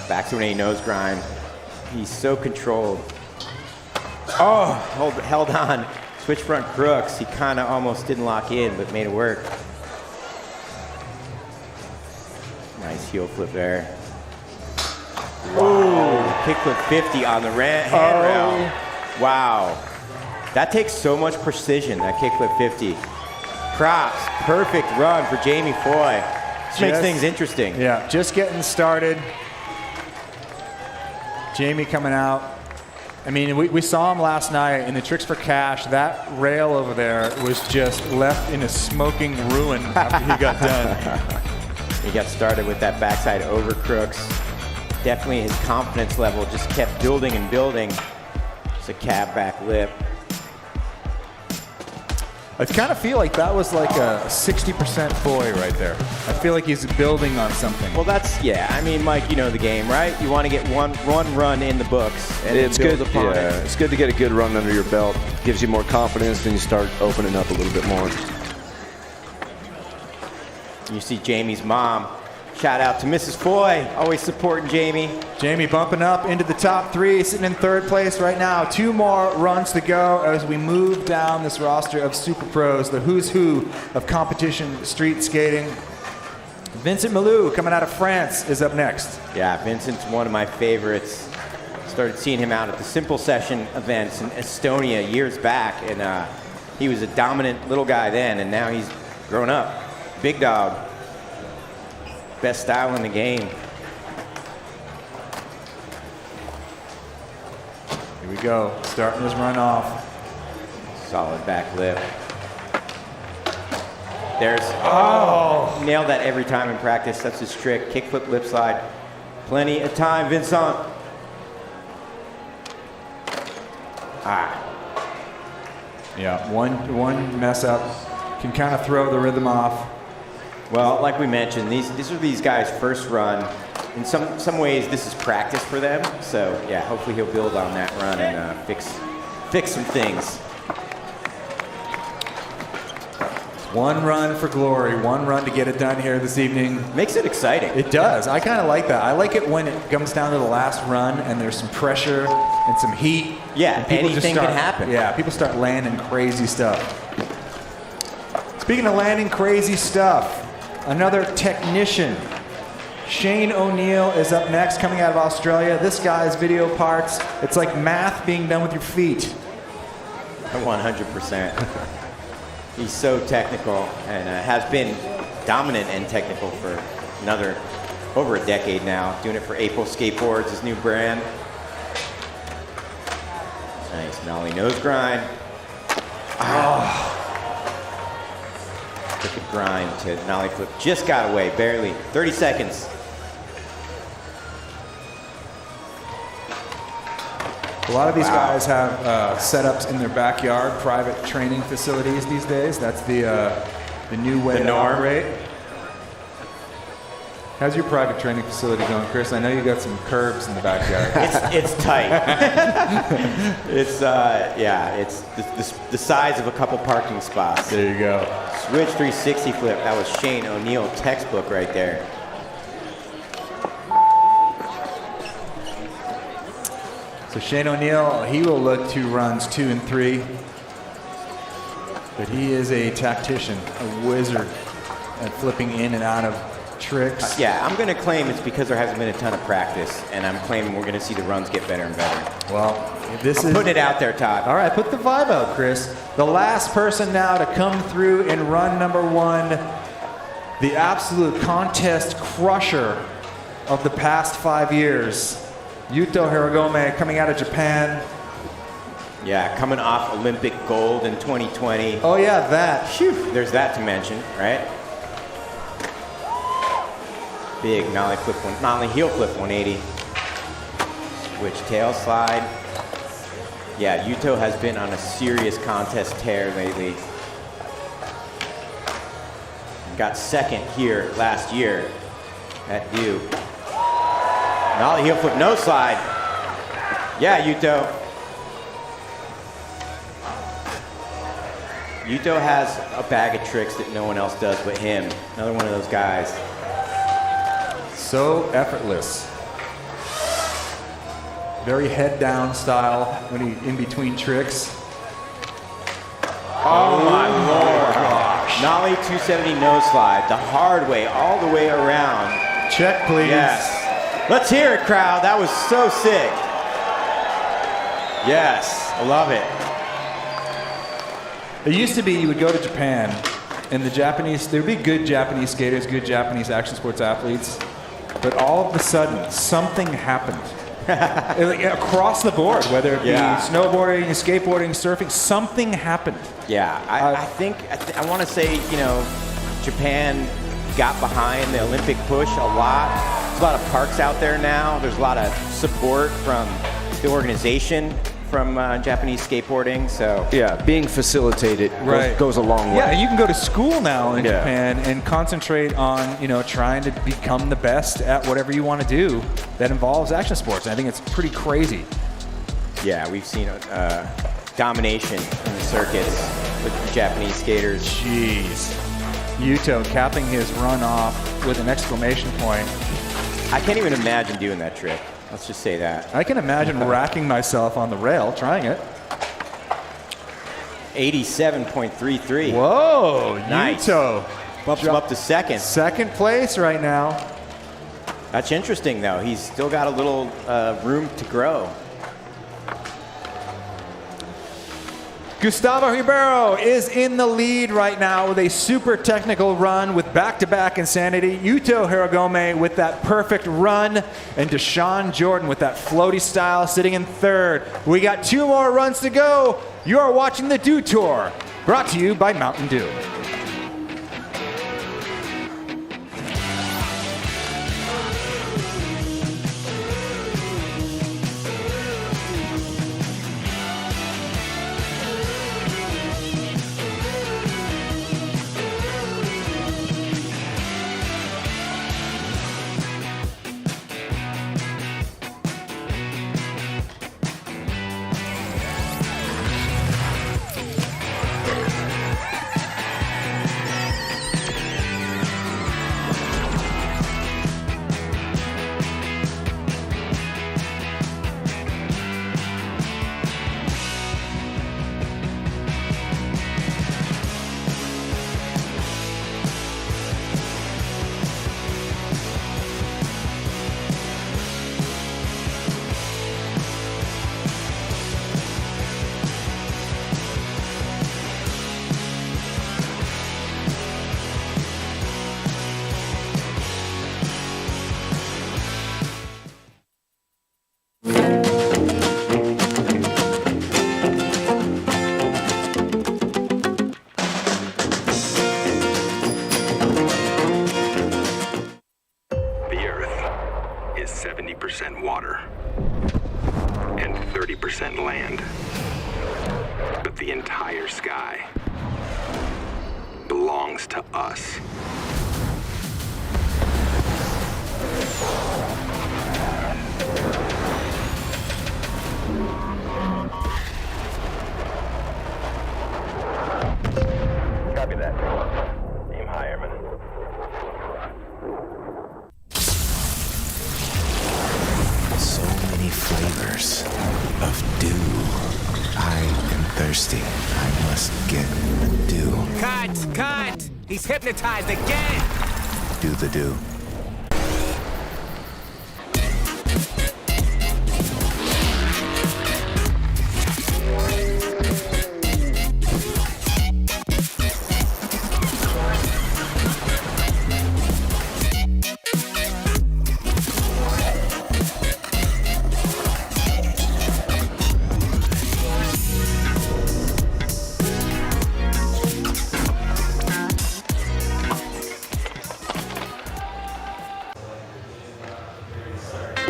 Back to an A nose grind. He's so controlled. Oh, held on. Switch front crooks. He kind of almost didn't lock in, but made it work. Nice heel flip there. Ooh, kickflip 50 on the handrail. Wow. That takes so much precision, that kickflip 50. Props. Perfect run for Jamie Foy. This makes things interesting. Yeah, just getting started. Jamie coming out. I mean, we saw him last night in the Tricks for Cash. That rail over there was just left in a smoking ruin after he got done. He got started with that backside over crooks. Definitely his confidence level just kept building and building. It's a cab back lip. I kind of feel like that was like a 60% Foy right there. I feel like he's building on something. Well, that's, yeah. I mean, Mike, you know the game, right? You want to get one run in the books and it's build good. upon it. It's good to get a good run under your belt. Gives you more confidence, then you start opening up a little bit more. You see Jamie's mom. Shout out to Mrs. Foy, always supporting Jamie. Jamie bumping up into the top three, sitting in third place right now. 2 more runs to go as we move down this roster of super pros, the who's who of competition street skating. Vincent Malou, coming out of France, is up next. Yeah, Vincent's one of my favorites. Started seeing him out at the Simple Session events in Estonia years back, and he was a dominant little guy then, and now he's grown up. Big dog. Best style in the game. Here we go, starting his run off. Solid back lip. There's, nailed that every time in practice. That's his trick. Kickflip lip slide. Plenty of time, Vincent. Yeah, one mess up can kind of throw the rhythm off. Well, like we mentioned, these are these guys' first run. In some ways, this is practice for them. So yeah, hopefully he'll build on that run and fix some things. One run for glory, one run to get it done here this evening. Makes it exciting. It does. I kind of like that. I like it when it comes down to the last run and there's some pressure and some heat. Yeah, and people anything can happen. Yeah, people start landing crazy stuff. Speaking of landing crazy stuff, another technician. Shane O'Neill is up next, coming out of Australia. This guy's video parts, it's like math being done with your feet. 100%. He's so technical and has been dominant and technical for over a decade now. Doing it for April Skateboards, his new brand. Nice nollie nose grind. Crooked grind to nollie flip. Just got away, barely. 30 seconds. A lot of these guys have setups in their backyard, private training facilities these days. That's the new way to operate. How's your private training facility going, Chris? I know you got some curbs in the backyard. It's tight. It's the size of a couple parking spots. There you go. Switch 360 flip. That was Shane O'Neill textbook right there. So Shane O'Neill, he will look to runs 2 and 3. But he is a tactician, a wizard at flipping in and out of tricks. Yeah, I'm going to claim it's because there hasn't been a ton of practice, and I'm claiming we're going to see the runs get better and better. Well, I'm putting it out there, Todd. All right, put the vibe out, Chris. The last person now to come through in run number 1, the absolute contest crusher of the past 5 years. Yuto Hiragome coming out of Japan. Yeah, coming off Olympic gold in 2020. Oh yeah, that. Phew. There's that to mention, right? Big nollie heel flip 180. Switch tail slide. Yeah, Yuto has been on a serious contest tear lately. Got second here last year at Duke. Nollie heel flip, no slide. Yeah, Yuto. Yuto has a bag of tricks that no one else does but him. Another one of those guys. So effortless. Very head down style when he in between tricks. Oh my Lord. Gosh. Nollie 270 nose slide, the hard way, all the way around. Check, please. Yes. Let's hear it, crowd. That was so sick. Yes, I love it. It used to be you would go to Japan and there would be good Japanese skaters, good Japanese action sports athletes, but all of a sudden something happened. Across the board, whether it be snowboarding, skateboarding, surfing, something happened. Yeah, I want to say, Japan got behind the Olympic push a lot. There's a lot of parks out there now. There's a lot of support from the organization from Japanese skateboarding. So yeah, being facilitated goes a long way. Yeah, you can go to school now in Japan and concentrate on trying to become the best at whatever you want to do that involves action sports. And I think it's pretty crazy. Yeah, we've seen domination in the circuits with the Japanese skaters. Jeez. Yuto capping his run off with an exclamation point. I can't even imagine doing that trick. Let's just say that. I can imagine racking myself on the rail trying it. 87.33. Whoa, nice. Yuto. Bumps him up to second. Second place right now. That's interesting, though. He's still got a little room to grow. Gustavo Ribeiro is in the lead right now with a super technical run with back-to-back insanity. Yuto Hiragome with that perfect run, and Deshaun Jordan with that floaty style sitting in third. We got 2 more runs to go. You are watching the Dew Tour, brought to you by Mountain Dew. water and 30% land. But the entire sky belongs to us. Copy that. Aim higher, man. So many flavors of dew. I am thirsty. I must get the dew. Cut! Cut! He's hypnotized again! Do the dew.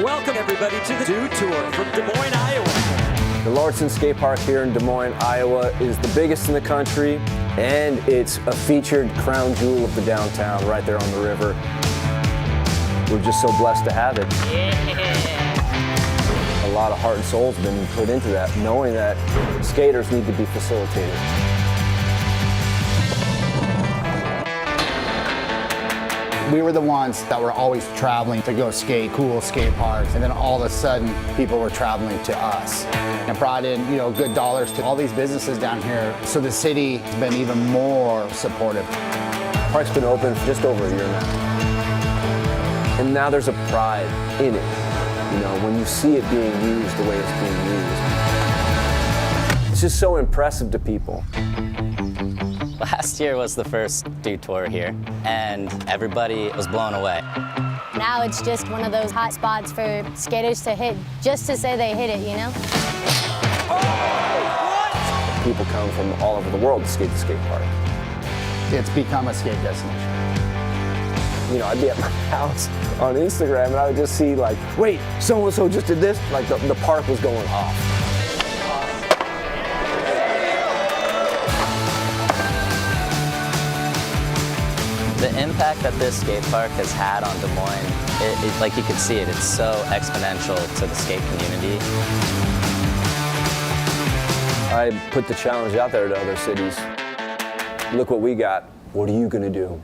Welcome everybody to the Do Tour from Des Moines, Iowa. The Lauridsen Skatepark here in Des Moines, Iowa is the biggest in the country, and it's a featured crown jewel of the downtown right there on the river. We're just so blessed to have it. A lot of heart and soul has been put into that, knowing that skaters need to be facilitated. We were the ones that were always traveling to go skate, cool skate parks, and then all of a sudden, people were traveling to us. And brought in, good dollars to all these businesses down here. So the city has been even more supportive. The park's been open for just over a year now. And now there's a pride in it, when you see it being used the way it's being used. It's just so impressive to people. Last year was the first Do Tour here, and everybody was blown away. Now it's just one of those hot spots for skaters to hit, just to say they hit it, People come from all over the world to skate the skate park. It's become a skate destination. I'd be at my house on Instagram and I would just see wait, so-and-so just did this? The park was going off. The impact that this skate park has had on Des Moines, like you can see it, it's so exponential to the skate community. I put the challenge out there to other cities. Look what we got. What are you gonna do?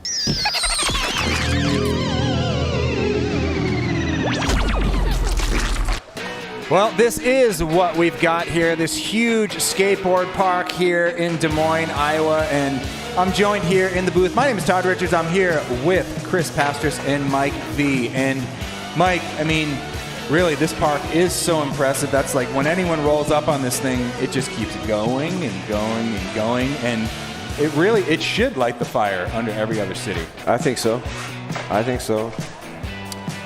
Well, this is what we've got here, this huge skateboard park here in Des Moines, Iowa, and I'm joined here in the booth. My name is Todd Richards. I'm here with Chris Pastris and Mike V. And Mike, really, this park is so impressive. That's like when anyone rolls up on this thing, it just keeps going and going and going, and it should light the fire under every other city. I think so.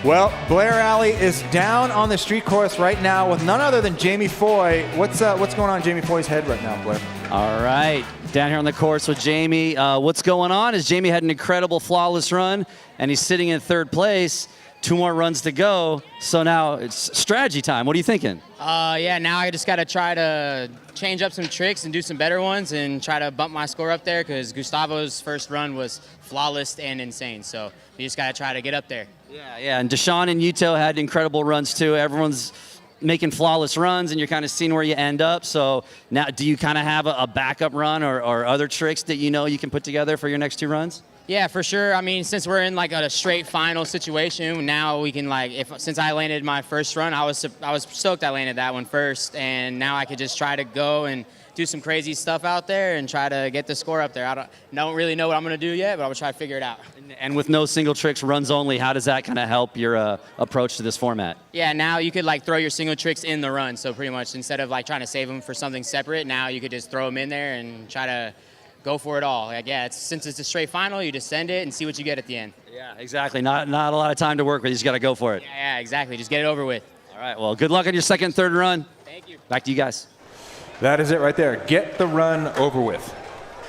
Well, Blair Alley is down on the street course right now with none other than Jamie Foy. What's going on in Jamie Foy's head right now, Blair? All right, down here on the course with Jamie. What's going on is Jamie had an incredible flawless run, and he's sitting in third place. 2 more runs to go, so now it's strategy time. What are you thinking? Now I just got to try to change up some tricks and do some better ones and try to bump my score up there because Gustavo's first run was flawless and insane. So you just got to try to get up there. Yeah, and Deshaun and Yuto had incredible runs too. Everyone's making flawless runs, and you're kind of seeing where you end up. So now, do you kind of have a backup run or other tricks that you can put together for your next 2 runs? Yeah, for sure. Since we're in a straight final situation, now we can since I landed my first run, I was stoked I landed that one first, and now I could just try to go and do some crazy stuff out there and try to get the score up there. I don't really know what I'm gonna do yet, but I'm gonna try to figure it out. And with no single tricks, runs only, how does that kind of help your approach to this format? Yeah, now you could throw your single tricks in the run. So pretty much instead of trying to save them for something separate, now you could just throw them in there and try to go for it all. Since it's a straight final, you just send it and see what you get at the end. Yeah, exactly. Not a lot of time to work with. You just got to go for it. Yeah, exactly. Just get it over with. All right. Well, good luck on your second, third run. Thank you. Back to you guys. That is it right there. Get the run over with.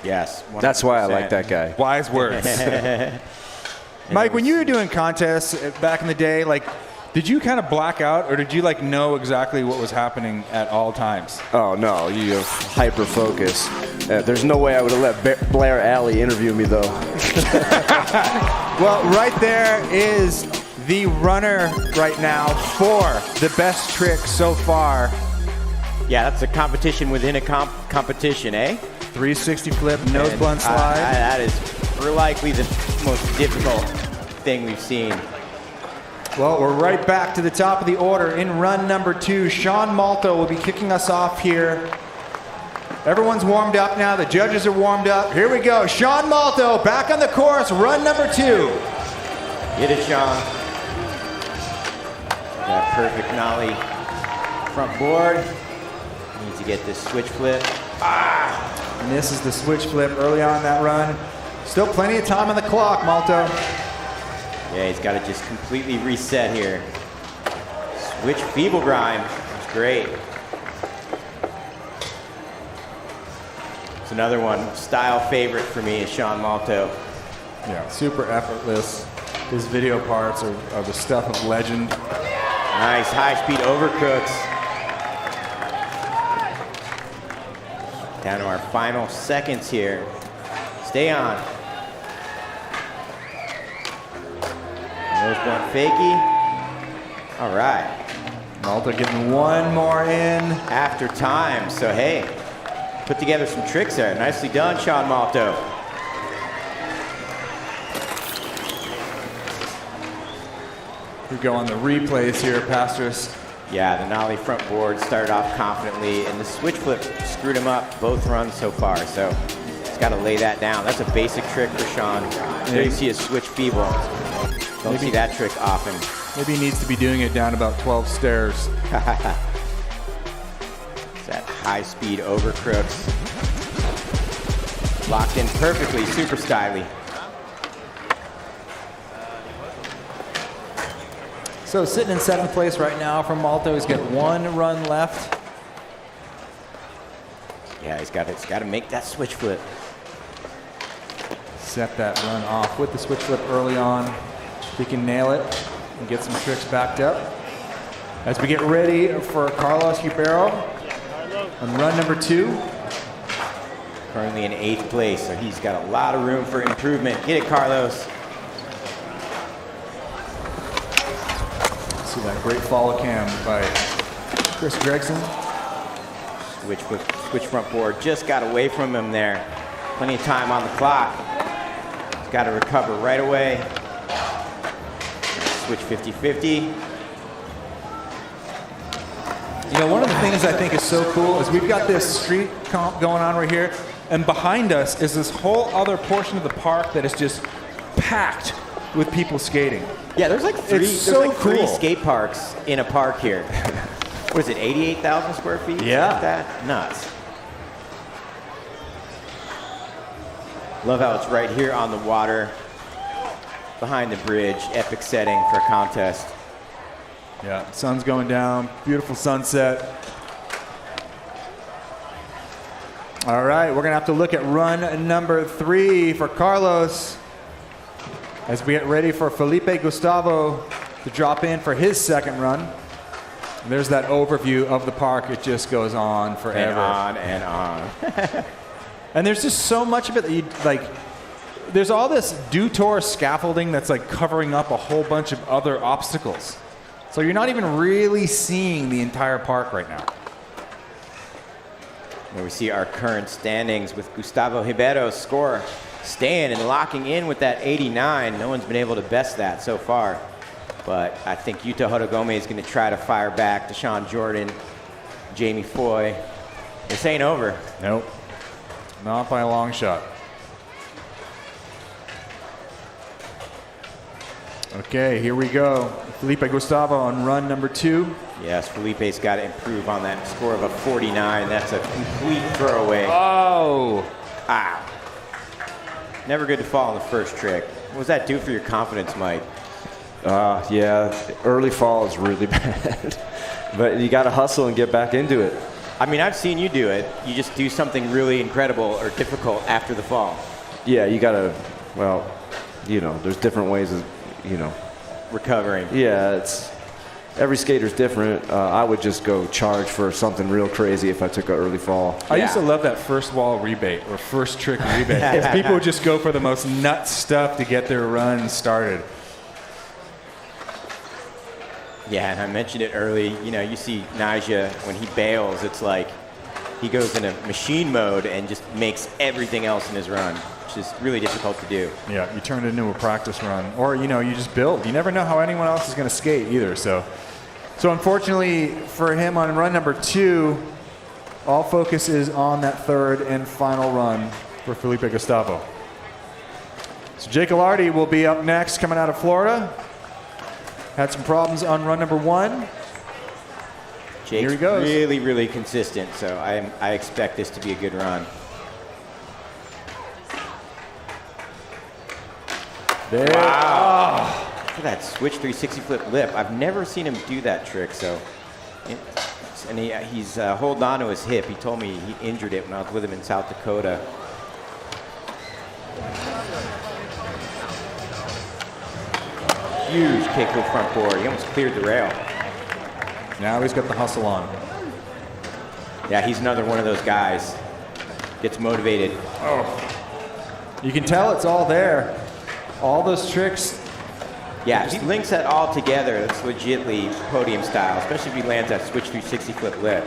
Yes. 100%. That's why I like that guy. Wise words. Mike, when you were doing contests back in the day, did you kind of black out, or did you know exactly what was happening at all times? Oh no, you have hyper focus. There's no way I would have let Blair Alley interview me though. Well, right there is the runner right now for the best trick so far. Yeah, that's a competition within a competition, eh? 360 flip, nose blunt slide. That is likely the most difficult thing we've seen. Well, we're right back to the top of the order in run number 2. Sean Malto will be kicking us off here. Everyone's warmed up now. The judges are warmed up. Here we go. Sean Malto back on the course, run number 2. Get it, Sean. That perfect nollie front board. Needs to get this switch flip. Misses the switch flip early on in that run. Still plenty of time on the clock, Malto. Yeah, he's got to just completely reset here. Switch feeble grind. That's great. It's another one. Style favorite for me is Sean Malto. Yeah, super effortless. His video parts are the stuff of legend. Nice high-speed overcrooks. Down to our final seconds here. Stay on. Nose blunt fakie. All right. Malta getting one more in. After time, so hey, put together some tricks there. Nicely done, Sean Malto. We go on the replays here, Pastors. Yeah, the nollie front board started off confidently, and the switch flip screwed him up both runs so far, so he's got to lay that down. That's a basic trick for Sean. There you see a switch feeble. Don't see that trick often. Maybe he needs to be doing it down about 12 stairs. It's that high-speed overcrooks. Locked in perfectly, super styly. So sitting in 7th place right now from Malto. He's got one run left. Yeah, he's got to make that switch flip. Set that run off with the switch flip early on. If he can nail it and get some tricks backed up. As we get ready for Carlos Ribeiro on run number 2. Currently in 8th place, so he's got a lot of room for improvement. Get it, Carlos. See that great follow cam by Chris Gregson. Switch front board just got away from him there. Plenty of time on the clock. He's got to recover right away. Switch 50-50. You know, one of the things I think is so cool is we've got this street comp going on right here, and behind us is this whole other portion of the park that is just packed with people skating. Yeah, there's like three cool. skate parks in a park here. What is it, 88,000 square feet? Yeah. Like that? Nuts. Love how it's right here on the water, behind the bridge. Epic setting for a contest. Yeah, sun's going down. Beautiful sunset. All right, we're going to have to look at run number 3 for Carlos as we get ready for Felipe Gustavo to drop in for his second run. And there's that overview of the park. It just goes on forever. And on and on. And there's just so much of it that you like. There's all this Dutour scaffolding that's like covering up a whole bunch of other obstacles. So you're not even really seeing the entire park right now. Where we see our current standings with Gustavo Ribeiro's score staying and locking in with that 89. No one's been able to best that so far. But I think Yuta Horigome is going to try to fire back. Deshaun Jordan, Jamie Foy. This ain't over. Nope. Not by a long shot. Okay, here we go. Felipe Gustavo on run number 2. Yes, Felipe's got to improve on that score of a 49. That's a complete throwaway. Oh! Ow. Never good to fall on the first trick. What does that do for your confidence, Mike? Yeah, early fall is really bad. But you got to hustle and get back into it. I mean, I've seen you do it. You just do something really incredible or difficult after the fall. Yeah, you got to, well, you know, there's different ways of, you know. Recovering. Yeah, it's every skater's different. I would just go charge for something real crazy if I took an early fall. I used to love that first wall rebate or first trick rebate. Because people would just go for the most nuts stuff to get their run started. Yeah, and I mentioned it early. You know, you see Naja, when he bails, it's like he goes into machine mode and just makes everything else in his run, which is really difficult to do. Yeah, you turn it into a practice run. Or, you know, you just build. You never know how anyone else is going to skate either. So unfortunately for him on run number 2, all focus is on that third and final run for Felipe Gustavo. So Jake Alardi will be up next, coming out of Florida. Had some problems on run number 1. Jake's Here he goes. really, really consistent, so I expect this to be a good run. There. Wow. Look at that switch 360 flip lip. I've never seen him do that trick, so. And he's holding on to his hip. He told me he injured it when I was with him in South Dakota. Huge kick with front board. He almost cleared the rail. Now he's got the hustle on. Yeah, he's another one of those guys. Gets motivated. Oh. You can tell it's all there. All those tricks. Yeah, if he links that all together, that's legitly podium style, especially if he lands that switch 360 flip lip.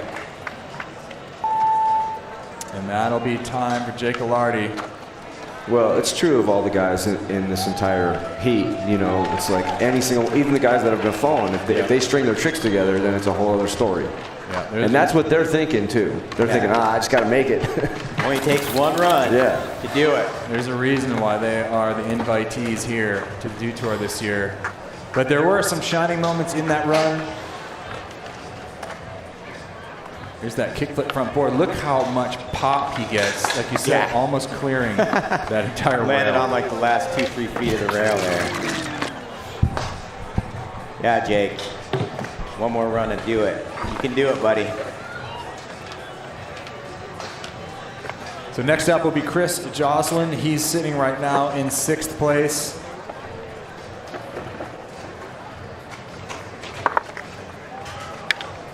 And that'll be time for Jake Alardi. Well, it's true of all the guys in this entire heat. You know, it's like any single, even the guys that have been falling, if they string their tricks together, then it's a whole other story. Yeah, and that's what they're thinking too. They're thinking, I just got to make it. Only takes one run to do it. There's a reason why they are the invitees here to the Dew Tour this year. But there were some shining moments in that run. Here's that kickflip front board. Look how much pop he gets. Like you said, almost clearing that entire rail. Landed on like the last 2-3 feet of the rail there. Yeah, Jake. One more run and do it. You can do it, buddy. So next up will be Chris Jocelyn. He's sitting right now in 6th place.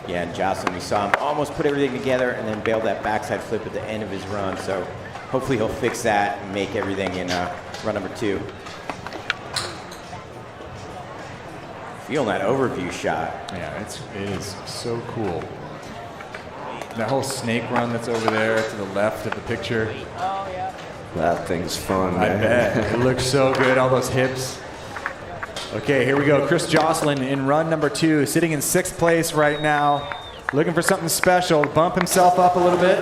Yeah, and Jocelyn, we saw him almost put everything together and then bailed that backside flip at the end of his run. So hopefully he'll fix that and make everything in run number 2. Feeling that overview shot. Yeah, it is so cool. That whole snake run that's over there to the left of the picture. Oh, yeah. That thing's fun, man. I bet. It looks so good, all those hips. Okay, here we go. Chris Jocelyn in run number 2, sitting in 6th place right now. Looking for something special, bump himself up a little bit.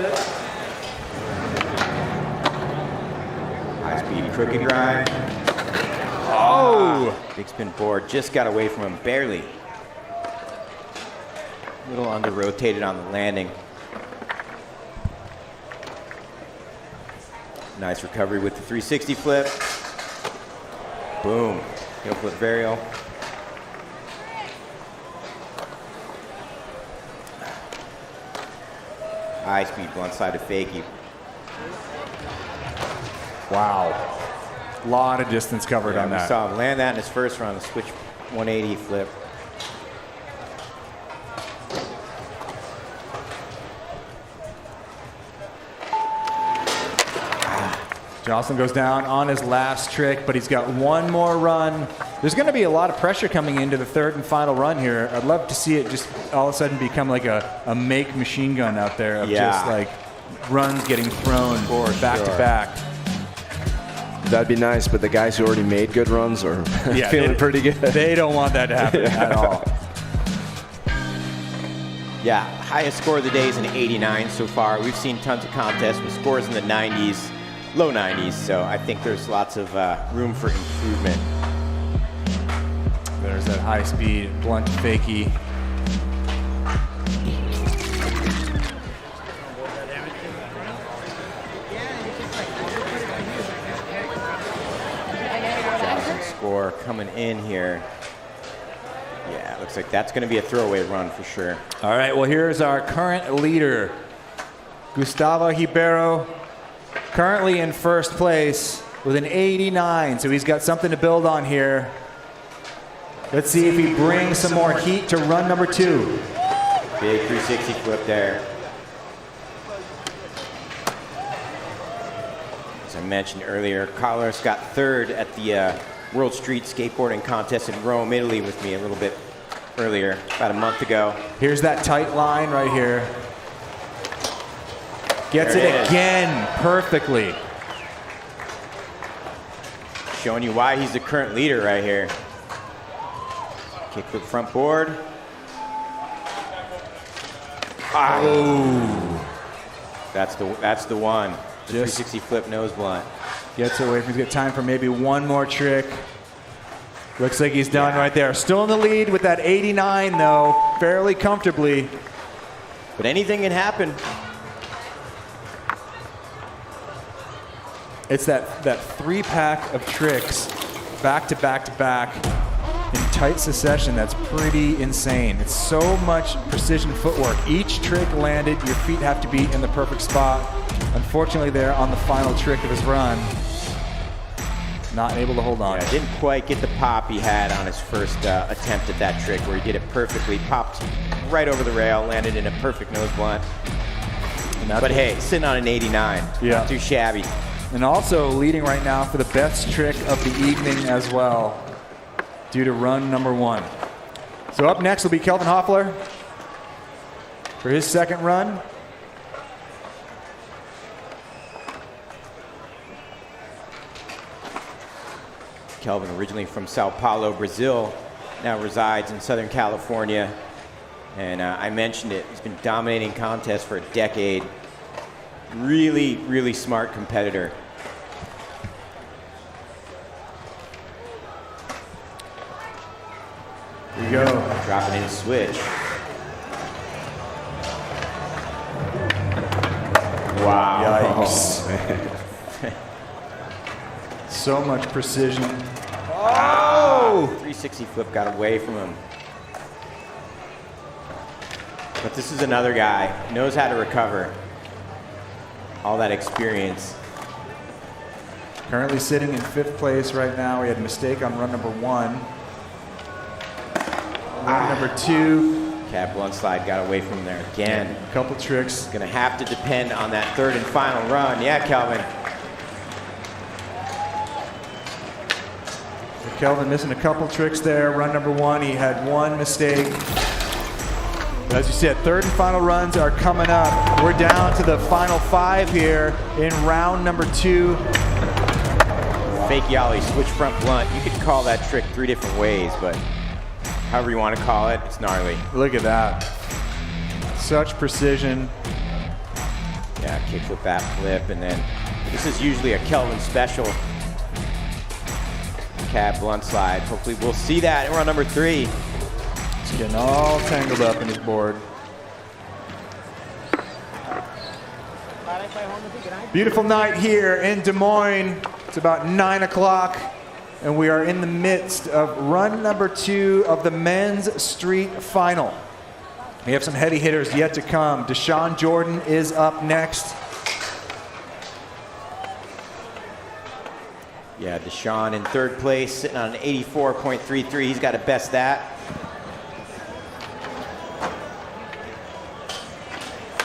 High speed crooked grind. Oh! Big spin board just got away from him, barely. A little under rotated on the landing. Nice recovery with the 360 flip. Boom. Heel flip varial. High speed blunt sided fakie. Wow. A lot of distance covered on that. We saw him land that in his first run, the switch 180 flip. Jocelyn goes down on his last trick, but he's got one more run. There's going to be a lot of pressure coming into the 3rd and final run here. I'd love to see it just all of a sudden become like a make machine gun out there of just like runs getting thrown back to back. That'd be nice, but the guys who already made good runs are feeling pretty good. They don't want that to happen at all. Yeah, highest score of the day is an 89 so far. We've seen tons of contests with scores in the 90s, low 90s, so I think there's lots of room for improvement. There's that high speed blunt fakie. Score coming in here. Yeah, looks like that's going to be a throwaway run for sure. All right, well, here's our current leader, Gustavo Ribeiro, currently in 1st place with an 89, so he's got something to build on here. Let's see if he brings some more heat to run number 2. Big 360 flip there. As I mentioned earlier, Carlos got 3rd at the World Street Skateboarding Contest in Rome, Italy with me a little bit earlier, about a month ago. Here's that tight line right here. Gets it again perfectly. Showing you why he's the current leader right here. Kickflip front board. Oh. That's the one. The 360 flip nose blunt. Gets away from, he's got time for maybe one more trick. Looks like he's done right there. Still in the lead with that 89 though, fairly comfortably. But anything can happen. It's that 3-pack of tricks back to back to back in tight succession that's pretty insane. It's so much precision footwork. Each trick landed, your feet have to be in the perfect spot. Unfortunately there on the final trick of his run. Not able to hold on. Yeah, didn't quite get the pop he had on his first attempt at that trick, where he did it perfectly, popped right over the rail, landed in a perfect nose blunt. But hey, sitting on an 89, not too shabby. And also leading right now for the best trick of the evening as well, due to run number 1. So up next will be Kelvin Hoffler for his second run. Kelvin, originally from Sao Paulo, Brazil, now resides in Southern California. And I mentioned it, he's been dominating contests for a decade. Really, really smart competitor. Here you go. Dropping in a switch. Wow. Yikes. So much precision. Oh! 360 flip got away from him. But this is another guy, knows how to recover. All that experience. Currently sitting in 5th place right now. We had a mistake on run number 1. Run number 2. Cab blunt slide got away from there again. A couple tricks. Gonna have to depend on that third and final run. Yeah, Kelvin. Kelvin missing a couple tricks there. Run number 1, he had one mistake. As you said, third and final runs are coming up. We're down to the final 5 here in round number 2. Fake yolly, switch front blunt. You could call that trick 3 different ways, but however you want to call it, it's gnarly. Look at that. Such precision. Yeah, kickflip, back flip, and then this is usually a Kelvin special. Cab blunt slide. Hopefully we'll see that in run number 3. He's getting all tangled up in his board. Beautiful night here in Des Moines. It's about 9 o'clock, and we are in the midst of run number 2 of the men's street final. We have some heavy hitters yet to come. Deshaun Jordan is up next. Yeah, Deshaun in 3rd place, sitting on an 84.33. He's got to best that.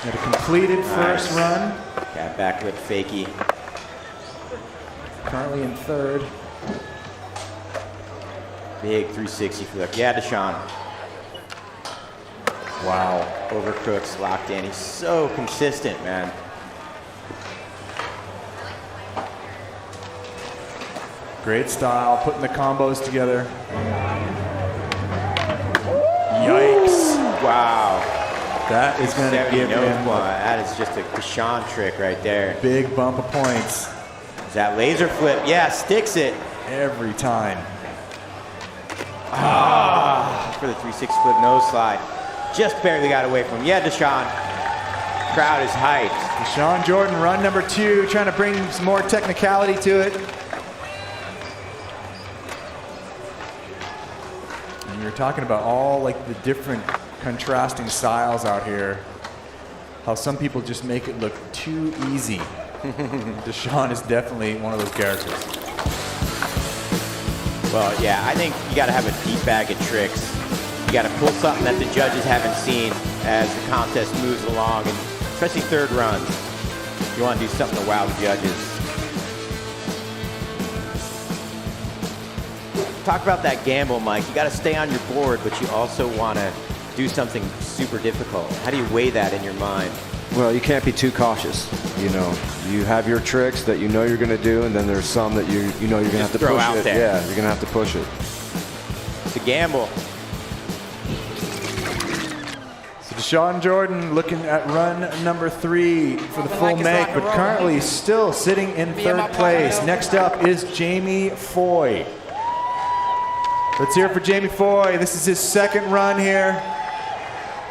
Had a completed first run. Got backlip fakie. Currently in 3rd. Big 360 flip. Yeah, Deshaun. Wow. Over crooks, locked in. He's so consistent, man. Great style, putting the combos together. Yikes. Wow. That is going to give him that is just a Deshaun trick right there. Big bump of points. Is that laser flip? Yeah, sticks it. Every time. For the 360 flip nose slide. Just barely got away from him. Yeah, Deshaun. Crowd is hyped. Deshaun Jordan, run number 2, trying to bring some more technicality to it. And you're talking about all like the different contrasting styles out here. How some people just make it look too easy. Deshaun is definitely one of those characters. Well, yeah, I think you got to have a deep bag of tricks. You got to pull something that the judges haven't seen as the contest moves along, and especially 3rd runs. You want to do something to wow the judges. Talk about that gamble, Mike. You got to stay on your board, but you also want to do something super difficult. How do you weigh that in your mind? Well, you can't be too cautious. You know, you have your tricks that you know you're going to do, and then there's some that you know you're going to have to throw push out it. there. Yeah, you're going to have to push it. It's a gamble. So Deshaun Jordan looking at run number 3 for the full make, but currently still sitting in 3rd place. Next up is Jamie Foy. Let's hear it for Jamie Foy. This is his 2nd run here.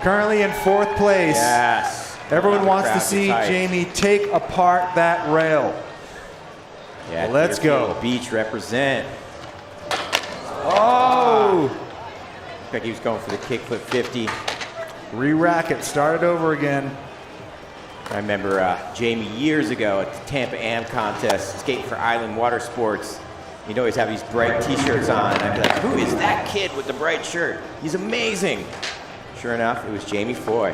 Currently in 4th place. Yes. Everyone wants to see Jamie take apart that rail. Yeah, well, let's go. Beach represent. Oh! Looks like he was going for the kickflip 50. Re-rack it, start it over again. I remember Jamie years ago at the Tampa Am contest, skating for Island Water Sports. He'd always have these bright t-shirts on, and I'd be like, who is that kid with the bright shirt? He's amazing. Sure enough, it was Jamie Foy.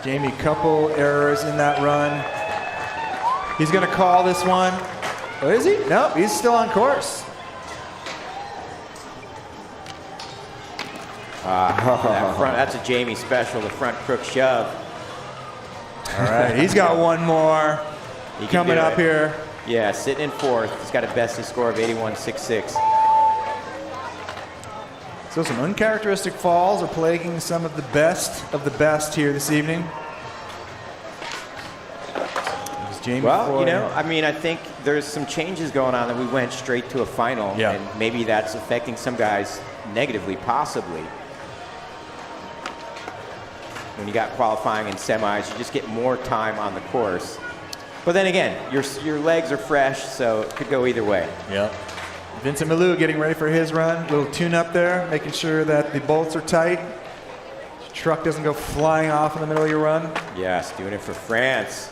Jamie, couple errors in that run. He's going to call this one. Oh, is he? Nope, he's still on course. That front, that's a Jamie special, the front crook shove. All right, he's got one more coming up here. Yeah, sitting in fourth. He's got a bestest score of 81.66. So some uncharacteristic falls are plaguing some of the best here this evening. Jamie well, Foy. you know, I mean, I think there's some changes going on that we went straight to a final, and maybe that's affecting some guys negatively, possibly. When you got qualifying and semis, you just get more time on the course. But then again, your legs are fresh, so it could go either way. Yep. Vincent Milou getting ready for his run. Little tune-up there, making sure that the bolts are tight. Your truck doesn't go flying off in the middle of your run. Yes, doing it for France.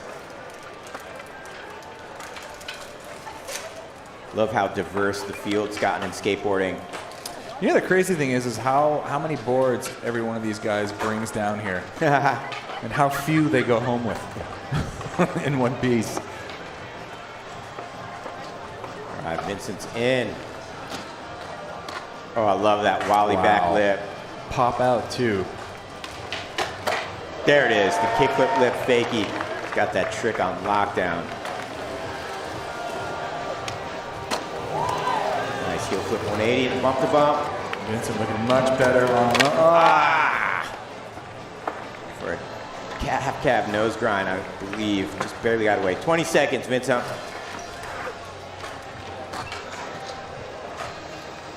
Love how diverse the field's gotten in skateboarding. You know, the crazy thing is how many boards every one of these guys brings down here. And how few they go home with in one piece. All right, Vincent's in. Oh, I love that Wally back lip. Pop out, too. There it is, the kickflip lip fakie. Got that trick on lockdown. Nice heel flip 180 and bump to bump. Vincent looking much better. For a half cab nose grind, I believe. Just barely got away. 20 seconds, Vincent.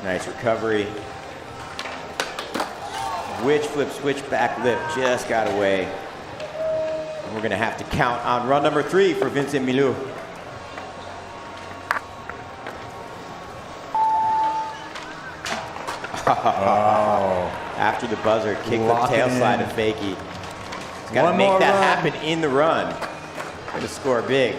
Nice recovery. Witch flip, switch back lip, just got away. And we're gonna have to count on run number 3 for Vincent Milou. Oh. After the buzzer, kickflip tail slide of fakie. He's gotta make that happen in the run. Gonna score big.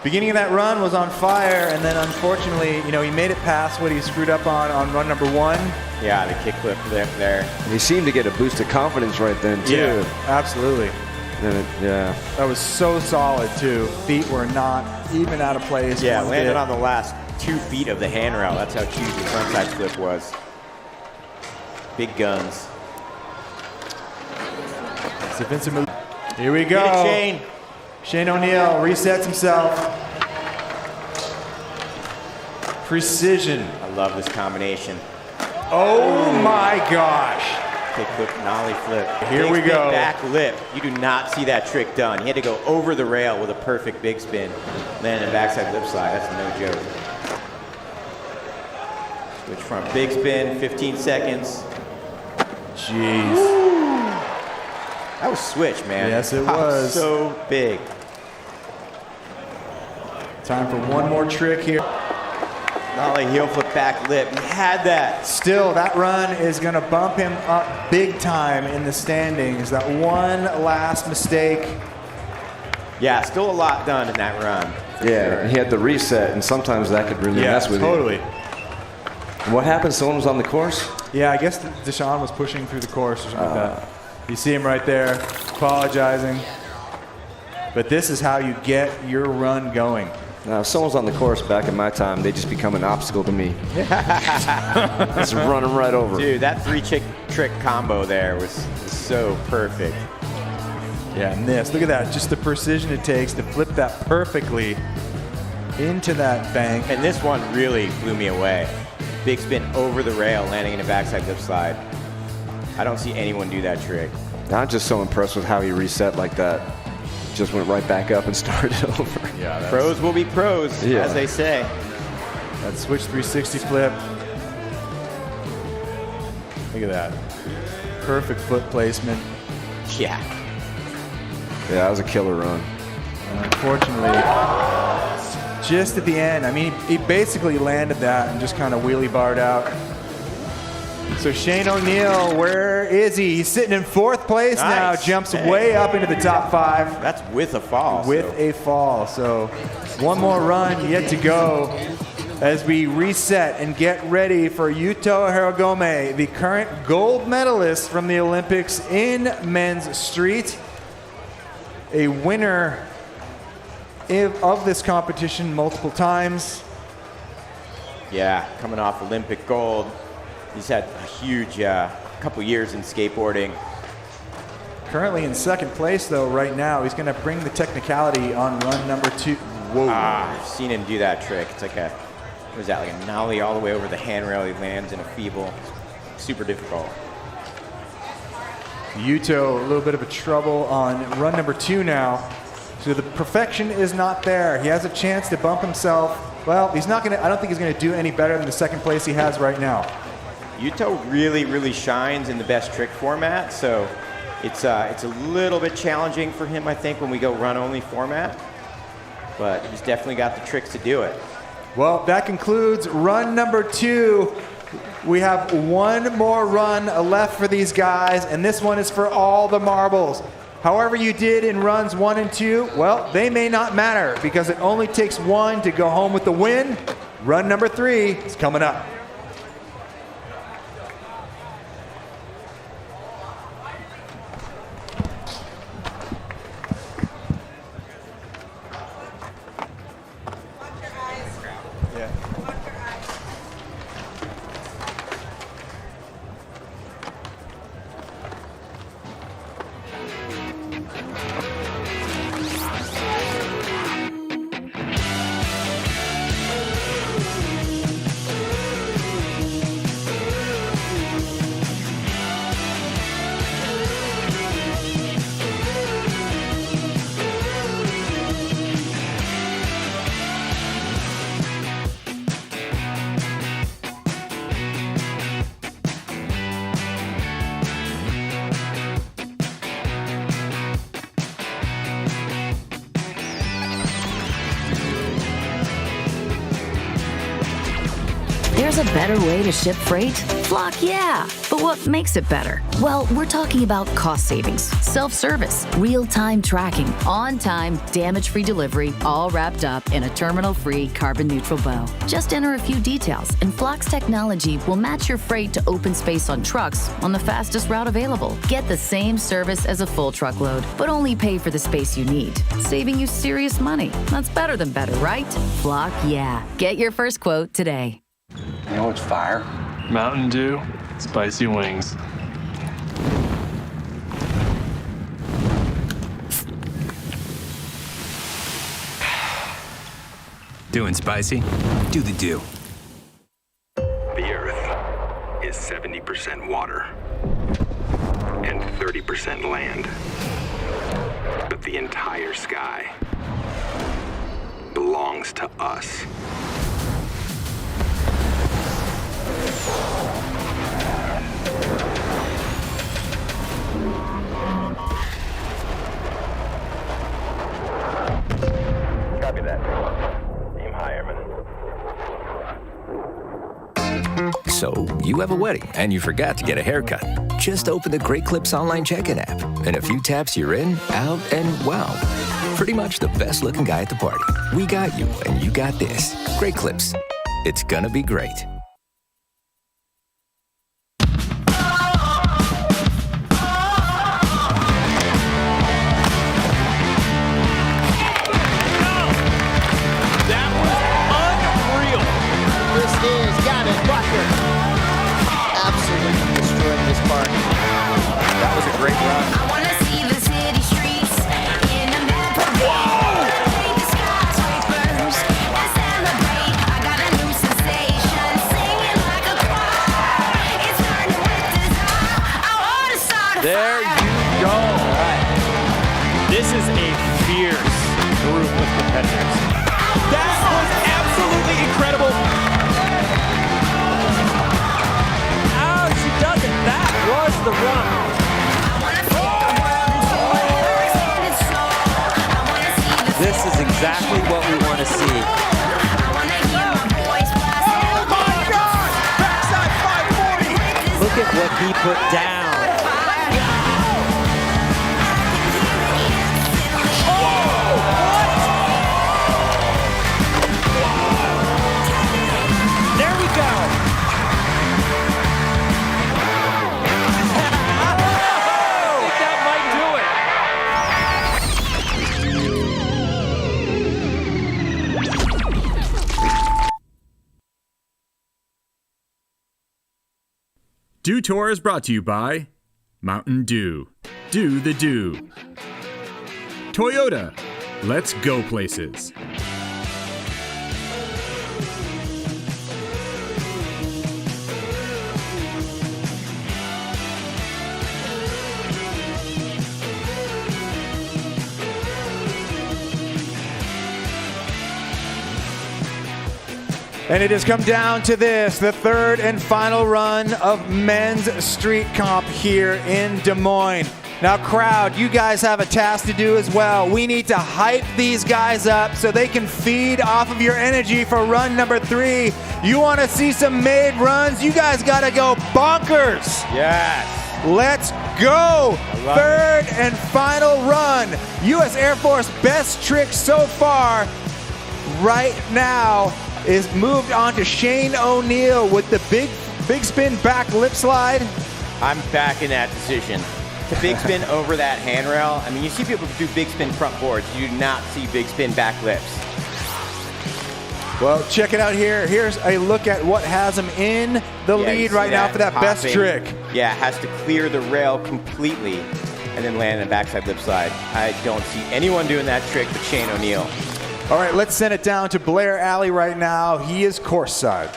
Beginning of that run was on fire, and then unfortunately, you know, he made it past what he screwed up on run number 1. Yeah, the kickflip flip there. And he seemed to get a boost of confidence right then, too. Yeah, absolutely. Yeah. That was so solid, too. Feet were not even out of place. Yeah, landed on the last 2 feet of the handrail. That's how huge the frontside flip was. Big guns. So Vincent Milou. Here we go. Get it, Shane. Shane O'Neill resets himself. Precision. I love this combination. Oh my gosh. Kickflip, nollie flip. Here big we spin go. Back lip. You do not see that trick done. He had to go over the rail with a perfect big spin. Landing a backside lip slide. That's no joke. Switch front big spin, 15 seconds. Jeez. That was switch, man. Yes, it was. So big. Time for one more trick here. Nollie heel flip back lip. He had that. Still, that run is going to bump him up big time in the standings. That one last mistake. Yeah, still a lot done in that run. Yeah, he had the reset, and sometimes that could really mess with totally. you. What happened? Someone was on the course? Yeah, I guess Deshaun was pushing through the course or something like that. You see him right there, apologizing. But this is how you get your run going. Now, if someone's on the course back in my time, they just become an obstacle to me. Just running right over. Dude, that 3-trick combo there was so perfect. Yeah, and this, look at that, just the precision it takes to flip that perfectly into that bank. And this one really blew me away. Big spin over the rail, landing in a backside lip slide. I don't see anyone do that trick. I'm just so impressed with how he reset like that. Just went right back up and started over. Yeah, pros will be pros, as they say. That switch 360 flip. Look at that. Perfect foot placement. Yeah. Yeah, that was a killer run. And unfortunately, just at the end, I mean, he basically landed that and just kind of wheelie barred out. So Shane O'Neill, where is he? He's sitting in 4th place now, jumps way up into the top 5. That's with a fall. With a fall. So one more run yet to go as we reset and get ready for Yuto Hirogome, the current gold medalist from the Olympics in men's street. A winner of this competition multiple times. Yeah, coming off Olympic gold. He's had a huge couple years in skateboarding. Currently in 2nd place, though, right now. He's going to bring the technicality on run number 2. Whoa. I've seen him do that trick. It's like a, what is that, like a nollie all the way over the handrail. He lands in a feeble. Super difficult. Yuto, a little bit of a trouble on run number 2 now. So the perfection is not there. He has a chance to bump himself. Well, he's not going to, I don't think he's going to do any better than the 2nd place he has right now. Yuto really, really shines in the best trick format, so it's a little bit challenging for him, I think, when we go run-only format. But he's definitely got the tricks to do it. Well, that concludes run number 2. We have one more run left for these guys, and this one is for all the marbles. However you did in runs 1 and 2, well, they may not matter because it only takes one to go home with the win. Run number 3 is coming up. There's a better way to ship freight? Flock, yeah. But what makes it better? Well, we're talking about cost savings, self-service, real-time tracking, on-time, damage-free delivery, all wrapped up in a terminal-free, carbon-neutral bow. Just enter a few details, and Flock's technology will match your freight to open space on trucks on the fastest route available. Get the same service as a full truckload, but only pay for the space you need, saving you serious money. That's better than better, right? Flock, yeah. Get your first quote today. You know what's fire? Mountain Dew, spicy wings. Doing spicy? Do the do. The Earth is 70% water and 30% land. But the entire sky belongs to us. Copy that. Aim higher, man. So, you have a wedding and you forgot to get a haircut. Just open the Great Clips online check-in app. In a few taps, you're in, out, and wow. Pretty much the best looking guy at the party. We got you, and you got this. Great Clips. It's gonna be great. That was a great run. I wanna see the city streets in a mad parade. The skyscrapers and celebrate. I got a new sensation, singing like a choir. It's burning with desire. I wanna start a There you go. All right. This is a fierce group of competitors. That was absolutely incredible. Oh, she does it. That was the run. This is exactly what we want to see. Oh my God! Backside 540! what he put down. There we go. I think that might do it. Dew Tour is brought to you by Mountain Dew. Do the Dew. Toyota. Let's go places. And it has come down to this, the third and final run of men's street comp here in Des Moines. Now, crowd, you guys have a task to do as well. We need to hype these guys up so they can feed off of your energy for run number 3. You want to see some made runs? You guys got to go bonkers. Yes. Let's go. Third and final run. U.S. Air Force best trick so far right now is moved on to Shane O'Neill with the big spin back lip slide. I'm back in that decision. The big spin over that handrail. I mean, you see people do big spin front boards. You do not see big spin back lips. Well, check it out here. Here's a look at what has him in the lead right now for that best trick. Yeah, has to clear the rail completely and then land in a backside lip slide. I don't see anyone doing that trick but Shane O'Neill. All right, let's send it down to Blair Alley right now. He is courtside.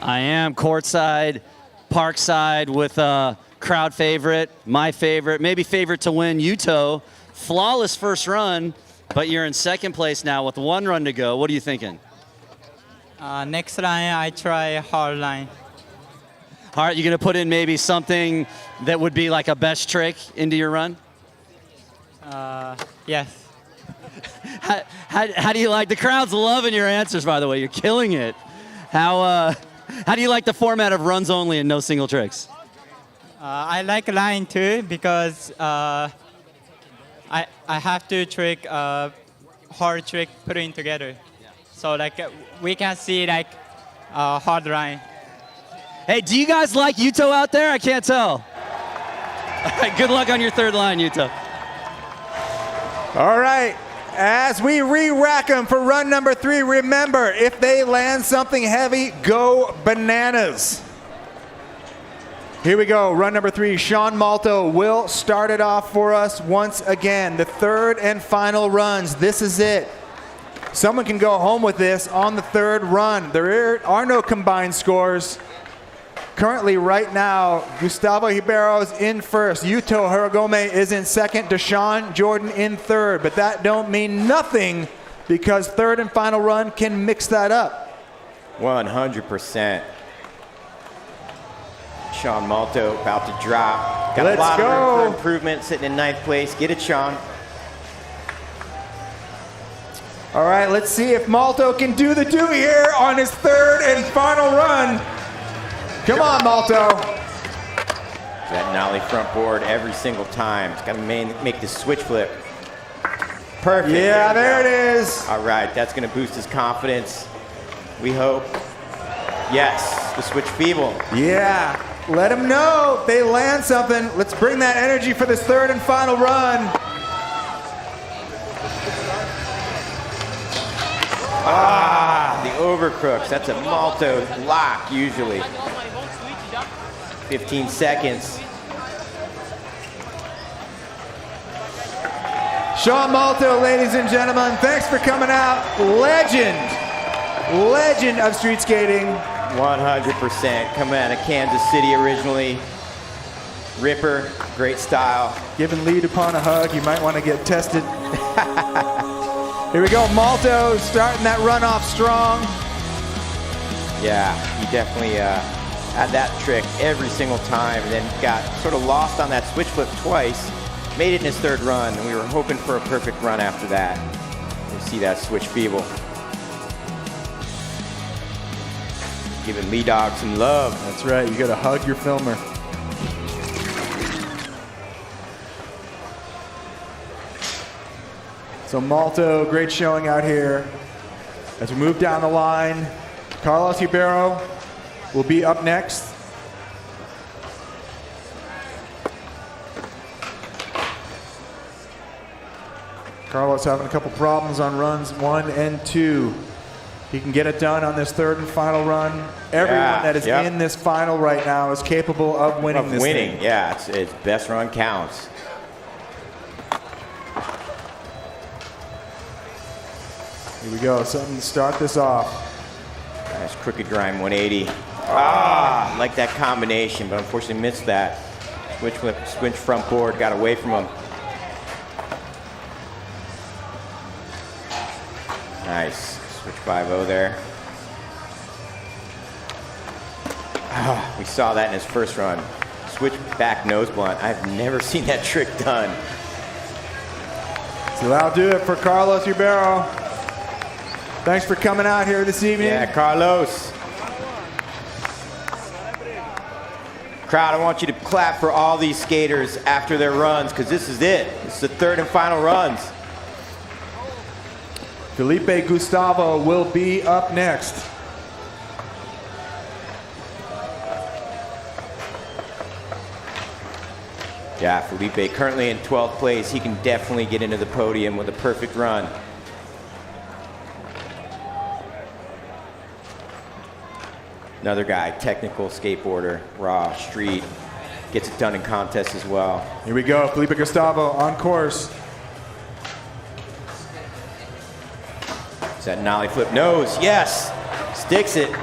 I am courtside, parkside with a crowd favorite, my favorite, maybe favorite to win, Yuto. Flawless first run, but you're in second place now with 1 run to go. What are you thinking? Next line, I try hard line. All right, you going to put in maybe something that would be like a best trick into your run? Yes. How do you like, the crowd's loving your answers, by the way. You're killing it. How do you like the format of runs only and no single tricks? I like line too because I have to trick hard trick putting together. So like we can see like hard line. Hey, do you guys like Yuto out there? I can't tell. All right, good luck on your third line, Yuto. All right. As we re-rack them for run number 3, remember, if they land something heavy, go bananas. Here we go, run number 3. Sean Malto will start it off for us once again. The third and final runs. This is it. Someone can go home with this on the third run. There are no combined scores. Currently, right now, Gustavo Ribeiro is in first. Yuto Hiragome is in second. Deshaun Jordan in third. But that don't mean nothing because third and final run can mix that up. 100%. Sean Malto about to drop. Got Let's a lot go. of room for improvement, sitting in 9th place. Get it, Sean. All right, let's see if Malto can do the do here on his third and final run. Come on, Malto. That nollie front board every single time. It's got to make this switch flip. Perfect. Yeah, there it is. All right, that's going to boost his confidence. We hope. Yes, the switch feeble. Yeah, let him know if they land something. Let's bring that energy for this third and final run. The overcrooks. That's a Malto lock usually. 15 seconds. Sean Malto, ladies and gentlemen, thanks for coming out. Legend of street skating. 100%. Coming out of Kansas City originally. Ripper, great style. Giving lead upon a hug, you might want to get tested. Here we go, Malto starting that run off strong. Yeah, he definitely had that trick every single time, and then got sort of lost on that switch flip twice. Made it in his third run, and we were hoping for a perfect run after that. You see that switch feeble. Giving Lee Dog some love. That's right, you got to hug your filmer. So Malto, great showing out here. As we move down the line, Carlos Ribeiro will be up next. Carlos having a couple problems on runs 1 and 2. He can get it done on this third and final run. Everyone that is in this final right now is capable of winning this thing. Yeah, it's best run counts. Here we go, something to start this off. Nice crooked grind 180. I like that combination, but unfortunately missed that. Switch flip, switch front board, got away from him. Nice, switch 5-0 there. We saw that in his first run. Switch back nose blunt. I've never seen that trick done. So that'll do it for Carlos Ribeiro. Thanks for coming out here this evening. Yeah, Carlos. Crowd, I want you to clap for all these skaters after their runs, because this is it. This is the third and final runs. Felipe Gustavo will be up next. Yeah, Felipe currently in 12th place. He can definitely get into the podium with a perfect run. Another guy, technical skateboarder, raw, street, gets it done in contests as well. Here we go, Felipe Gustavo on course. Is that nollie flip nose? Yes! Sticks it. Board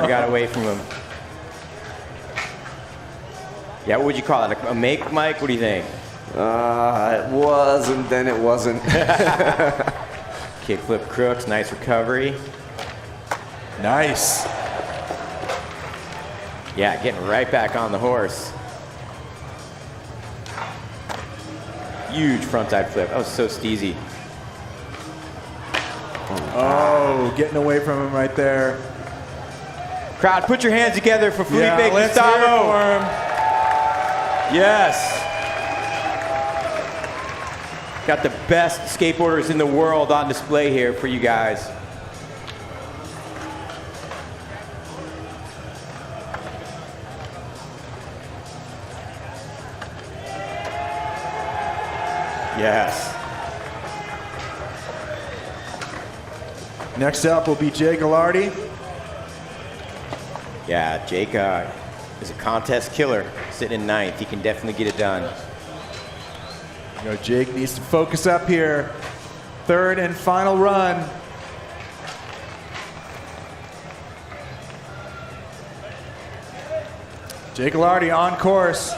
got away from him. Yeah, what would you call it? A make, Mike? What do you think? It was, and then it wasn't. Kickflip crooks, nice recovery. Nice. Yeah, getting right back on the horse. Huge frontside flip. That was so steezy. Oh, getting away from him right there. Crowd, put your hands together for Felipe Gustavo. Let's hear it for him. Yes. Got the best skateboarders in the world on display here for you guys. Yes. Next up will be Jake Gallardi. Yeah, Jake is a contest killer, sitting in 9th. He can definitely get it done. You know, Jake needs to focus up here. Third and final run. Jake Gallardi on course.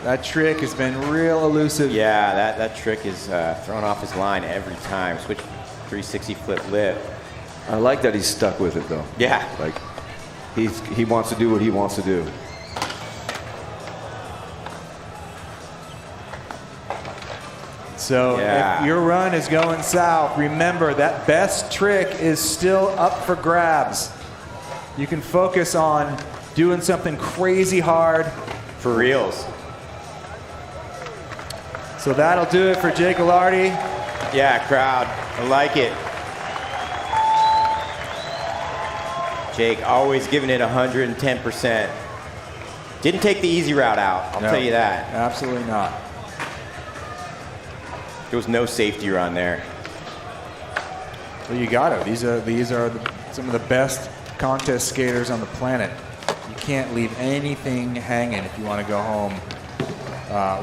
That trick has been real elusive. Yeah, that trick is thrown off his line every time. Switch 360 flip lip. I like that he's stuck with it though. Yeah. Like he wants to do what he wants to do. So if your run is going south, remember that best trick is still up for grabs. You can focus on doing something crazy hard. For reals. So that'll do it for Jake Gallardi. Yeah, crowd, I like it. Jake always giving it 110%. Didn't take the easy route out, I'll tell you that. Absolutely not. There was no safety run there. Well, you got it. These are some of the best contest skaters on the planet. You can't leave anything hanging if you want to go home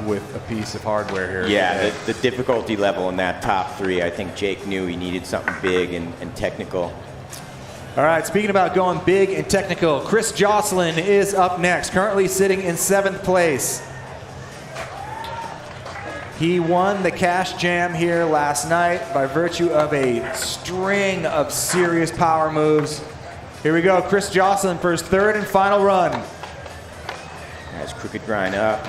with a piece of hardware here. Yeah, the difficulty level in that top 3, I think Jake knew he needed something big and technical. All right, speaking about going big and technical, Chris Jocelyn is up next, currently sitting in 7th place. He won the Cash Jam here last night by virtue of a string of serious power moves. Here we go, Chris Jocelyn for his 3rd and final run. Nice crooked grind up.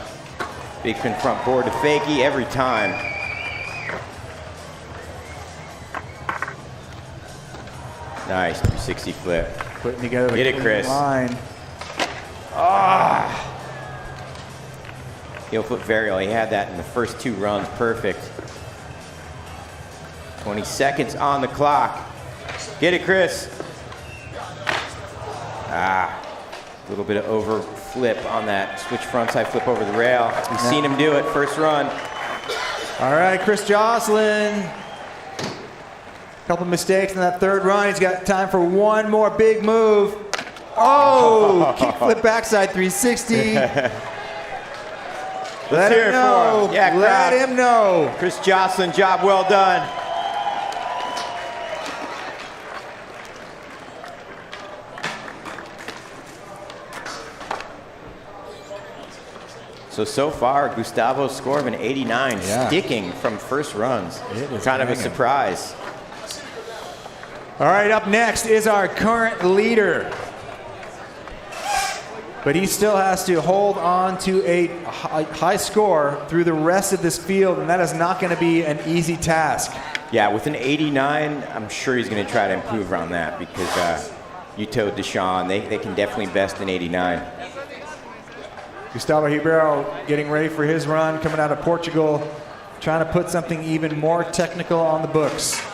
Big pin front board to fakie every time. Nice 360 flip. Putting together the Get it, clean Chris. line. Heel flip varial. He had that in the first 2 runs. Perfect. 20 seconds on the clock. Get it, Chris. A little bit of over flip on that switch frontside flip over the rail. We've seen him do it first run. All right, Chris Jocelyn. Couple mistakes in that 3rd run. He's got time for one more big move. Oh, kickflip backside 360. Let him know. Yeah, let him know. Chris Jocelyn, job well done. So far, Gustavo's score of an 89, sticking from first runs. Kind of a surprise. All right, up next is our current leader. But he still has to hold on to a high score through the rest of this field, and that is not going to be an easy task. Yeah, with an 89, I'm sure he's going to try to improve on that because Yuto, Deshawn, they can definitely best an 89. Gustavo Ribeiro getting ready for his run, coming out of Portugal, trying to put something even more technical on the books.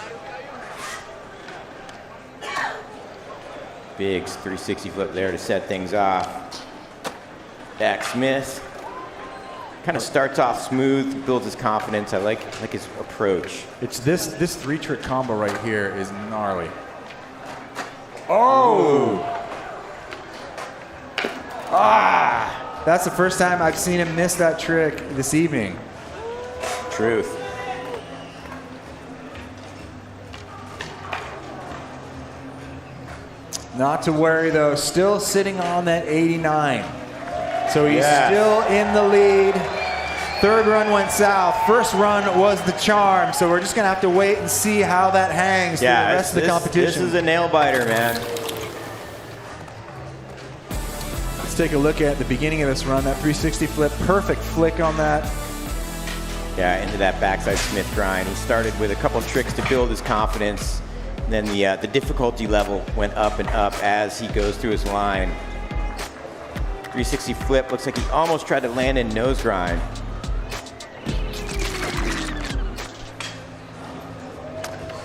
Big 360 flip there to set things off. Back Smith. Kind of starts off smooth, builds his confidence. I like his approach. It's this 3-trick combo right here is gnarly. Oh! That's the first time I've seen him miss that trick this evening. Truth. Not to worry though, still sitting on that 89. So he's still in the lead. 3rd run went south. 1st run was the charm. So we're just gonna have to wait and see how that hangs through the rest of the competition. This is a nail biter, man. Let's take a look at the beginning of this run. That 360 flip, perfect flick on that. Yeah, into that backside Smith grind. He started with a couple tricks to build his confidence. And then the difficulty level went up and up as he goes through his line. 360 flip, looks like he almost tried to land in nose grind.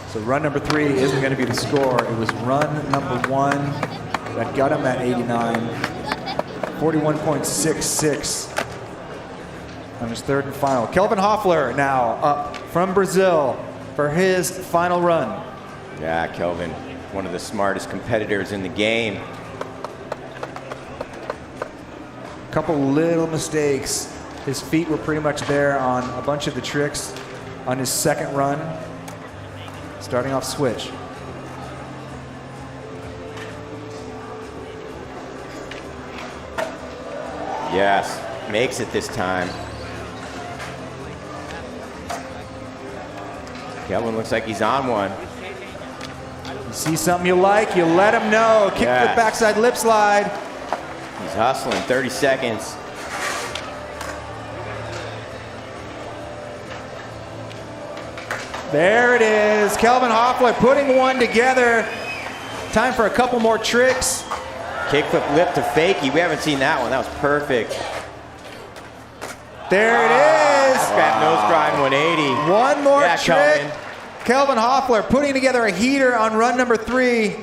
So run number 3 isn't going to be the score. It was run number 1 that got him that 89. 41.66 on his 3rd and final. Kelvin Hoffler now up from Brazil for his final run. Yeah, Kelvin, one of the smartest competitors in the game. Couple little mistakes. His feet were pretty much there on a bunch of the tricks on his 2nd run. Starting off switch. Yes, makes it this time. Kelvin looks like he's on one. You see something you like, you let him know. Kick the backside lip slide. He's hustling, 30 seconds. There it is. Kelvin Hoffler putting one together. Time for a couple more tricks. Kickflip lip to fakie. We haven't seen that one. That was perfect. There it is. Scrap nose grind 180. One more trick. Kelvin. Kelvin Hoffler putting together a heater on run number 3.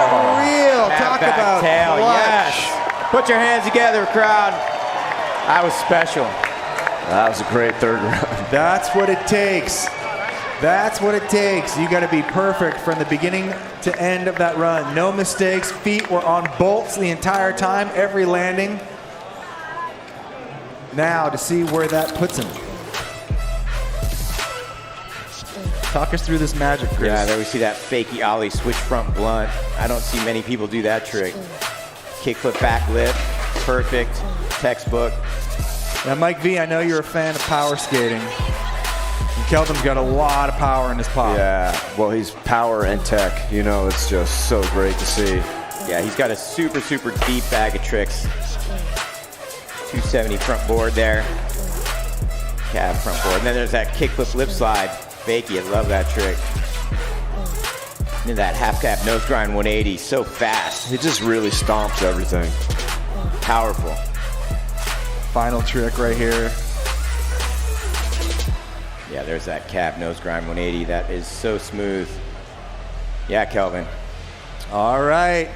Unreal. Talk about tail. clutch. Yes. Put your hands together, crowd. That was special. That was a great 3rd run. That's what it takes. That's what it takes. You got to be perfect from the beginning to end of that run. No mistakes. Feet were on bolts the entire time, every landing. Now to see where that puts him. Talk us through this magic, Chris. Yeah, there we see that fakie ollie switch front blunt. I don't see many people do that trick. Kickflip back lip, perfect, textbook. Now, Mike V, I know you're a fan of power skating. And Kelvin's got a lot of power in his pop. Yeah, well, he's power and tech. You know, it's just so great to see. Yeah, he's got a super, super deep bag of tricks. 270 front board there. Cab front board. And then there's that kickflip lip slide. Fakie, I love that trick. Into that half cab nose grind 180, so fast. He just really stomps everything. Powerful. Final trick right here. Yeah, there's that cab nose grind 180. That is so smooth. Yeah, Kelvin. All right.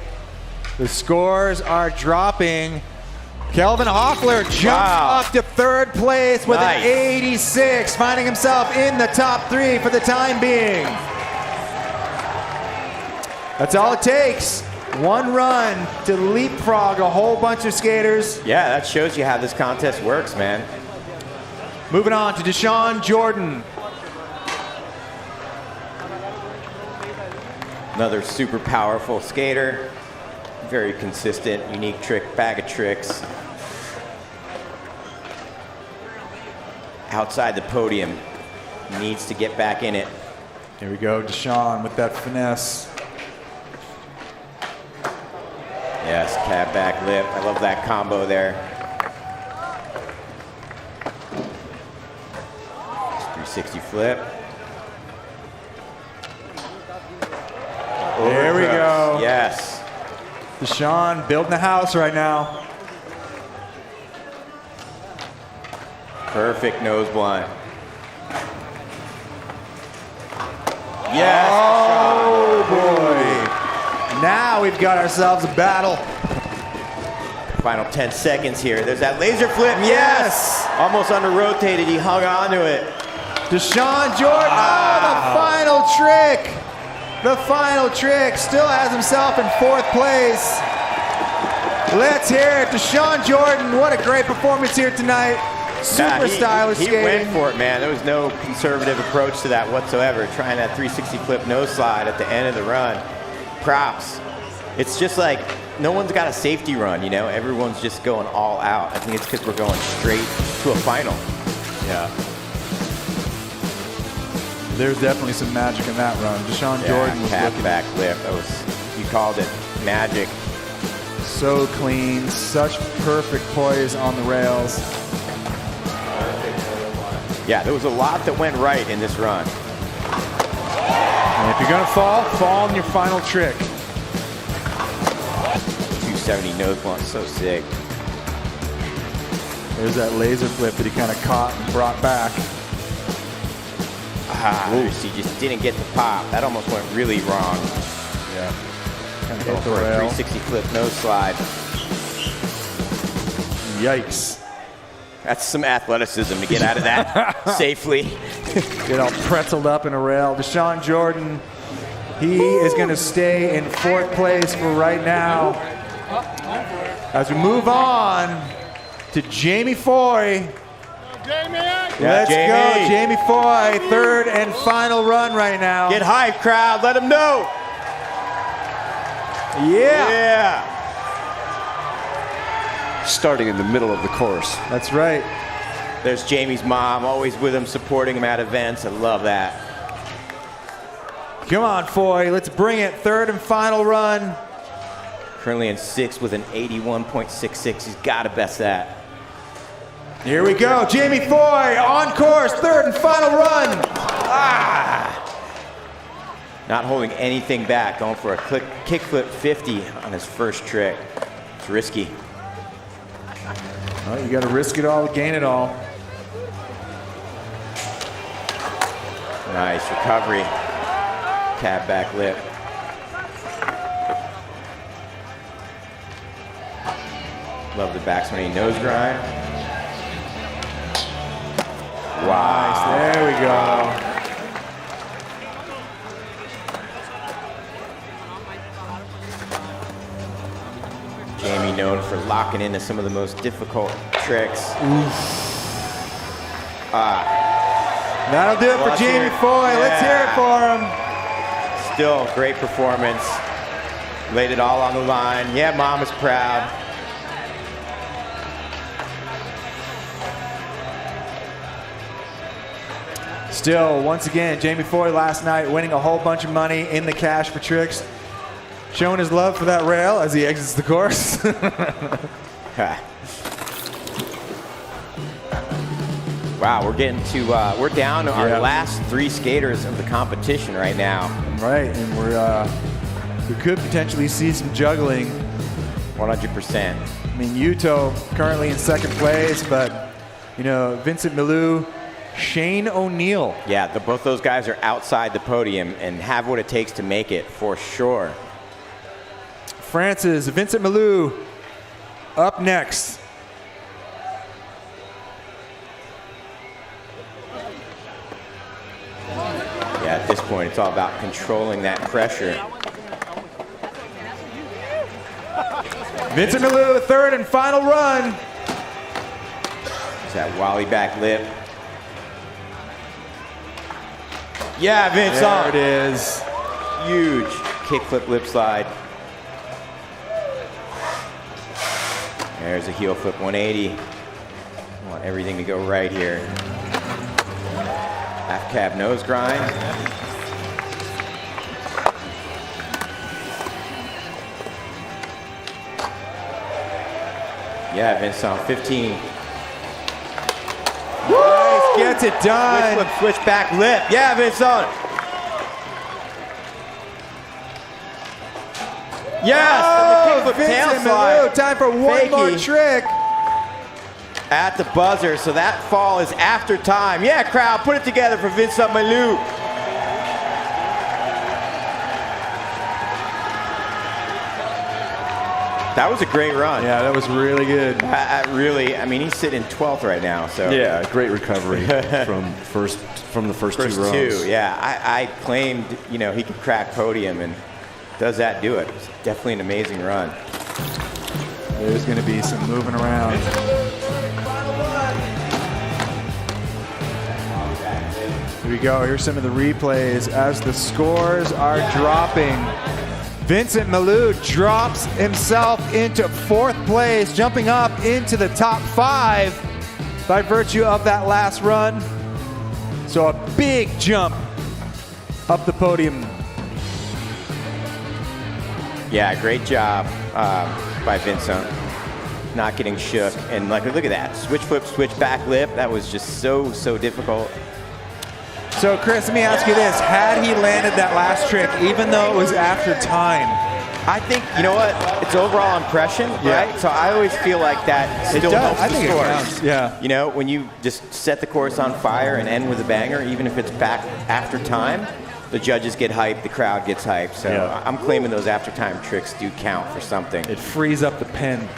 The scores are dropping. Kelvin Hoffler jumps up to third place with an 86, finding himself in the top 3 for the time being. That's all it takes. One run to leapfrog a whole bunch of skaters. Yeah, that shows you how this contest works, man. Moving on to Deshaun Jordan. Another super powerful skater. Very consistent, unique trick, bag of tricks. Outside the podium, needs to get back in it. Here we go, Deshaun with that finesse. Yes, cab back lip. I love that combo there. 360 flip. There we go. Yes. Deshaun building the house right now. Perfect nose blind. Yes. Oh boy. Now we've got ourselves a battle. Final 10 seconds here. There's that laser flip. Yes. Almost under rotated. He hung on to it. Deshaun Jordan. Oh, the final trick. The final trick. Still has himself in 4th place. Let's hear it. Deshaun Jordan. What a great performance here tonight. Super stylish he skating. went for it, man. There was no conservative approach to that whatsoever. Trying that 360 flip nose slide at the end of the run. Props. It's just like no one's got a safety run, you know? Everyone's just going all out. I think it's because we're going straight to a final. Yeah. There's definitely some magic in that run. Deshaun Jordan was half looking back lip. That was, you called it magic. so clean, such perfect poise on the rails. Yeah, there was a lot that went right in this run. And if you're gonna fall on your final trick. 270 nose blunt, so sick. There's that laser flip that he kind of caught and brought back. He just didn't get the pop. That almost went really wrong. Yeah. Kind of Go hit the for a rail. 360 flip nose slide. Yikes. That's some athleticism to get out of that safely. Get all pretzeled up in a rail. Deshaun Jordan, he is going to stay in 4th place for right now. As we move on to Jamie Foy. Let's go, Jamie Foy, 3rd and final run right now. Get hype, crowd. Let them know. Yeah. Starting in the middle of the course. That's right. There's Jamie's mom, always with him, supporting him at events. I love that. Come on, Foy. Let's bring it. 3rd and final run. Currently in 6th with an 81.66. He's got to best that. Here we go. Jamie Foy on course. 3rd and final run. Not holding anything back. Going for a kickflip 50 on his first trick. It's risky. Well, you got to risk it all to gain it all. Nice recovery. Cab back lip. Love the back swing nose grind. Wow. Nice. There we go. Jamie known for locking into some of the most difficult tricks. That'll do it for Jamie Foy. Let's hear it for him. Still great performance. Laid it all on the line. Yeah, mom is proud. Still, once again, Jamie Foy last night winning a whole bunch of money in the cash for tricks. Showing his love for that rail as he exits the course. Wow, we're getting to, we're down to our last 3 skaters of the competition right now. Right, and we could potentially see some juggling. 100%. I mean, Yuto currently in second place, but you know, Vincent Milou, Shane O'Neill. Yeah, both those guys are outside the podium and have what it takes to make it for sure. France's Vincent Milou up next. Yeah, at this point, it's all about controlling that pressure. Vincent Milou, third and final run. It's that Wally back lip. Yeah, Vince There it is. Huge kickflip lip slide. There's a heel flip 180. I want everything to go right here. Half cab nose grind. Yeah, Vince on 15. Nice, gets it done. Switch flip, switch back lip. Yeah, Vince on. Yes, oh, the tail Vincent slide. Milou, time for one more trick. At the buzzer, so that fall is after time. Yeah, crowd, put it together for Vincent Milou. That was a great run. Yeah, that was really good. I mean, he's sitting 12th right now. So yeah, great recovery from the first two runs. Yeah, I claimed, you know, he could crack podium, and does that do it? It's definitely an amazing run. There's going to be some moving around. Here we go. Here's some of the replays as the scores are dropping. Vincent Milou drops himself into fourth place, jumping up into the top 5 by virtue of that last run. So a big jump up the podium. Yeah, great job by Vincent. Not getting shook. And like, look at that. Switch flip, switch back lip. That was just so difficult. So Chris, let me ask you this. Had he landed that last trick, even though it was after time? I think, you know what? It's overall impression, right? So I always feel like that still helps the think scores. it counts. Yeah. You know, when you just set the course on fire and end with a banger, even if it's back after time, the judges get hyped, the crowd gets hyped. So I'm claiming those after time tricks do count for something. It frees up the pen.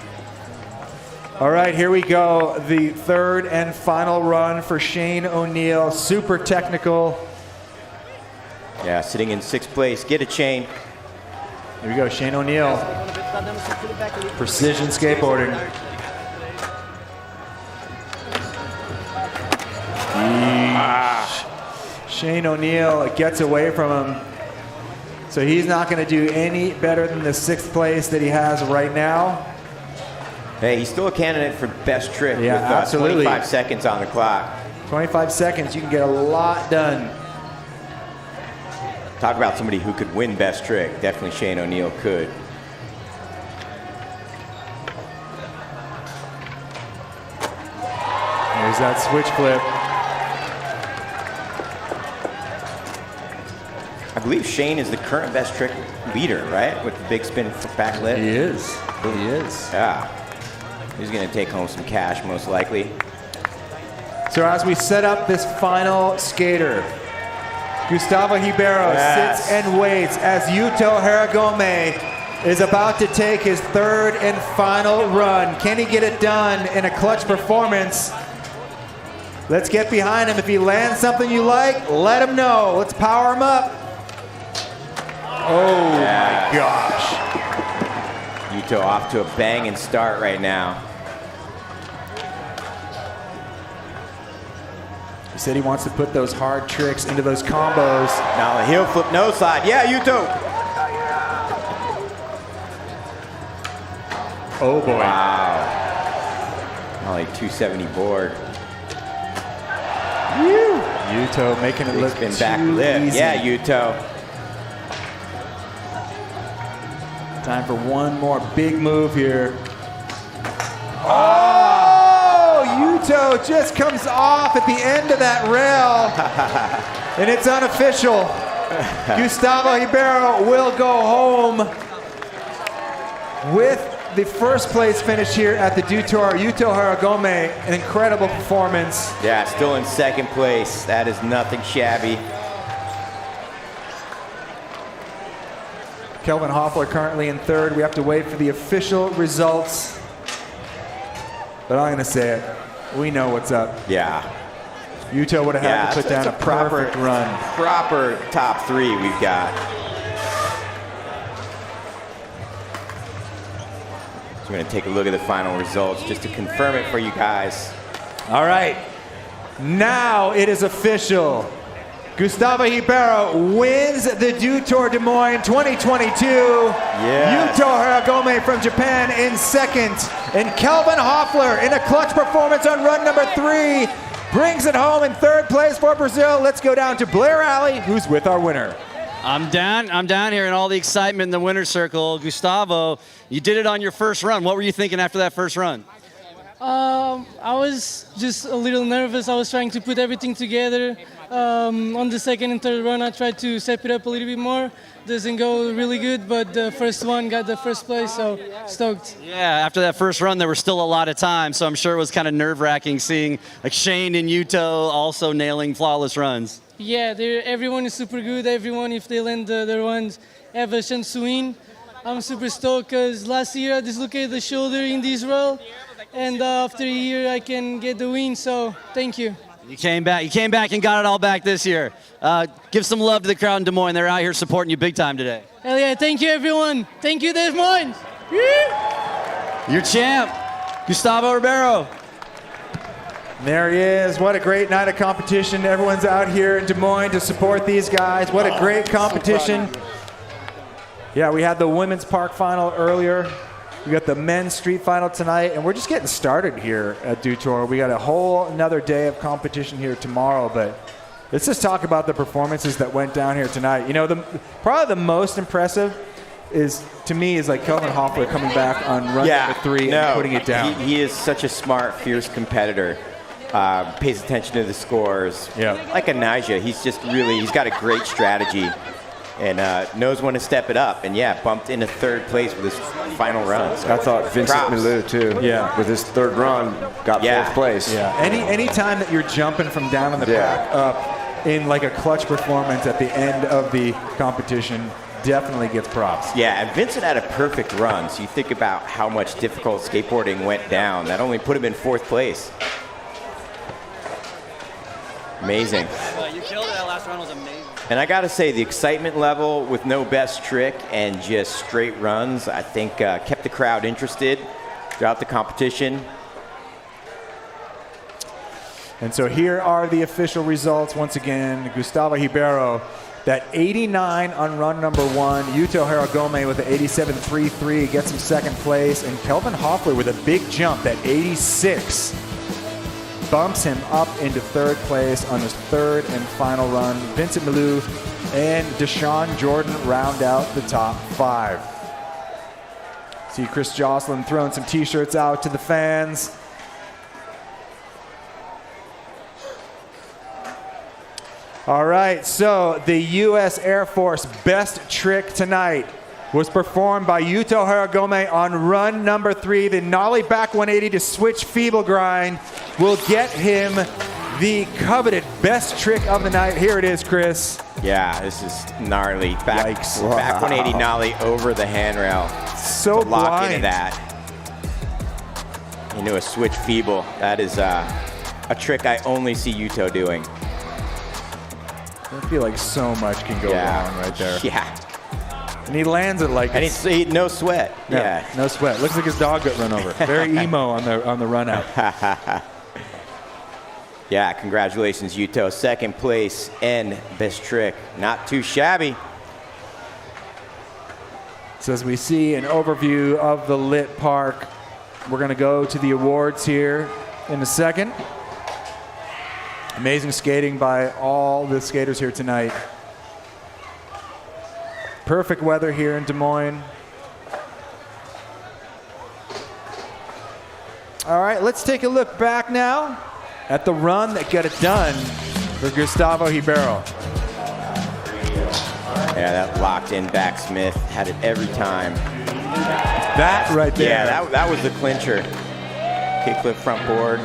All right, here we go. The third and final run for Shane O'Neill. Super technical. Yeah, sitting in 6th place. Get a chain. Here we go, Shane O'Neill. Precision skateboarding. Shane O'Neill gets away from him. So he's not going to do any better than the 6th place that he has right now. Hey, he's still a candidate for best trick with absolutely. 25 seconds on the clock. 25 seconds, you can get a lot done. Talk about somebody who could win best trick. Definitely Shane O'Neill could. There's that switch flip. I believe Shane is the current best trick leader, right? With the big spin back lip. He is. He is. Yeah. He's going to take home some cash, most likely. So as we set up this final skater, Gustavo Ribeiro sits and waits as Yuto Haragome is about to take his third and final run. Can he get it done in a clutch performance? Let's get behind him. If he lands something you like, let him know. Let's power him up. Oh my gosh. Yuto off to a banging start right now. He said he wants to put those hard tricks into those combos. Now a heel flip nose slide. Yeah, Yuto. Oh boy. Wow. Only 270 board. Woo. Yuto making it look spin too back lip. easy. Yeah, Yuto. Time for one more big move here. Oh, Yuto just comes off at the end of that rail. And it's unofficial. Gustavo Ribeiro will go home with the first place finish here at the Dew Tour. Yuto Haragome, an incredible performance. Yeah, still in second place. That is nothing shabby. Kelvin Hoffler currently in third. We have to wait for the official results. But I'm going to say it. We know what's up. Yeah. Yuto would have had to put down a perfect run. Proper top three we've got. So we're going to take a look at the final results just to confirm it for you guys. All right. Now it is official. Gustavo Ribeiro wins the Dew Tour Des Moines 2022. Yes. Yuto Haragome from Japan in second. And Kelvin Hoffler in a clutch performance on run number 3 brings it home in third place for Brazil. Let's go down to Blair Alley, who's with our winner. I'm down here in all the excitement in the winner's circle. Gustavo, you did it on your first run. What were you thinking after that first run? I was just a little nervous. I was trying to put everything together. On the second and third run, I tried to step it up a little bit more. Doesn't go really good, but the first one got the first place, so stoked. Yeah, after that first run, there was still a lot of time, so I'm sure it was kind of nerve-wracking seeing like Shane and Yuto also nailing flawless runs. Yeah, everyone is super good. Everyone, if they land their runs, have a chance to win. I'm super stoked because last year I dislocated the shoulder in this roll, and after a year I can get the win, so thank you. You came back and got it all back this year. Give some love to the crowd in Des Moines. They're out here supporting you big time today. Hell yeah, thank you everyone. Thank you, Des Moines. Your champ, Gustavo Ribeiro. There he is. What a great night of competition. Everyone's out here in Des Moines to support these guys. What a great competition. Yeah, we had the women's park final earlier. We got the men's street final tonight, and we're just getting started here at Dew Tour. We got a whole another day of competition here tomorrow, but let's just talk about the performances that went down here tonight. You know, probably the most impressive to me is like Kelvin Hoffler coming back on run number 3 and putting it down. He is such a smart, fierce competitor. Pays attention to the scores. Yeah. Like a Naja, he's got a great strategy and knows when to step it up. And yeah, bumped into third place with his final run. So I thought Vincent Milou too. Yeah. With his third run, got fourth place. Yeah. Any time that you're jumping from down in the pack up in like a clutch performance at the end of the competition definitely gets props. Yeah, and Vincent had a perfect run. So you think about how much difficult skateboarding went down. That only put him in fourth place. Amazing. You killed it. That last run was amazing. And I got to say, the excitement level with no best trick and just straight runs, I think kept the crowd interested throughout the competition. And so here are the official results. Once again, Gustavo Ribeiro, that 89 on run number 1. Yuto Haragome with the 87.33 gets him second place. And Kelvin Hoffler with a big jump, that 86. Bumps him up into third place on his third and final run. Vincent Milou and Deshaun Jordan round out the top 5. See Chris Jocelyn throwing some t-shirts out to the fans. All right, so the U.S. Air Force best trick tonight was performed by Yuto Haragome on run number 3. The nollie back 180 to switch feeble grind will get him the coveted best trick of the night. Here it is, Chris. Yeah, this is gnarly. Back 180 nollie over the handrail. So to lock blind. into that. Into a switch feeble. That is a trick I only see Yuto doing. I feel like so much can go wrong right there. Yeah. And he lands it like it's no sweat. Yeah, no sweat. Looks like his dog got run over. Very emo on the run out. Yeah, congratulations, Yuto. Second place and best trick. Not too shabby. So as we see an overview of the lit park, we're going to go to the awards here in a second. Amazing skating by all the skaters here tonight. Perfect weather here in Des Moines. All right, let's take a look back now at the run that got it done for Gustavo Ribeiro. Yeah, that locked in back Smith, had it every time. That right there. Yeah, that was the clincher. Kickflip front board.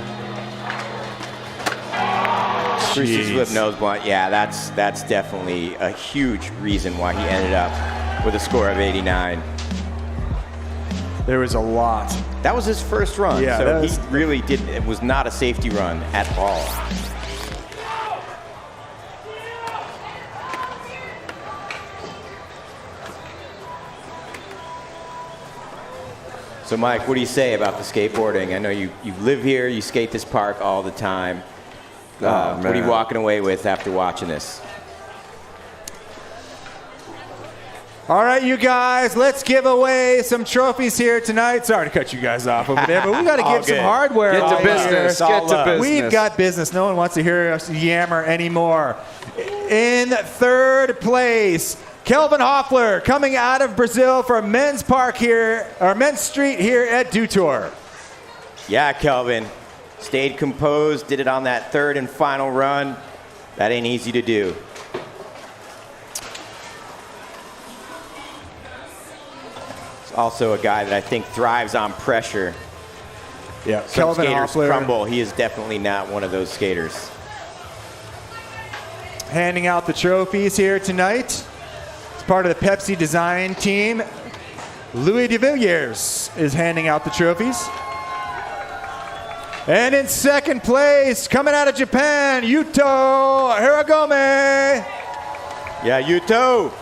360 flip nose blunt. Yeah, that's definitely a huge reason why he ended up with a score of 89. There was a lot. That was his first run, Yeah, so he really didn't. It was not a safety run at all. So, Mike, what do you say about the skateboarding? I know you live here, you skate this park all the time. What are you walking away with after watching this? All right, you guys, let's give away some trophies here tonight. Sorry to cut you guys off over there, but we got to give some hardware. Get to business. Get to business. We've got business. No one wants to hear us yammer anymore. In third place, Kelvin Hoffler coming out of Brazil for Men's Park here, or Men's Street here at Detour. Yeah, Kelvin. Stayed composed, did it on that third and final run. That ain't easy to do. It's also a guy that I think thrives on pressure. Yeah, Some Kelvin skaters Hoffler. crumble. He is definitely not one of those skaters. Handing out the trophies here tonight. As part of the Pepsi design team, Louis de Villiers is handing out the trophies. And in second place, coming out of Japan, Yuto Hiragome. Yeah, Yuto.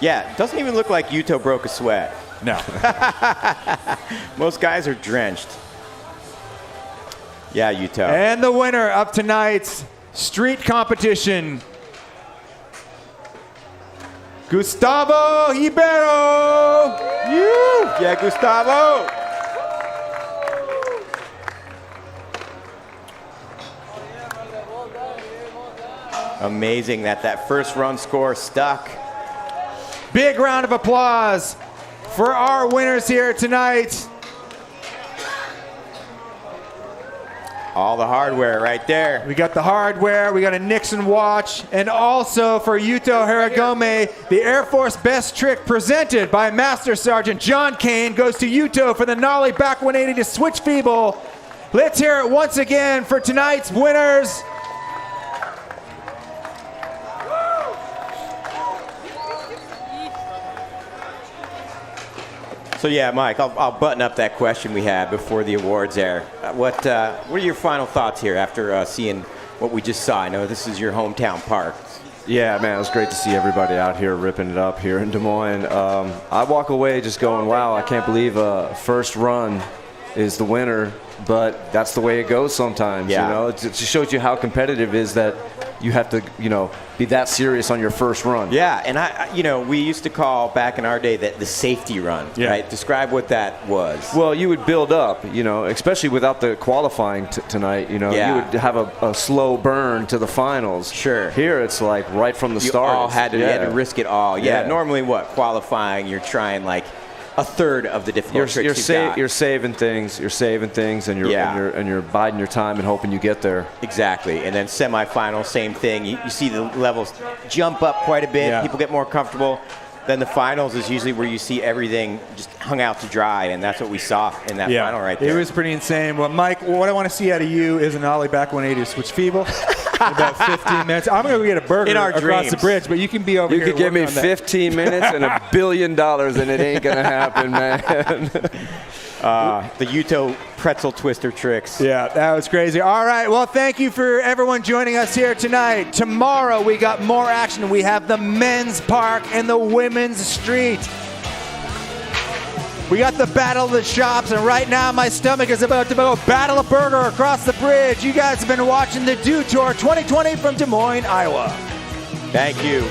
Yeah, it doesn't even look like Yuto broke a sweat. No. Most guys are drenched. Yeah, Yuto. And the winner of tonight's street competition, Gustavo Ribeiro. Yeah, Gustavo. Amazing that first run score stuck. Big round of applause for our winners here tonight. All the hardware right there. We got the hardware, we got a Nixon watch, and also for Yuto Hiragome, the Air Force Best Trick presented by Master Sergeant John Kane goes to Yuto for the Nollie Back 180 to switch feeble. Let's hear it once again for tonight's winners. So yeah, Mike, I'll button up that question we had before the awards air. What are your final thoughts here after seeing what we just saw? I know this is your hometown park. Yeah, man, it was great to see everybody out here ripping it up here in Des Moines. I walk away just going, wow, I can't believe first run is the winner, but that's the way it goes sometimes. Yeah. You know, it just shows you how competitive it is that you have to, be that serious on your first run. Yeah, and we used to call back in our day that the safety run, right? Describe what that was. Well, you would build up, especially without the qualifying tonight, you would have a slow burn to the finals. Sure. Here it's like right from the start. You had to risk it all. Yeah. Normally qualifying, you're trying like a third of the difficult tricks you're saving things, and you're biding your time and hoping you get there. Exactly. And then semifinal, same thing. You see the levels jump up quite a bit. Yeah. People get more comfortable. Then the finals is usually where you see everything just hung out to dry, and that's what we saw in that final right there. It was pretty insane. Well, Mike, what I want to see out of you is an Ollie Back 180 to switch feeble. In about 15 minutes. I'm going to go get a burger across the bridge, but you can be over here. You could give me 15 minutes and $1 billion, and it ain't going to happen, man. The Yuto pretzel twister tricks. Yeah, that was crazy. All right, well, thank you for everyone joining us here tonight. Tomorrow, we got more action. We have the men's park and the women's street. We got the battle of the shops, and right now my stomach is about to go battle a burger across the bridge. You guys have been watching the Detour 2020 from Des Moines, Iowa. Thank you.